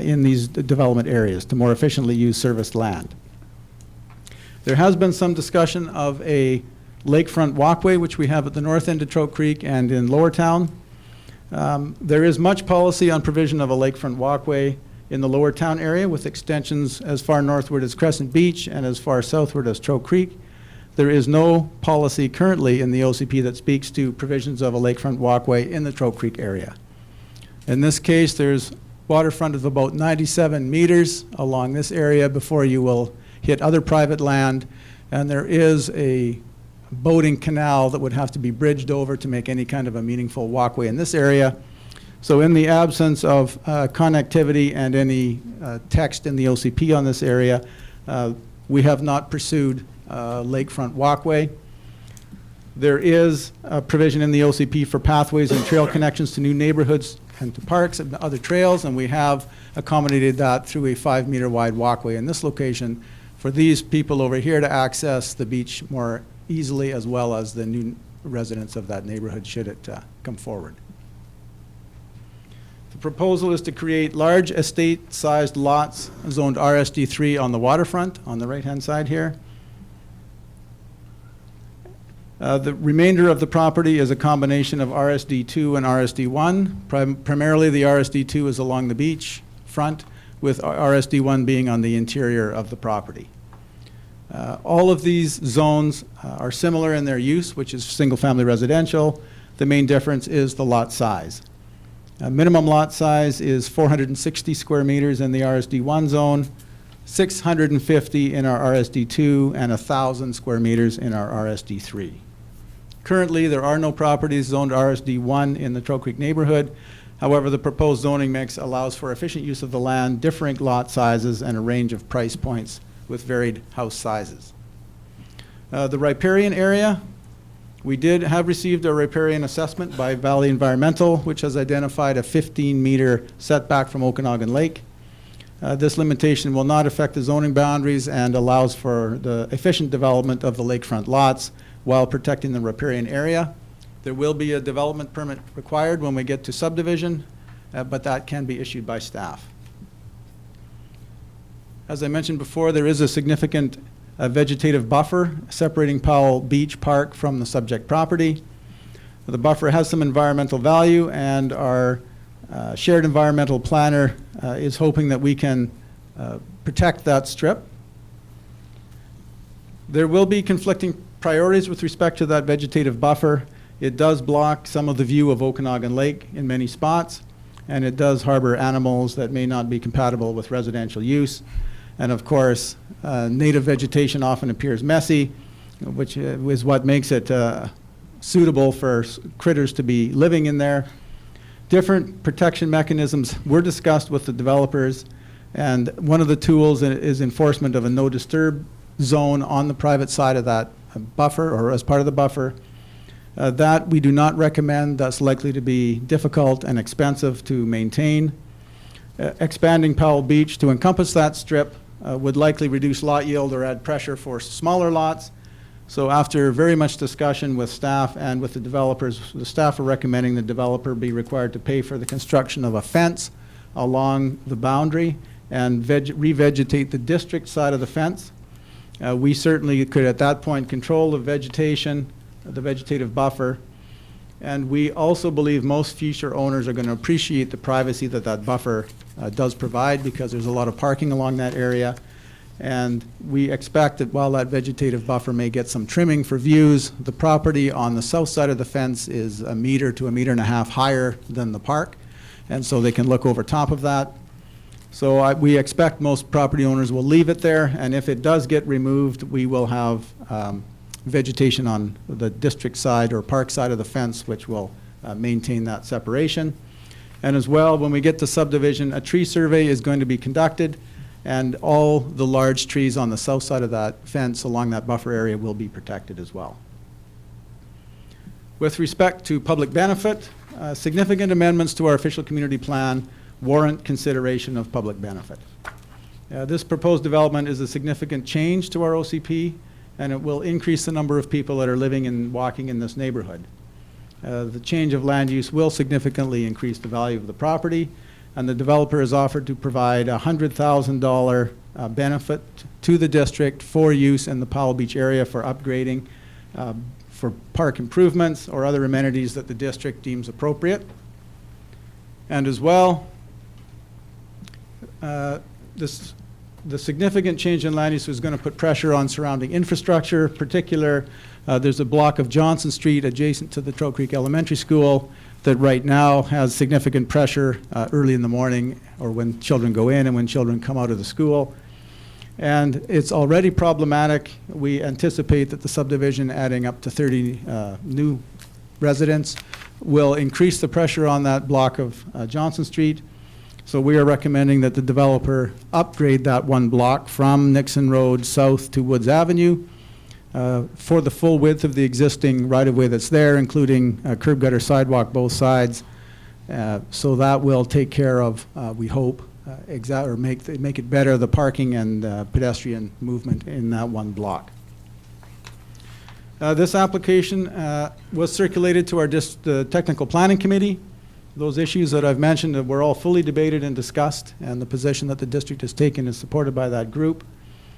in these development areas to more efficiently use serviced land. There has been some discussion of a lakefront walkway, which we have at the north end of Trout Creek and in Lower Town. There is much policy on provision of a lakefront walkway in the Lower Town area with extensions as far northward as Crescent Beach and as far southward as Trout Creek. There is no policy currently in the OCP that speaks to provisions of a lakefront walkway in the Trout Creek area. In this case, there's waterfront of about 97 meters along this area before you will hit other private land, and there is a boating canal that would have to be bridged over to make any kind of a meaningful walkway in this area. So in the absence of connectivity and any text in the OCP on this area, we have not pursued lakefront walkway. There is a provision in the OCP for pathways and trail connections to new neighborhoods and to parks and other trails, and we have accommodated that through a 5-meter wide walkway in this location for these people over here to access the beach more easily, as well as the new residents of that neighborhood should it come forward. The proposal is to create large estate-sized lots zoned RSD3 on the waterfront on the right-hand side here. The remainder of the property is a combination of RSD2 and RSD1. Primarily the RSD2 is along the beach front, with RSD1 being on the interior of the property. All of these zones are similar in their use, which is single-family residential. The main difference is the lot size. Minimum lot size is 460 square meters in the RSD1 zone, 650 in our RSD2, and 1,000 square meters in our RSD3. Currently, there are no properties zoned RSD1 in the Trout Creek neighborhood. However, the proposed zoning mix allows for efficient use of the land, differing lot sizes, and a range of price points with varied house sizes. The riparian area, we did have received a riparian assessment by Valley Environmental, which has identified a 15-meter setback from Okanagan Lake. This limitation will not affect the zoning boundaries and allows for the efficient development of the lakefront lots while protecting the riparian area. There will be a development permit required when we get to subdivision, but that can be issued by staff. As I mentioned before, there is a significant vegetative buffer separating Powell Beach Park from the subject property. The buffer has some environmental value, and our shared environmental planner is hoping that we can protect that strip. There will be conflicting priorities with respect to that vegetative buffer. It does block some of the view of Okanagan Lake in many spots, and it does harbor animals that may not be compatible with residential use. And of course, native vegetation often appears messy, which is what makes it suitable for critters to be living in there. Different protection mechanisms were discussed with the developers, And one of the tools is enforcement of a no disturb zone on the private side of that buffer, or as part of the buffer. That we do not recommend. That's likely to be difficult and expensive to maintain. Expanding Powell Beach to encompass that strip would likely reduce lot yield or add pressure for smaller lots. So after very much discussion with staff and with the developers, the staff are recommending the developer be required to pay for the construction of a fence along the boundary and revegetate the district side of the fence. We certainly could at that point control the vegetation, the vegetative buffer, and we also believe most future owners are going to appreciate the privacy that that buffer does provide, because there's a lot of parking along that area. And we expect that while that vegetative buffer may get some trimming for views, the property on the south side of the fence is 1 meter to 1.5 meters higher than the park, and so they can look over top of that. So we expect most property owners will leave it there, and if it does get removed, we will have vegetation on the district side or park side of the fence, which will maintain that separation. And as well, when we get to subdivision, a tree survey is going to be conducted, and all the large trees on the south side of that fence along that buffer area will be protected as well. With respect to public benefit, significant amendments to our official community plan warrant consideration of public benefit. This proposed development is a significant change to our OCP, and it will increase the number of people that are living and walking in this neighborhood. The change of land use will significantly increase the value of the property, and the developer has offered to provide a $100,000 benefit to the district for use in the Powell Beach area for upgrading, for park improvements or other amenities that the district deems appropriate. And as well, the significant change in land use is going to put pressure on surrounding infrastructure. Particular, there's a block of Johnson Street adjacent to the Trout Creek Elementary School that right now has significant pressure early in the morning, or when children go in and when children come out of the school. And it's already problematic. We anticipate that the subdivision, adding up to 30 new residents, will increase the pressure on that block of Johnson Street. So we are recommending that the developer upgrade that one block from Nixon Road south to Woods Avenue for the full width of the existing right-of-way that's there, including curb gutter sidewalk both sides. So that will take care of, we hope, or make it better, the parking and pedestrian movement in that one block. This application was circulated to our technical planning committee. Those issues that I've mentioned were all fully debated and discussed, and the position that the district has taken is supported by that group.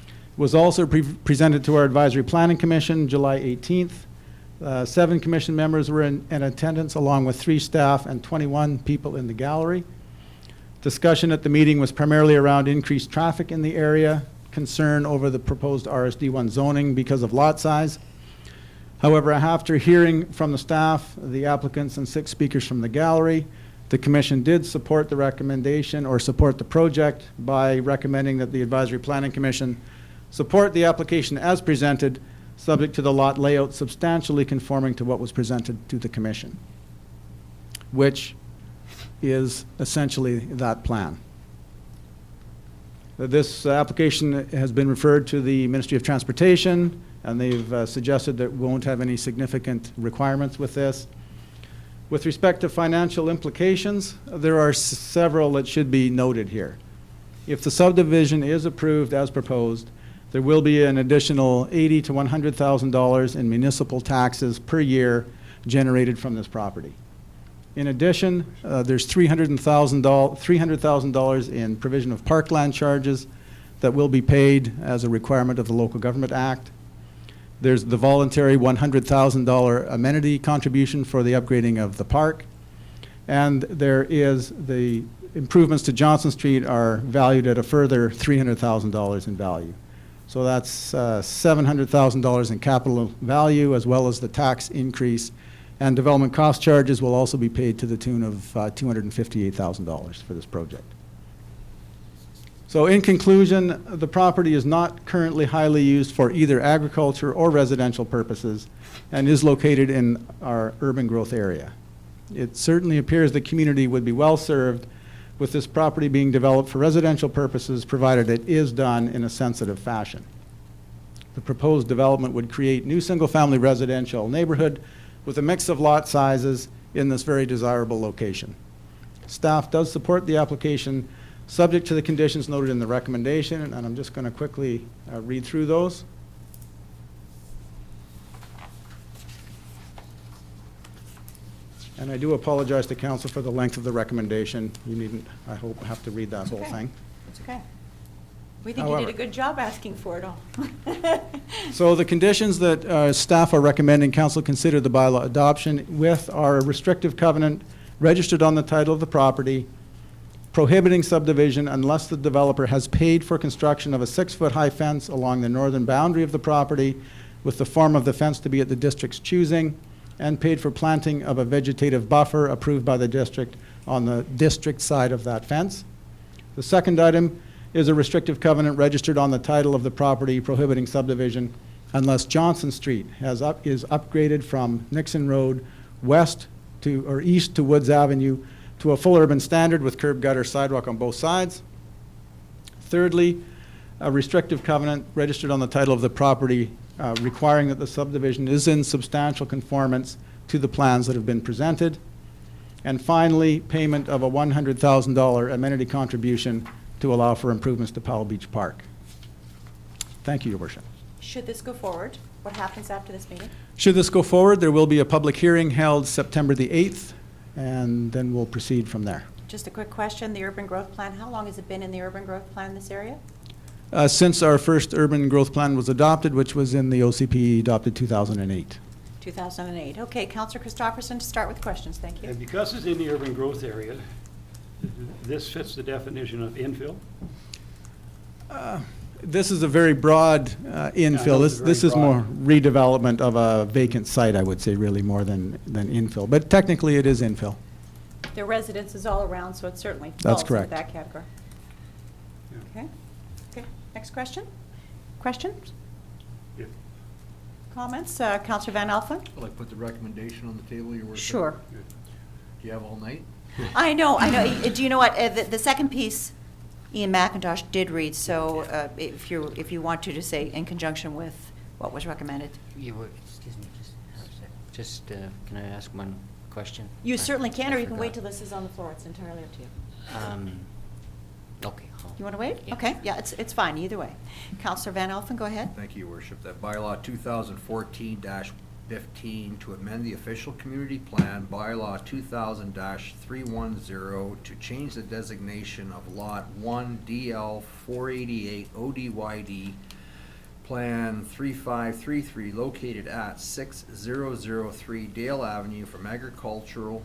It was also presented to our advisory planning commission July 18th. 7 commission members were in attendance, along with 3 staff and 21 people in the gallery. Discussion at the meeting was primarily around increased traffic in the area, concern over the proposed RSD1 zoning because of lot size. However, after hearing from the staff, the applicants, and 6 speakers from the gallery, the commission did support the recommendation, or support the project, by recommending that the advisory planning commission support the application as presented, subject to the lot layout substantially conforming to what was presented to the commission, which is essentially that plan. This application has been referred to the Ministry of Transportation, and they've suggested that we won't have any significant requirements with this. With respect to financial implications, there are several that should be noted here. If the subdivision is approved as proposed, there will be an additional $80,000 to $100,000 in municipal taxes per year generated from this property. In addition, there's $300,000 in provision of parkland charges that will be paid as a requirement of the Local Government Act. There's the voluntary $100,000 amenity contribution for the upgrading of the park. And there is the improvements to Johnson Street are valued at a further $300,000 in value. So that's $700,000 in capital value, as well as the tax increase. And development cost charges will also be paid to the tune of $258,000 for this project. So in conclusion, the property is not currently highly used for either agriculture or residential purposes, and is located in our urban growth area. It certainly appears the community would be well served with this property being developed for residential purposes, provided it is done in a sensitive fashion. The proposed development would create new single-family residential neighborhood with a mix of lot sizes in this very desirable location. Staff does support the application, subject to the conditions noted in the recommendation, and I'm just going to quickly read through those. And I do apologize to council for the length of the recommendation. You needn't, I hope, have to read that It's whole okay. thing. It's okay. We think you did However- a good job asking for it all. So the conditions that staff are recommending council consider the bylaw adoption with are a restrictive covenant registered on the title of the property, prohibiting subdivision unless the developer has paid for construction of a 6-foot-high fence along the northern boundary of the property, with the form of the fence to be at the district's choosing, and paid for planting of a vegetative buffer approved by the district on the district side of that fence. The second item is a restrictive covenant registered on the title of the property prohibiting subdivision unless Johnson Street is upgraded from Nixon Road west to, or east to Woods Avenue to a full urban standard with curb, gutter, sidewalk on both sides. Thirdly, a restrictive covenant registered on the title of the property requiring that the subdivision is in substantial conformance to the plans that have been presented. And finally, payment of a $100,000 amenity contribution to allow for improvements to Powell Beach Park. Thank you, Your Worship. Should this go forward, what happens after this meeting? Should this go forward, there will be a public hearing held September the 8th, and then we'll proceed from there. Just a quick question, the urban growth plan, how long has it been in the urban growth plan in this area? Since our first urban growth plan was adopted, which was in the OCP adopted 2008. 2008. Okay, Councillor Christopherson, to start with questions, thank you. And because it's in the urban growth area, this fits the definition of infill? This is a very broad infill. it's This very is more broad. redevelopment of a vacant site, I would say, really more than infill. But technically, it is infill. There are residences all around, so it certainly That's falls into correct. that category. Okay, okay, next question? Questions? Yeah. Comments? Councillor Van Alphen? I'd like to put the recommendation on the table, Your Worship. Sure. Do you have all night? I know. Do you know what, the second piece, Ian McIntosh did read, so if you want to say in conjunction with what was recommended. Excuse me, just, can I ask one question? You certainly can, or I you can wait forgot. till this is on the floor. It's entirely up to you. Okay. You want to wait? Yeah. Okay, yeah, it's fine, either way. Councillor Van Alphen, go ahead. Thank you, Your Worship. That bylaw 2014-15 to amend the official community plan, bylaw 2000-310 to change the designation of Lot 1 DL 488 ODYD, Plan 3533, located at 6003 Dale Avenue from agricultural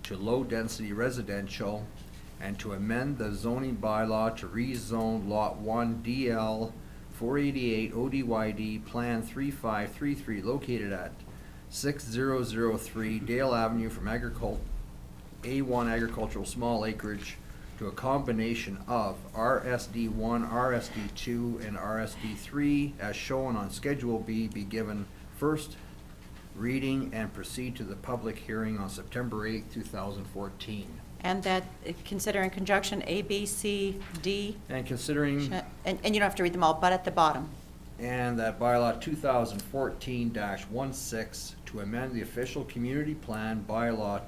to low-density residential, and to amend the zoning bylaw to rezone Lot 1 DL 488 ODYD, Plan 3533, located at 6003 Dale Avenue from A1 agricultural small acreage to a combination of RSD1, RSD2, and RSD3 as shown on Schedule B, be given first reading and proceed to the public hearing on September 8, 2014. And that, consider in conjunction A, B, C, D, And considering, and you don't have to read them all, but at the bottom. and that bylaw 2014-16 to amend the official community plan, bylaw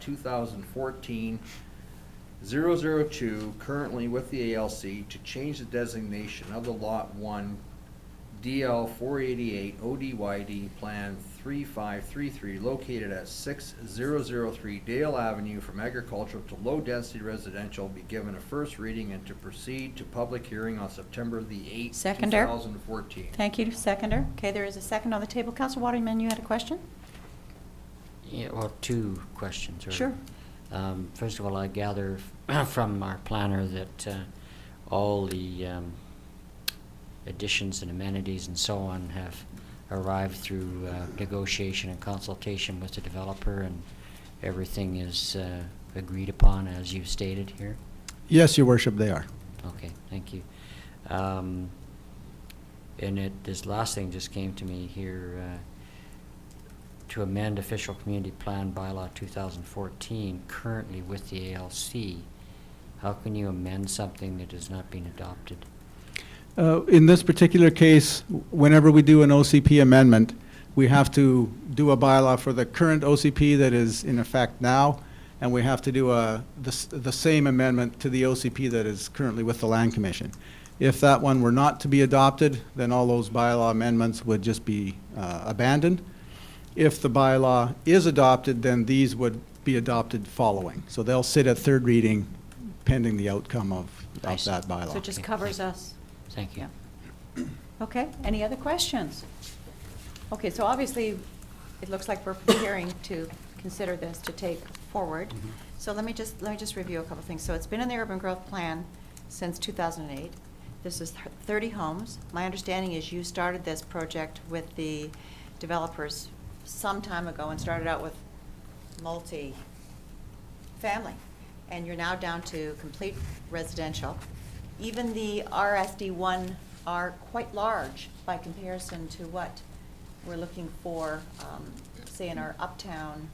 2014-002, currently with the ALC, to change the designation of the Lot 1 DL 488 ODYD, Plan 3533, located at 6003 Dale Avenue from agricultural to low-density residential, be given a first reading and to proceed to public hearing on September the 8th, Seconder. 2014. Thank you, seconder. Okay, there is a second on the table. Councillor Waterman, you had a question? Yeah, well, two questions. Sure. First of all, I gather from our planner that all the additions and amenities and so on have arrived through negotiation and consultation with the developer, and everything is agreed upon as you stated here? Yes, Your Worship, they are. Okay, thank you. And this last thing just came to me here, to amend official community plan bylaw 2014, currently with the ALC. how can you amend something that has not been adopted? In this particular case, whenever we do an OCP amendment, we have to do a bylaw for the current OCP that is in effect now, and we have to do the same amendment to the OCP that is currently with the Land Commission. If that one were not to be adopted, then all those bylaw amendments would just be abandoned. If the bylaw is adopted, then these would be adopted following. So they'll sit at third reading pending the outcome of I see. that bylaw. So it just covers us. Thank you. Yeah. Okay, any other questions? Okay, so obviously, it looks like we're preparing to consider this to take forward. So let me just review a couple things. So it's been in the urban growth plan since 2008. This is 30 homes. My understanding is you started this project with the developers some time ago and started out with multi-family. And you're now down to complete residential. Even the RSD1 are quite large by comparison to what we're looking for, say in our uptown.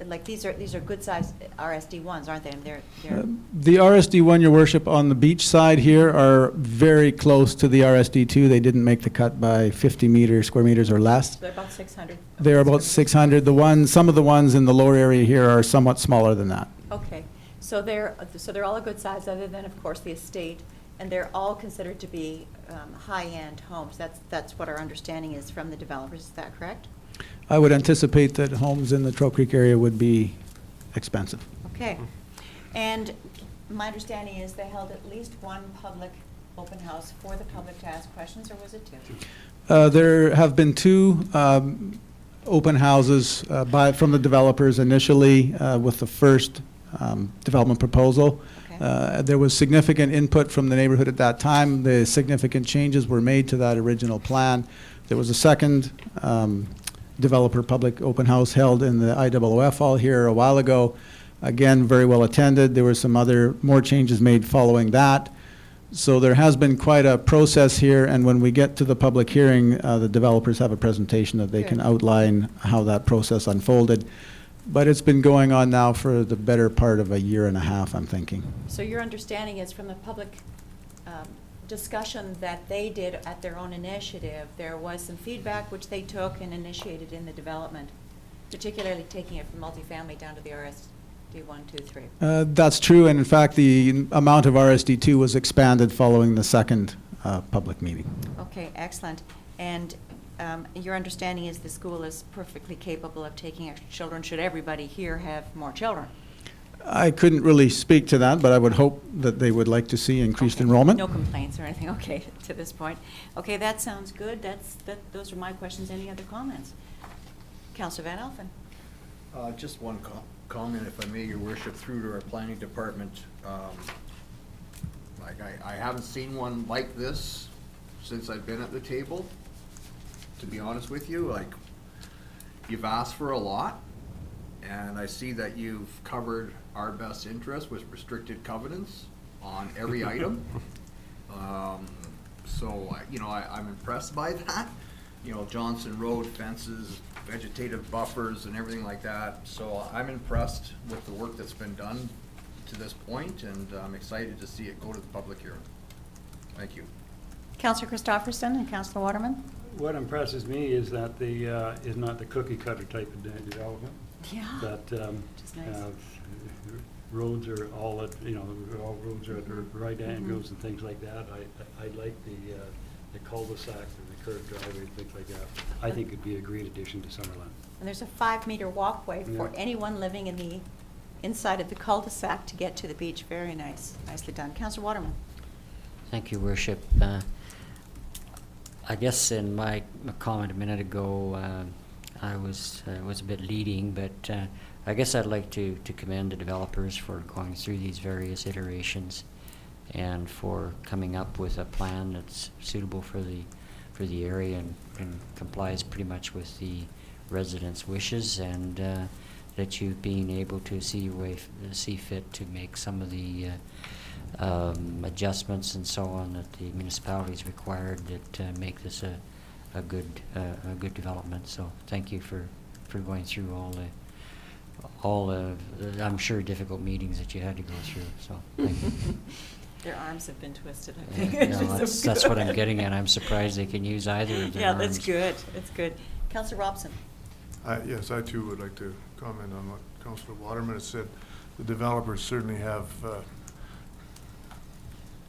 Like these are good sized RSD1s, aren't they? And they're The RSD1, Your Worship, on the beach side here are very close to the RSD2. They didn't make the cut by 50 square meters or less. they're about 600. They're about 600. Some of the ones in the lower area here are somewhat smaller than that. Okay, so they're all a good size, other than of course the estate, and they're all considered to be high-end homes. That's what our understanding is from the developers. Is that correct? I would anticipate that homes in the Troll Creek area would be expensive. Okay, and my understanding is they held at least one public open house for the public to ask questions, or was it two? There have been two open houses from the developers initially with the first development proposal. Okay. There was significant input from the neighborhood at that time. The significant changes were made to that original plan. There was a second developer public open house held in the IWF hall here a while ago. Again, very well attended. There were some more changes made following that. So there has been quite a process here, and when we get to the public hearing, the developers have a presentation that they can Good. outline how that process unfolded. But it's been going on now for the better part of a year and a half, I'm thinking. So your understanding is from the public discussion that they did at their own initiative, there was some feedback which they took and initiated in the development, particularly taking it from multifamily down to the RSD 1, 2, 3. That's true, and in fact, the amount of RSD2 was expanded following the second public meeting. Okay, excellent. And your understanding is the school is perfectly capable of taking extra children, should everybody here have more children? I couldn't really speak to that, but I would hope that they would like to see increased Okay. enrollment. No complaints or anything, okay, to this point. Okay, that sounds good. Those are my questions. Any other comments? Councillor Van Alphen? Just one comment, if I may, Your Worship, through to our planning department. Like I haven't seen one like this since I've been at the table, to be honest with you. Like, you've asked for a lot, and I see that you've covered our best interest with restricted covenants on every item. So, I'm impressed by that. Johnson Road fences, vegetative buffers and everything like that. So I'm impressed with the work that's been done to this point, and I'm excited to see it go to the public hearing. Thank you. Councillor Christopherson and Councillor Waterman? What impresses me is that is not the cookie cutter type of development. Yeah. That Which is nice. roads are all at, all roads are at right angles and things like that. I like the cul-de-sac and the curved driveway and things like that. I think it'd be a great addition to Summerland. And there's a 5-meter walkway for Yeah. anyone living in the inside of the cul-de-sac to get to the beach. Very nice. Nicely done. Councillor Waterman? Thank you, Worship. I guess in my comment a minute ago, I was a bit leading, but I guess I'd like to commend the developers for going through these various iterations and for coming up with a plan that's suitable for the area and complies pretty much with the residents' wishes, and that you've been able to see fit to make some of the adjustments and so on that the municipalities required that make this a good development. So thank you for going through all the, I'm sure, difficult meetings that you had to go through, so thank you. Their arms have been twisted, I Yeah, think. no, that's what I'm getting at. I'm surprised they can use either of their Yeah, arms. that's good, that's good. Councillor Robson? Yes, I too would like to comment on what Councillor Waterman has said. The developers certainly have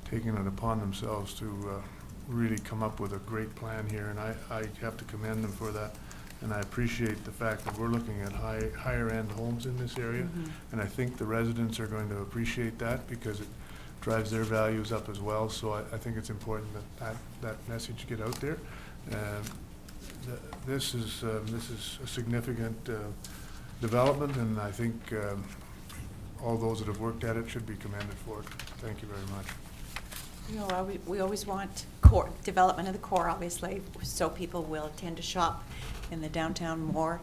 taken it upon themselves to really come up with a great plan here, and I have to commend them for that. And I appreciate the fact that we're looking at higher-end homes in this area, and I think the residents are going to appreciate that because it drives their values up as well. So I think it's important that message get out there. This is a significant development, and I think all those that have worked at it should be commended for it. Thank you very much. You know, we always want development of the core, obviously, so people will tend to shop in the downtown more.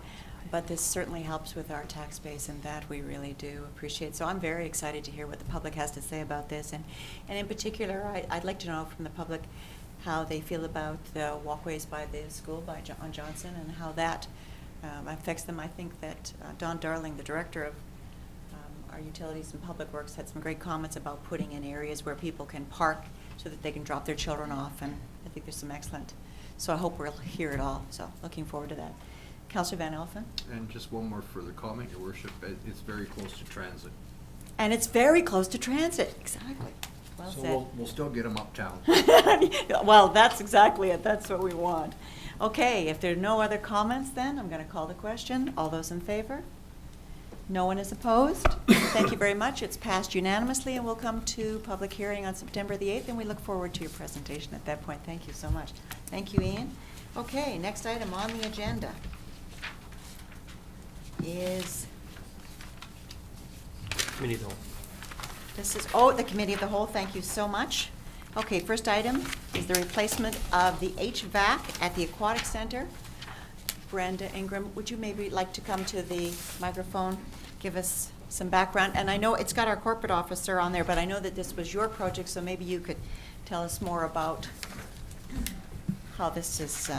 But this certainly helps with our tax base, and that we really do appreciate. So I'm very excited to hear what the public has to say about this. And in particular, I'd like to know from the public how they feel about the walkways by the school on Johnson and how that affects them. I think that Don Darling, the director of our Utilities and Public Works, had some great comments about putting in areas where people can park so that they can drop their children off, and I think there's some excellent. So I hope we'll hear it all. So looking forward to that. Councillor Van Elfen? And just one more further comment, Your Worship. It's very close to transit. And it's very close to transit, exactly. Well So said. we'll still get them uptown. Well, that's exactly it. That's what we want. Okay, if there are no other comments, then I'm going to call the question. All those in favor? No one is opposed? Thank you very much. It's passed unanimously, and we'll come to public hearing on September the 8th, and we look forward to your presentation at that point. Thank you so much. Thank you, Ian. Okay, next item on the agenda is Committee of the Whole. the Committee of the Whole. Thank you so much. Okay, first item is the replacement of the HVAC at the Aquatic Center. Brenda Ingram, would you maybe like to come to the microphone, give us some background? And I know it's got our corporate officer on there, but I know that this was your project, so maybe you could tell us more about how this is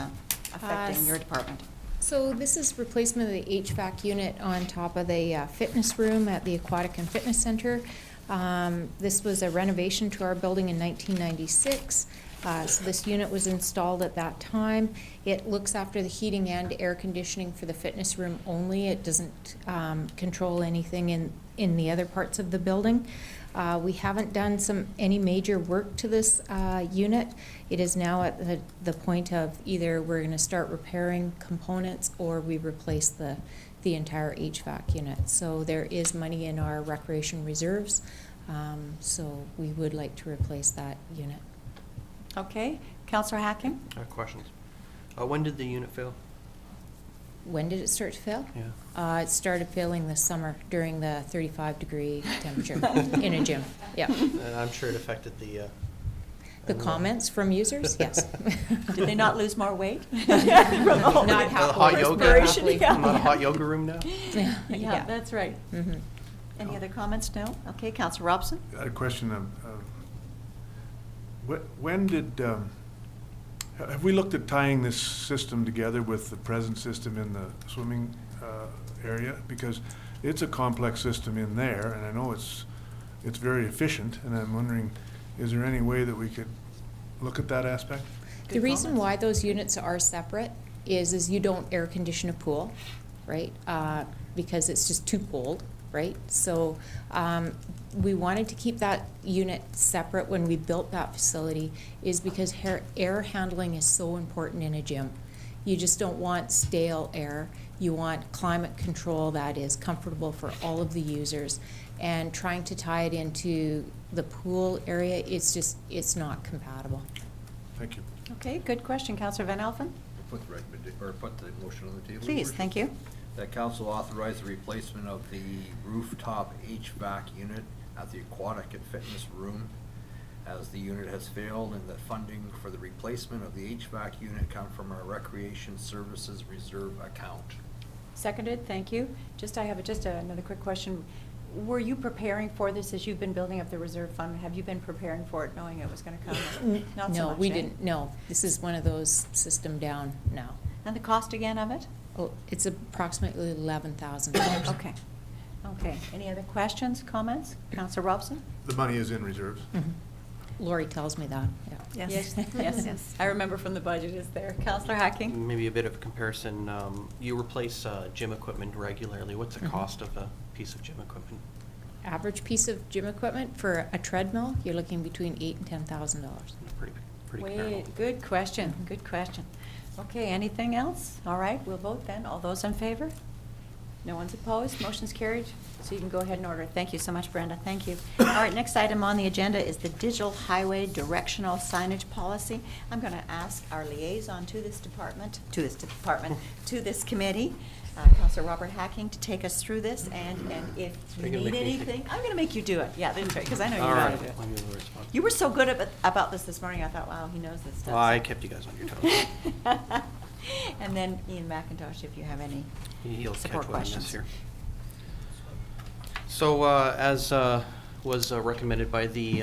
affecting your department. So this is replacement of the HVAC unit on top of the fitness room at the Aquatic and Fitness Center. This was a renovation to our building in 1996. So this unit was installed at that time. It looks after the heating and air conditioning for the fitness room only. It doesn't control anything in the other parts of the building. We haven't done any major work to this unit. It is now at the point of either we're going to start repairing components or we replace the entire HVAC unit. So there is money in our recreation reserves, so we would like to replace that unit. Okay, Councillor Hacking? Questions? When did the unit fail? When did it start to fail? Yeah. It started failing this summer during the 35-degree temperature in a gym. Yeah. And I'm sure it affected the... The comments from users, yes. Did they not lose more weight? Not The hot yoga? happily. Not a hot yoga room now? Yeah, that's right. Mhm. Any other comments? No? Okay, Councillor Robson? A question of when did, have we looked at tying this system together with the present system in the swimming area? Because it's a complex system in there, and I know it's very efficient, and I'm wondering, is there any way that we could look at that aspect? The reason why those units are separate is you don't air condition a pool, right? Because it's just too cold, right? So we wanted to keep that unit separate when we built that facility is because air handling is so important in a gym. You just don't want stale air. You want climate control that is comfortable for all of the users. And trying to tie it into the pool area, it's not compatible. Thank you. Okay, good question. Councillor Van Elfen? Put the motion on the table. Your Please, Worship. thank you. That council authorize the replacement of the rooftop HVAC unit at the Aquatic and Fitness Room as the unit has failed, and that funding for the replacement of the HVAC unit come from our Recreation Services Reserve account. Seconded, thank you. I have another quick question. Were you preparing for this as you've been building up the reserve fund? Have you been preparing for it knowing it was going to come? Not so No, much, we eh? didn't. No, this is one of those system down now. And the cost again of it? Oh, it's approximately $11,000. Okay. Okay, any other questions, comments? Councillor Robson? The money is in reserves. Lori tells me that, yeah. Yes, yes. I remember from the budget is there. Councillor Hacking? Maybe a bit of a comparison. You replace gym equipment regularly. What's the cost of a piece of gym equipment? Average piece of gym equipment for a treadmill, you're looking between $8,000 and $10,000. Pretty Wait, comparable. good question, good question. Okay, anything else? All right, we'll vote then. All those in favor? No one's opposed, motion's carried. So you can go ahead and order. Thank you so much, Brenda, thank you. All right, next item on the agenda is the digital highway directional signage policy. I'm gonna ask our liaison to this committee, Councillor Robert Hacking, to take us through this, and if you Are you gonna need make me anything, I'm gonna make you do it. Yeah, that's right, because I know you All gotta right, do it. I'm gonna respond. You were so good about this morning, I thought, wow, he knows this stuff. Well, I kept you guys on your toes. And then Ian McIntosh, if you have any He'll support catch what I miss questions. here. So, as was recommended by the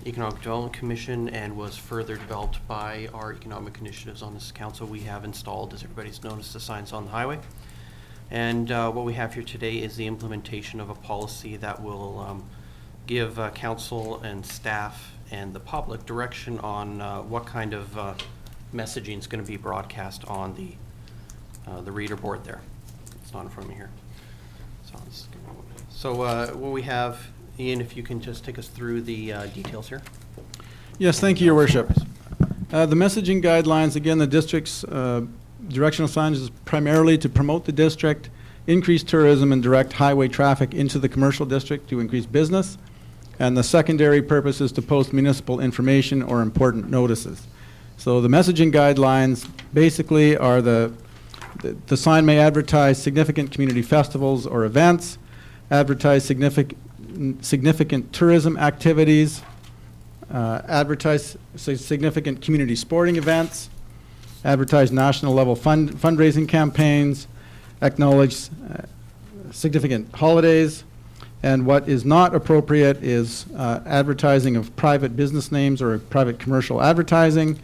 Economic Development Commission and was further developed by our economic initiatives on this council, we have installed, as everybody's noticed, the signs on the highway. And what we have here today is the implementation of a policy that will give council and staff and the public direction on what kind of messaging is going to be broadcast on the reader board there. It's not in front of me here. So what we have, Ian, if you can just take us through the details here. Yes, thank you, Your Worship. The messaging guidelines, again, the district's directional signage is primarily to promote the district, increase tourism, and direct highway traffic into the commercial district to increase business. And the secondary purpose is to post municipal information or important notices. So the messaging guidelines basically are the sign may advertise significant community festivals or events, advertise significant tourism activities, advertise significant community sporting events, advertise national level fundraising campaigns, acknowledge significant holidays, and what is not appropriate is advertising of private business names or private commercial advertising,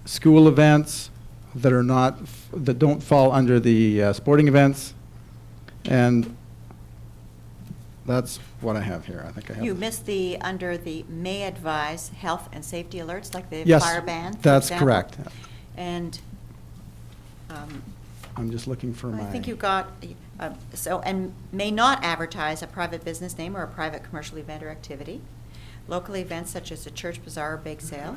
school events that don't fall under the sporting events, and that's what I have here. I think I have. You missed under the may advise health and safety alerts, like the Yes, fire ban, for that's example. correct. And I'm just looking for my. I think you got, and may not advertise a private business name or a private commercial event or activity, local events such as a church bazaar or bake sale,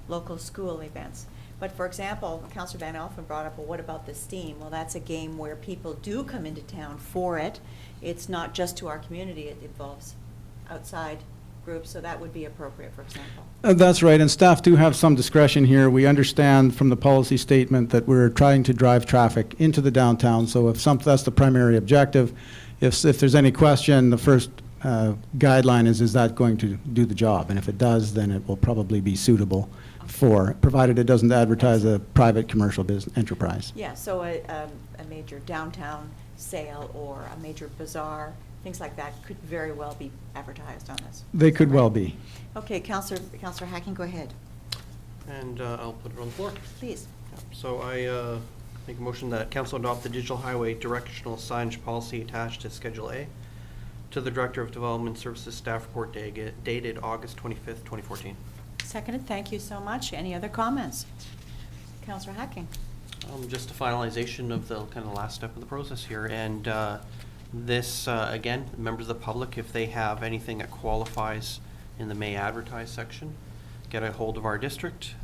local school events. But for example, Councillor Van Alphen brought up, well, what about the STEAM? Well, that's a game where people do come into town for it. It's not just to our community, it involves outside groups, so that would be appropriate, for example. That's right, and staff do have some discretion here. We understand from the policy statement that we're trying to drive traffic into the downtown, so if that's the primary objective. If there's any question, the first guideline is that going to do the job? And if it does, then it will probably be suitable provided it doesn't advertise a private commercial business enterprise. Yeah, so a major downtown sale or a major bazaar, things like that could very well be advertised on this. They could well be. Okay, Councillor Hacking, go ahead. And I'll put it on the floor. Please. So I make a motion that council adopt the digital highway directional signage policy attached to Schedule A to the Director of Development Services staff report dated August 25th, 2014. Seconded, thank you so much. Any other comments? Councillor Hacking. Just a finalization of the kind of last step of the process here. And this, again, members of the public, if they have anything that qualifies in the may advertise section, get a hold of our district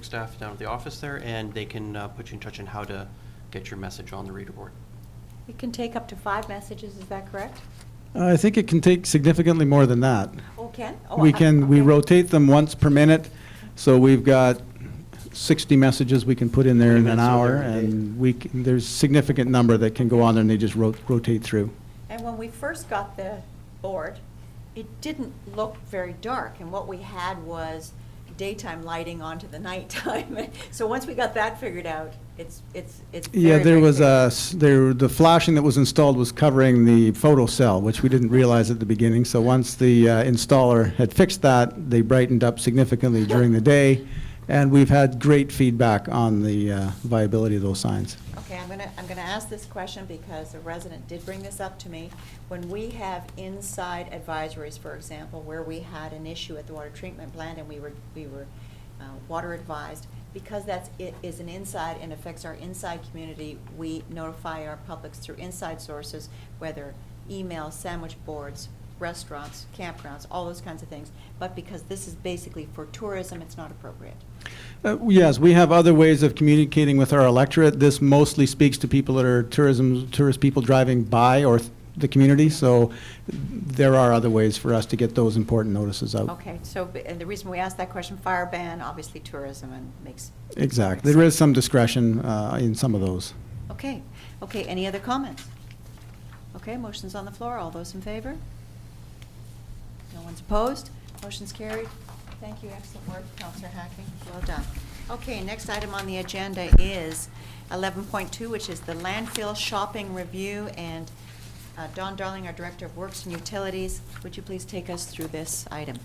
staff down at the office there, and they can put you in touch on how to get your message on the reader board. It can take up to 5 messages, is that correct? I think it can take significantly more than that. Oh, can? We Okay. rotate them once per minute, so we've got 60 messages we can put in there in an hour, and there's significant number that can go on there and they just rotate through. And when we first got the board, it didn't look very dark, and what we had was daytime lighting onto the nighttime. So once we got that figured out, it's Yeah, very, there very was clear. the flashing that was installed was covering the photo cell, which we didn't realize at the beginning. So once the installer had fixed that, they brightened up significantly during the day, and we've had great feedback on the viability of those signs. Okay, I'm gonna ask this question because a resident did bring this up to me. When we have inside advisories, for example, where we had an issue at the water treatment plant and we were water advised, because it is an inside and affects our inside community, we notify our publics through inside sources, whether email, sandwich boards, restaurants, campgrounds, all those kinds of things. But because this is basically for tourism, it's not appropriate. Yes, we have other ways of communicating with our electorate. This mostly speaks to people that are tourist people driving by or the community, so there are other ways for us to get those important notices out. Okay, so, and the reason we asked that question, fire ban, obviously tourism, and makes. Exactly. There is some discretion in some of those. Okay, any other comments? Okay, motion's on the floor. All those in favor? No one's opposed? Motion's carried. Thank you, excellent work, Councillor Hacking. Well done. Okay, next item on the agenda is 11.2, which is the landfill shopping review, and Don Darling, our Director of Works and Utilities, would you please take us through this item?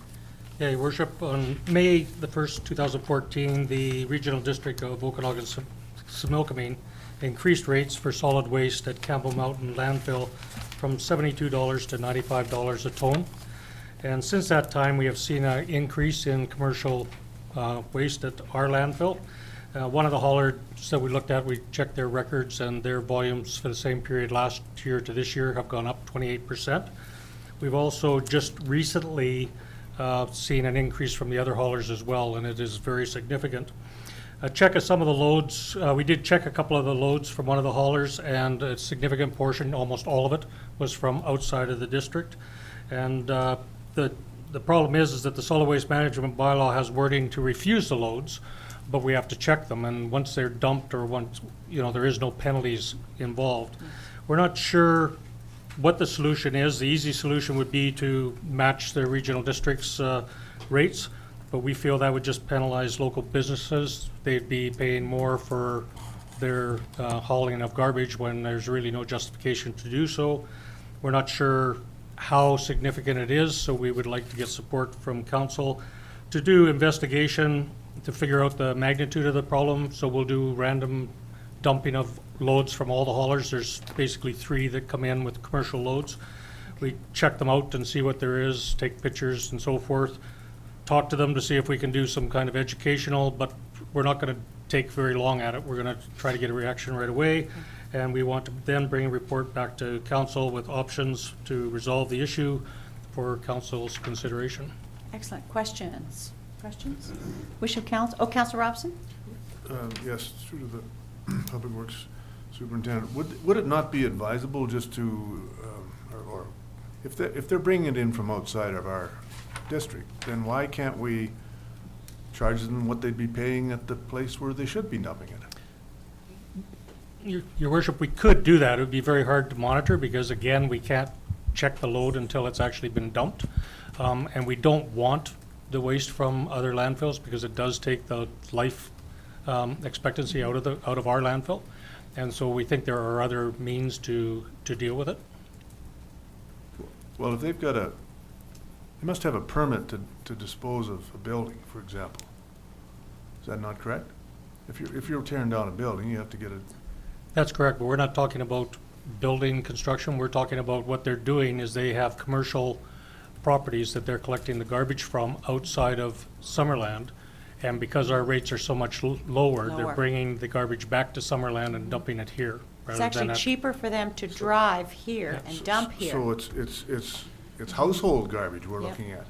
Yeah, Your Worship, on May the 1st, 2014, the Regional District of Okanagan-Similkameen increased rates for solid waste at Campbell Mountain Landfill from $72 to $95 a ton. And since that time, we have seen an increase in commercial waste at our landfill. One of the haulers that we looked at, we checked their records, and their volumes for the same period last year to this year have gone up 28%. We've also just recently seen an increase from the other haulers as well, and it is very significant. A check of some of the loads, we did check a couple of the loads from one of the haulers, and a significant portion, almost all of it, was from outside of the district. And the problem is that the solid waste management bylaw has wording to refuse the loads, but we have to check them, and once they're dumped or once, there is no penalties involved. We're not sure what the solution is. The easy solution would be to match the regional district's rates, but we feel that would just penalize local businesses. They'd be paying more for their hauling of garbage when there's really no justification to do so. We're not sure how significant it is, so we would like to get support from council to do investigation to figure out the magnitude of the problem. So we'll do random dumping of loads from all the haulers. There's basically 3 that come in with commercial loads. We check them out and see what there is, take pictures and so forth, talk to them to see if we can do some kind of educational, but we're not going to take very long at it. We're going to try to get a reaction right away, and we want to then bring a report back to council with options to resolve the issue for council's consideration. Excellent. Questions? Wish of council? Oh, Councillor Robson? Yes, through to the Public Works Superintendent. Would it not be advisable just to, or if they're bringing it in from outside of our district, then why can't we charge them what they'd be paying at the place where they should be dumping it? Your Worship, we could do that. It would be very hard to monitor because, again, we can't check the load until it's actually been dumped. And we don't want the waste from other landfills because it does take the life expectancy out of our landfill. And so we think there are other means to deal with it. Well, if they've got they must have a permit to dispose of a building, for example. Is that not correct? If you're tearing down a building, you have to get a... That's correct, but we're not talking about building construction. We're talking about what they're doing is they have commercial properties that they're collecting the garbage from outside of Summerland. And because our rates are so much lower, they're bringing the garbage back to Summerland and dumping it here. It's actually cheaper for them to drive here and dump here. So it's household garbage we're looking at.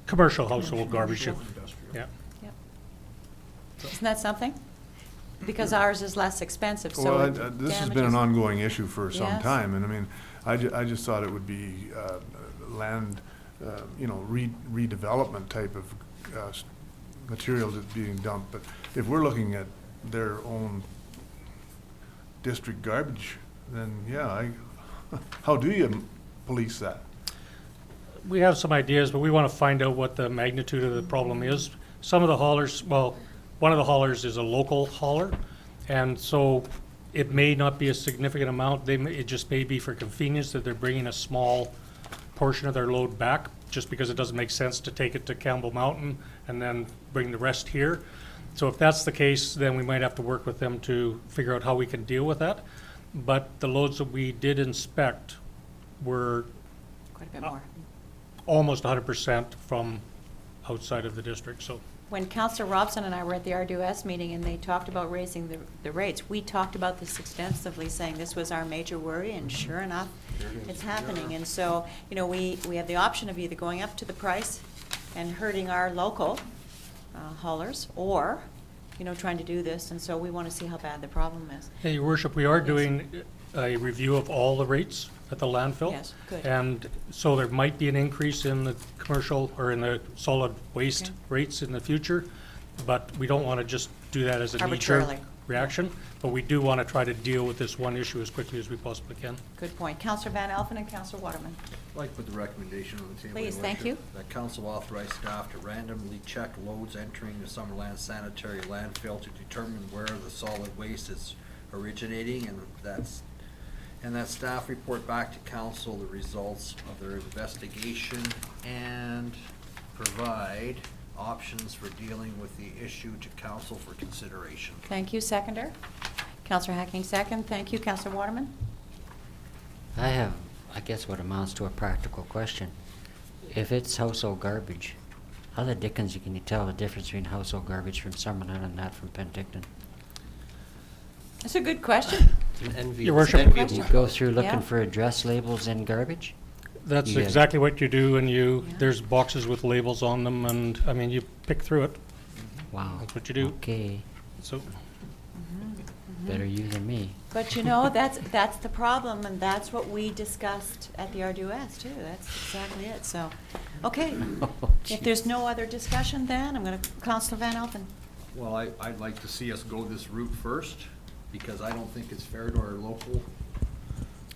Commercial household garbage. Yeah. Yep. Isn't that something? Because ours is less expensive, so Well, it this has been damages- an ongoing issue for some Yes. time, and I mean, I just thought it would be land, redevelopment type of material that's being dumped. But if we're looking at their own district garbage, then yeah, how do you police that? We have some ideas, but we want to find out what the magnitude of the problem is. Some of the haulers, well, one of the haulers is a local hauler, and so it may not be a significant amount. It just may be for convenience that they're bringing a small portion of their load back, just because it doesn't make sense to take it to Campbell Mountain and then bring the rest here. So if that's the case, then we might have to work with them to figure out how we can deal with that. But the loads that we did inspect were Quite a bit more. almost 100% from outside of the district, so. When Councillor Robson and I were at the RDOS meeting and they talked about raising the rates, we talked about this extensively, saying this was our major worry, and sure enough, it's happening. And so, you know, we have the option of either going up to the price and hurting our local haulers, or, you know, trying to do this, and so we want to see how bad the problem is. Hey, Your Worship, we are doing a review of all the rates at the landfill. Yes, good. And so there might be an increase in the commercial or in the solid waste Okay. rates in the future, but we don't want to just do that as a knee-jerk Arbitrarily. reaction. But we do want to try to deal with this one issue as quickly as we possibly can. Good point. Councillor Van Elfen and Councillor Waterman. I'd like to put the recommendation on the table. Please, Your thank Worship, you. That council authorize staff to randomly check loads entering the Summerland sanitary landfill to determine where the solid waste is originating, and that staff report back to council the results of their investigation and provide options for dealing with the issue to council for consideration. Thank you. Seconder. Councillor Hacking, second. Thank you. Councillor Waterman. I have, I guess, what amounts to a practical question. If it's household garbage, how the dickens can you tell the difference between household garbage from Summerland and that from Penticton? That's a good question. It's an envious- Your Worship, enviable You go through Yeah. looking for address labels in garbage? That's You get it. exactly what you do, and Yeah. there's boxes with labels on them, and, I mean, you pick through it. Wow. That's what you do. Okay, So, better you than me. But you know, that's the problem, and that's what we discussed at the RDOS too. That's exactly it. So, okay. Oh, If there's no other discussion, then I'm going to, Councillor Van Elfen. Well, I'd like to see us go this route first, because I don't think it's fair to our local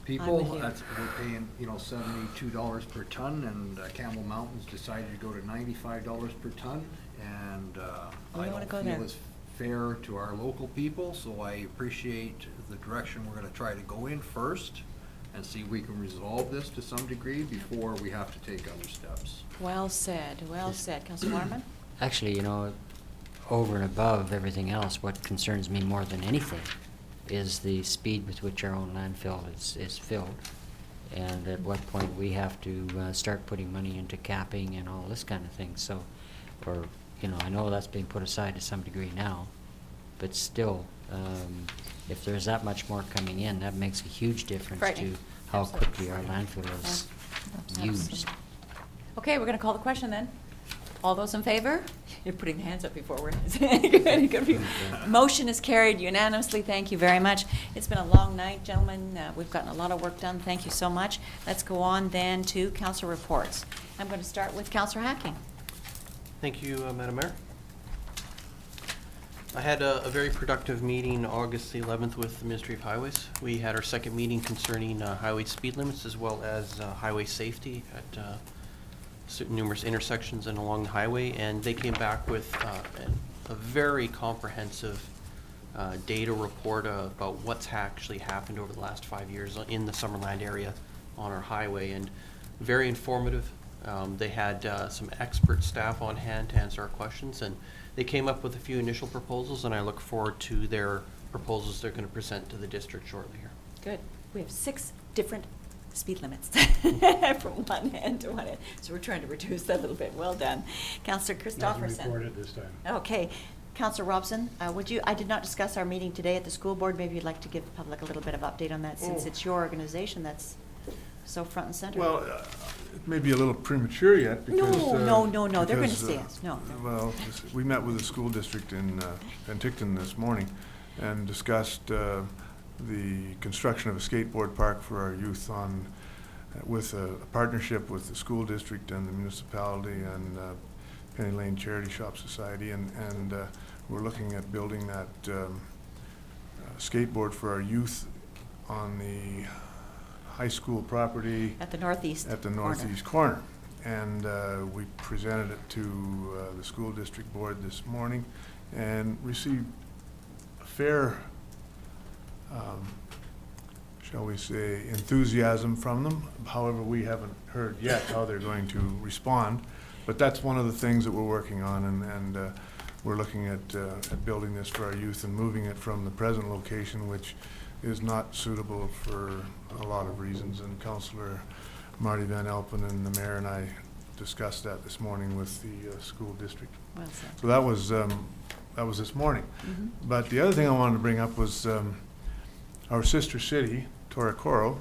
people. with you. We're paying, you know, $72 per ton, and Campbell Mountain's decided to go to $95 per ton, and We I don't wanna don't go feel there. it's fair to our local people, so I appreciate the direction we're gonna try to go in first, and see if we can resolve this to some degree before we have to take other steps. Well said. Well said. Councillor Waterman. Actually, you know, over and above everything else, what concerns me more than anything is the speed with which our own landfill is filled. And at what point we have to start putting money into capping and all this kind of thing. So, or, you know, I know that's being put aside to some degree now, but still, if there's that much more coming in, that makes a huge difference to Frightening. how Absolutely. quickly our landfill is used. Okay, we're going to call the question then. All those in favor? You're putting the hands up before we're good. Motion is carried unanimously. Thank you very much. It's been a long night, gentlemen. We've gotten a lot of work done. Thank you so much. Let's go on then to council reports. I'm going to start with Councillor Hacking. Thank you, Madam Mayor. I had a very productive meeting August the 11th with the Ministry of Highways. We had our second meeting concerning highway speed limits as well as highway safety at numerous intersections and along the highway, and they came back with a very comprehensive data report about what's actually happened over the last 5 years in the Summerland area on our highway, and very informative. They had some expert staff on hand to answer our questions, and they came up with a few initial proposals, and I look forward to their proposals they're going to present to the district shortly here. Good. We have 6 different speed limits from one end to one end. So we're trying to reduce that a little bit. Well done. Councillor Nothing Christopherson. reported this time. Okay. Councillor Robson, I did not discuss our meeting today at the school board. Maybe you'd like to give the public a little bit of update on that, since it's your organization that's so front and center. Well, it may be a little premature yet because... No, they're going to because, see us. No. Well, we met with the school district in Penticton this morning and discussed the construction of a skateboard park for our youth with a partnership with the school district and the municipality and Penny Lane Charity Shop Society, and we're looking at building that skateboard for our youth on the high school property At the northeast corner. And we presented it to the school district board this morning and received a fair, shall we say, enthusiasm from them. However, we haven't heard yet how they're going to respond. But that's one of the things that we're working on, and we're looking at building this for our youth and moving it from the present location, which is not suitable for a lot of reasons. And Councillor Marty Van Elpen and the mayor and I discussed that this morning with the school district. Well said. So that was this morning. But the other thing I wanted to bring up was our sister city, Torocoro.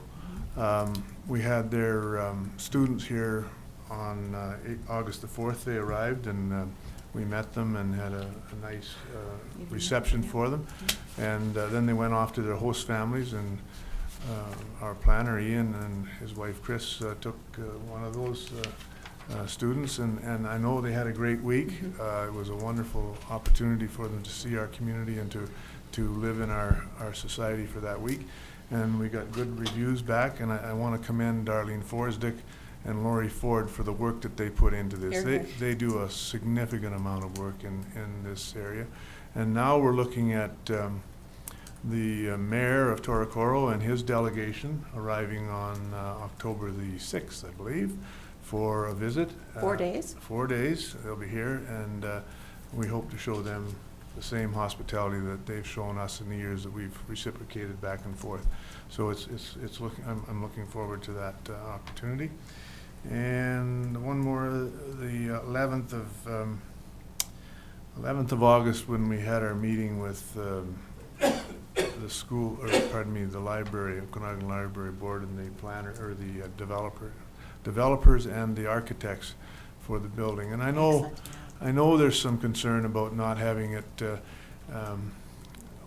We had their students here on August the 4th. They arrived, and we met them and had a nice reception for them. And then they went off to their host families, and our planner, Ian, and his wife, Chris, took one of those students, and I know they had a great week. It was a wonderful opportunity for them to see our community and to live in our society for that week. And we got good reviews back, and I want to commend Darlene Forsdick and Lori Ford for the work that they put into this. They do a significant amount of work in this area. And now we're looking at the mayor of Torocoro and his delegation arriving on October the 6th, I believe, for a visit. 4 days? 4 days. They'll be here, and we hope to show them the same hospitality that they've shown us in the years that we've reciprocated back and forth. So it's looking. I'm looking forward to that opportunity. And one more, the 11th of August, when we had our meeting with the school, or pardon me, the library, Okanagan Library Board, and the planner, or the developers and the architects for the building. And I know there's some concern about not having it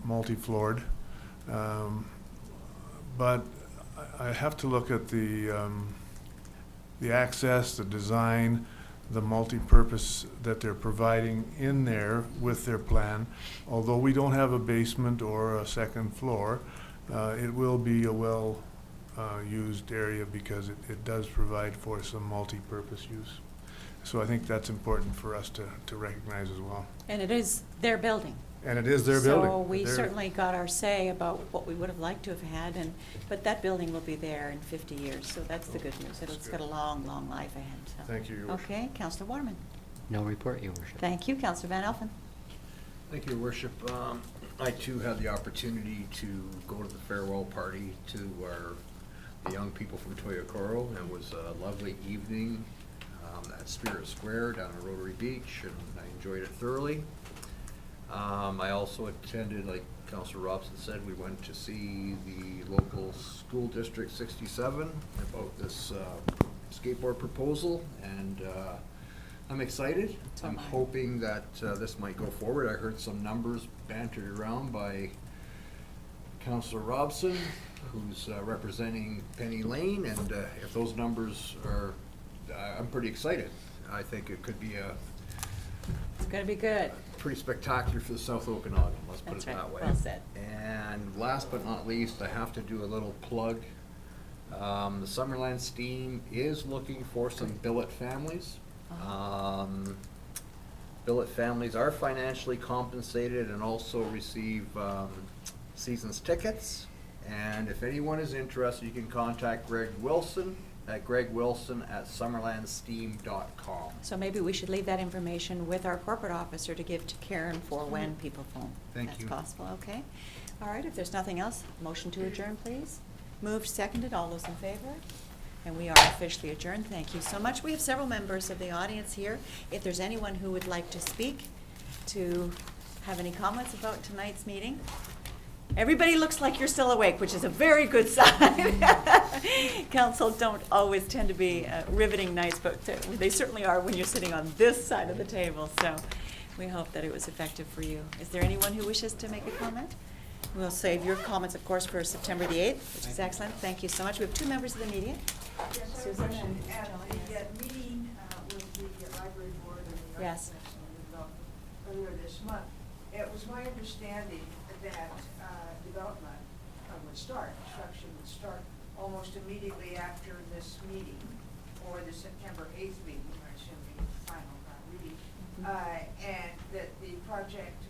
multi-floored, but I have to look at the access, the design, the multi-purpose that they're providing in there with their plan. Although we don't have a basement or a second floor, it will be a well used area because it does provide for some multi-purpose use. So I think that's important for us to recognize as well. And it is their building. And it is their building. So we certainly got our say about what we would have liked to have had, but that building will be there in 50 years, so that's the good news. It's got a long, long life ahead. So. Thank you, Your Worship. Okay, Councillor Waterman. No report, Your Worship. Thank you, Councillor Van Elfen. Thank you, Your Worship. I too had the opportunity to go to the farewell party to the young people from Torocoro, and it was a lovely evening at Spirit Square down at Rotary Beach, and I enjoyed it thoroughly. I also attended, like Councillor Robson said, we went to see the local school district 67 about this skateboard proposal, and I'm excited. I'm hoping that this might go forward. I heard some numbers bantered around by Councillor Robson, who's representing Penny Lane, and if those numbers are, I'm pretty excited. I think it could be It's going to be good. pretty spectacular for the South Okanagan, let's put it That's right. that way. Well said. And last but not least, I have to do a little plug. The Summerland Steam is looking for some billet families. Billet families are financially compensated and also receive season's tickets. And if anyone is interested, you can contact Greg Wilson at gregwilson@summerlandsteam.com. So maybe we should leave that information with our corporate officer to give to Karen for when people phone. Thank you. That's possible, okay. All right, if there's nothing else, motion to adjourn, please. Moved, seconded, all those in favor? And we are officially adjourned. Thank you so much. We have several members of the audience here. If there's anyone who would like to speak, to have any comments about tonight's meeting. Everybody looks like you're still awake, which is a very good sign. Council don't always tend to be riveting nights, but they certainly are when you're sitting on this side of the table. So we hope that it was effective for you. Is there anyone who wishes to make a comment? We'll save your comments, of course, for September the 8th, which is excellent. Thank you so much. We have two members of the media. Yes, Susan and at the meeting with the library board and the Yes. earlier this month, it was my understanding that development construction would start almost immediately after this meeting, or the September 8th meeting, I assume the final reading, and that the project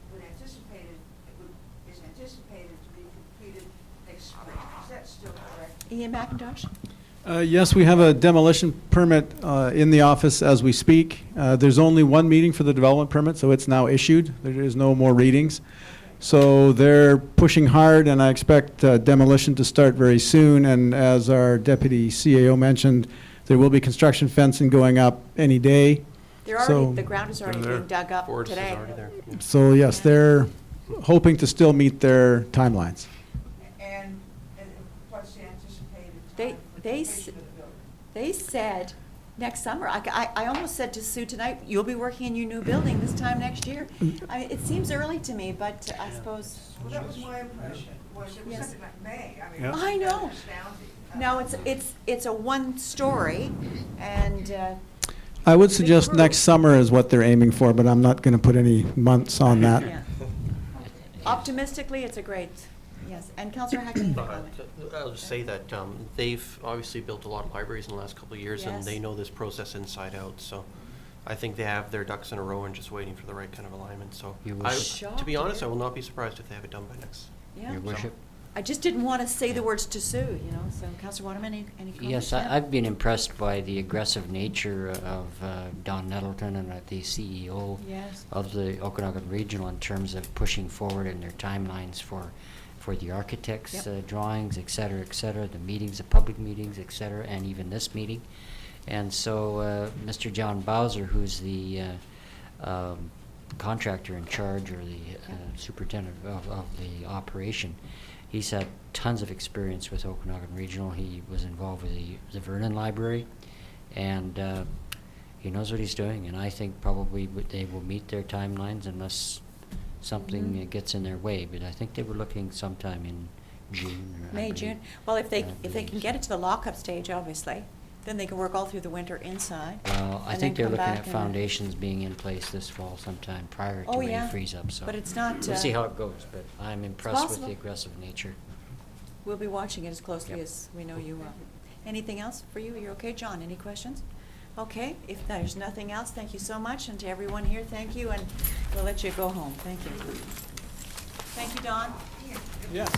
is anticipated to be completed next spring. Is that still correct? Ian McIntosh? Yes, we have a demolition permit in the office as we speak. There's only one meeting for the development permit, so it's now issued. There is no more readings. So they're pushing hard, and I expect demolition to start very soon. And as our deputy CAO mentioned, there will be construction fencing going up any day. They're So- already, the ground is already being dug up Forest is today. already there. So yes, they're hoping to still meet their timelines. And what's the anticipated They- time for they completion of the building? They said next summer. I almost said to Sue tonight, you'll be working in your new building this time next year. I mean, it seems early to me, but I suppose. Well, that was my impression, was it was Yes. something like May. I mean, Yeah. it was I know. kind of astounding. No, it's a one-story, and I would Big suggest group. next summer is what they're aiming for, but I'm not going to put any months on that. yeah. Optimistically, it's a great, yes. And Councillor Hakeem, I'll just say that they've obviously built a lot of libraries in the last couple of years, and Yes. they know this process inside out, so I think they have their ducks in a row and just waiting for the right kind of alignment, so. You I- wish- Shocked To be to honest, I hear. will not be surprised if they have it done by next. yeah. Your worship? I just didn't want to say the words to Sue, you know, so Councillor Waterman, any comments? Yes, I've been impressed by the aggressive nature of Don Nettleton and the CEO Yes. of the Okanagan Regional in terms of pushing forward in their timelines for the architects' Yep. drawings, et cetera, the meetings, the public meetings, et cetera, and even this meeting. And so Mr. John Bowser, who's the contractor in charge, or the superintendent of the operation, he's had tons of experience with Okanagan Regional. He was involved with the Vernon Library, and he knows what he's doing. And I think probably they will meet their timelines unless something gets in their way. But I think they were looking sometime in June. Or I May, believe. June. Well, if they believe can so. get it to the lockup stage, obviously, then they can work all through the winter inside. Well, I and think then they're come looking back at and- foundations being in place this fall sometime prior to Oh, when yeah. it frees up. So But it's not, We'll see uh, how it goes, but I'm impressed with possible. the aggressive nature. We'll be watching it as closely Yep. as we know you will. Anything else for you? You're okay? John, any questions? Okay, if there's nothing else, thank you so much, and to everyone here, thank you, and we'll let you go home. Thank you. Thank you, Don. Yes.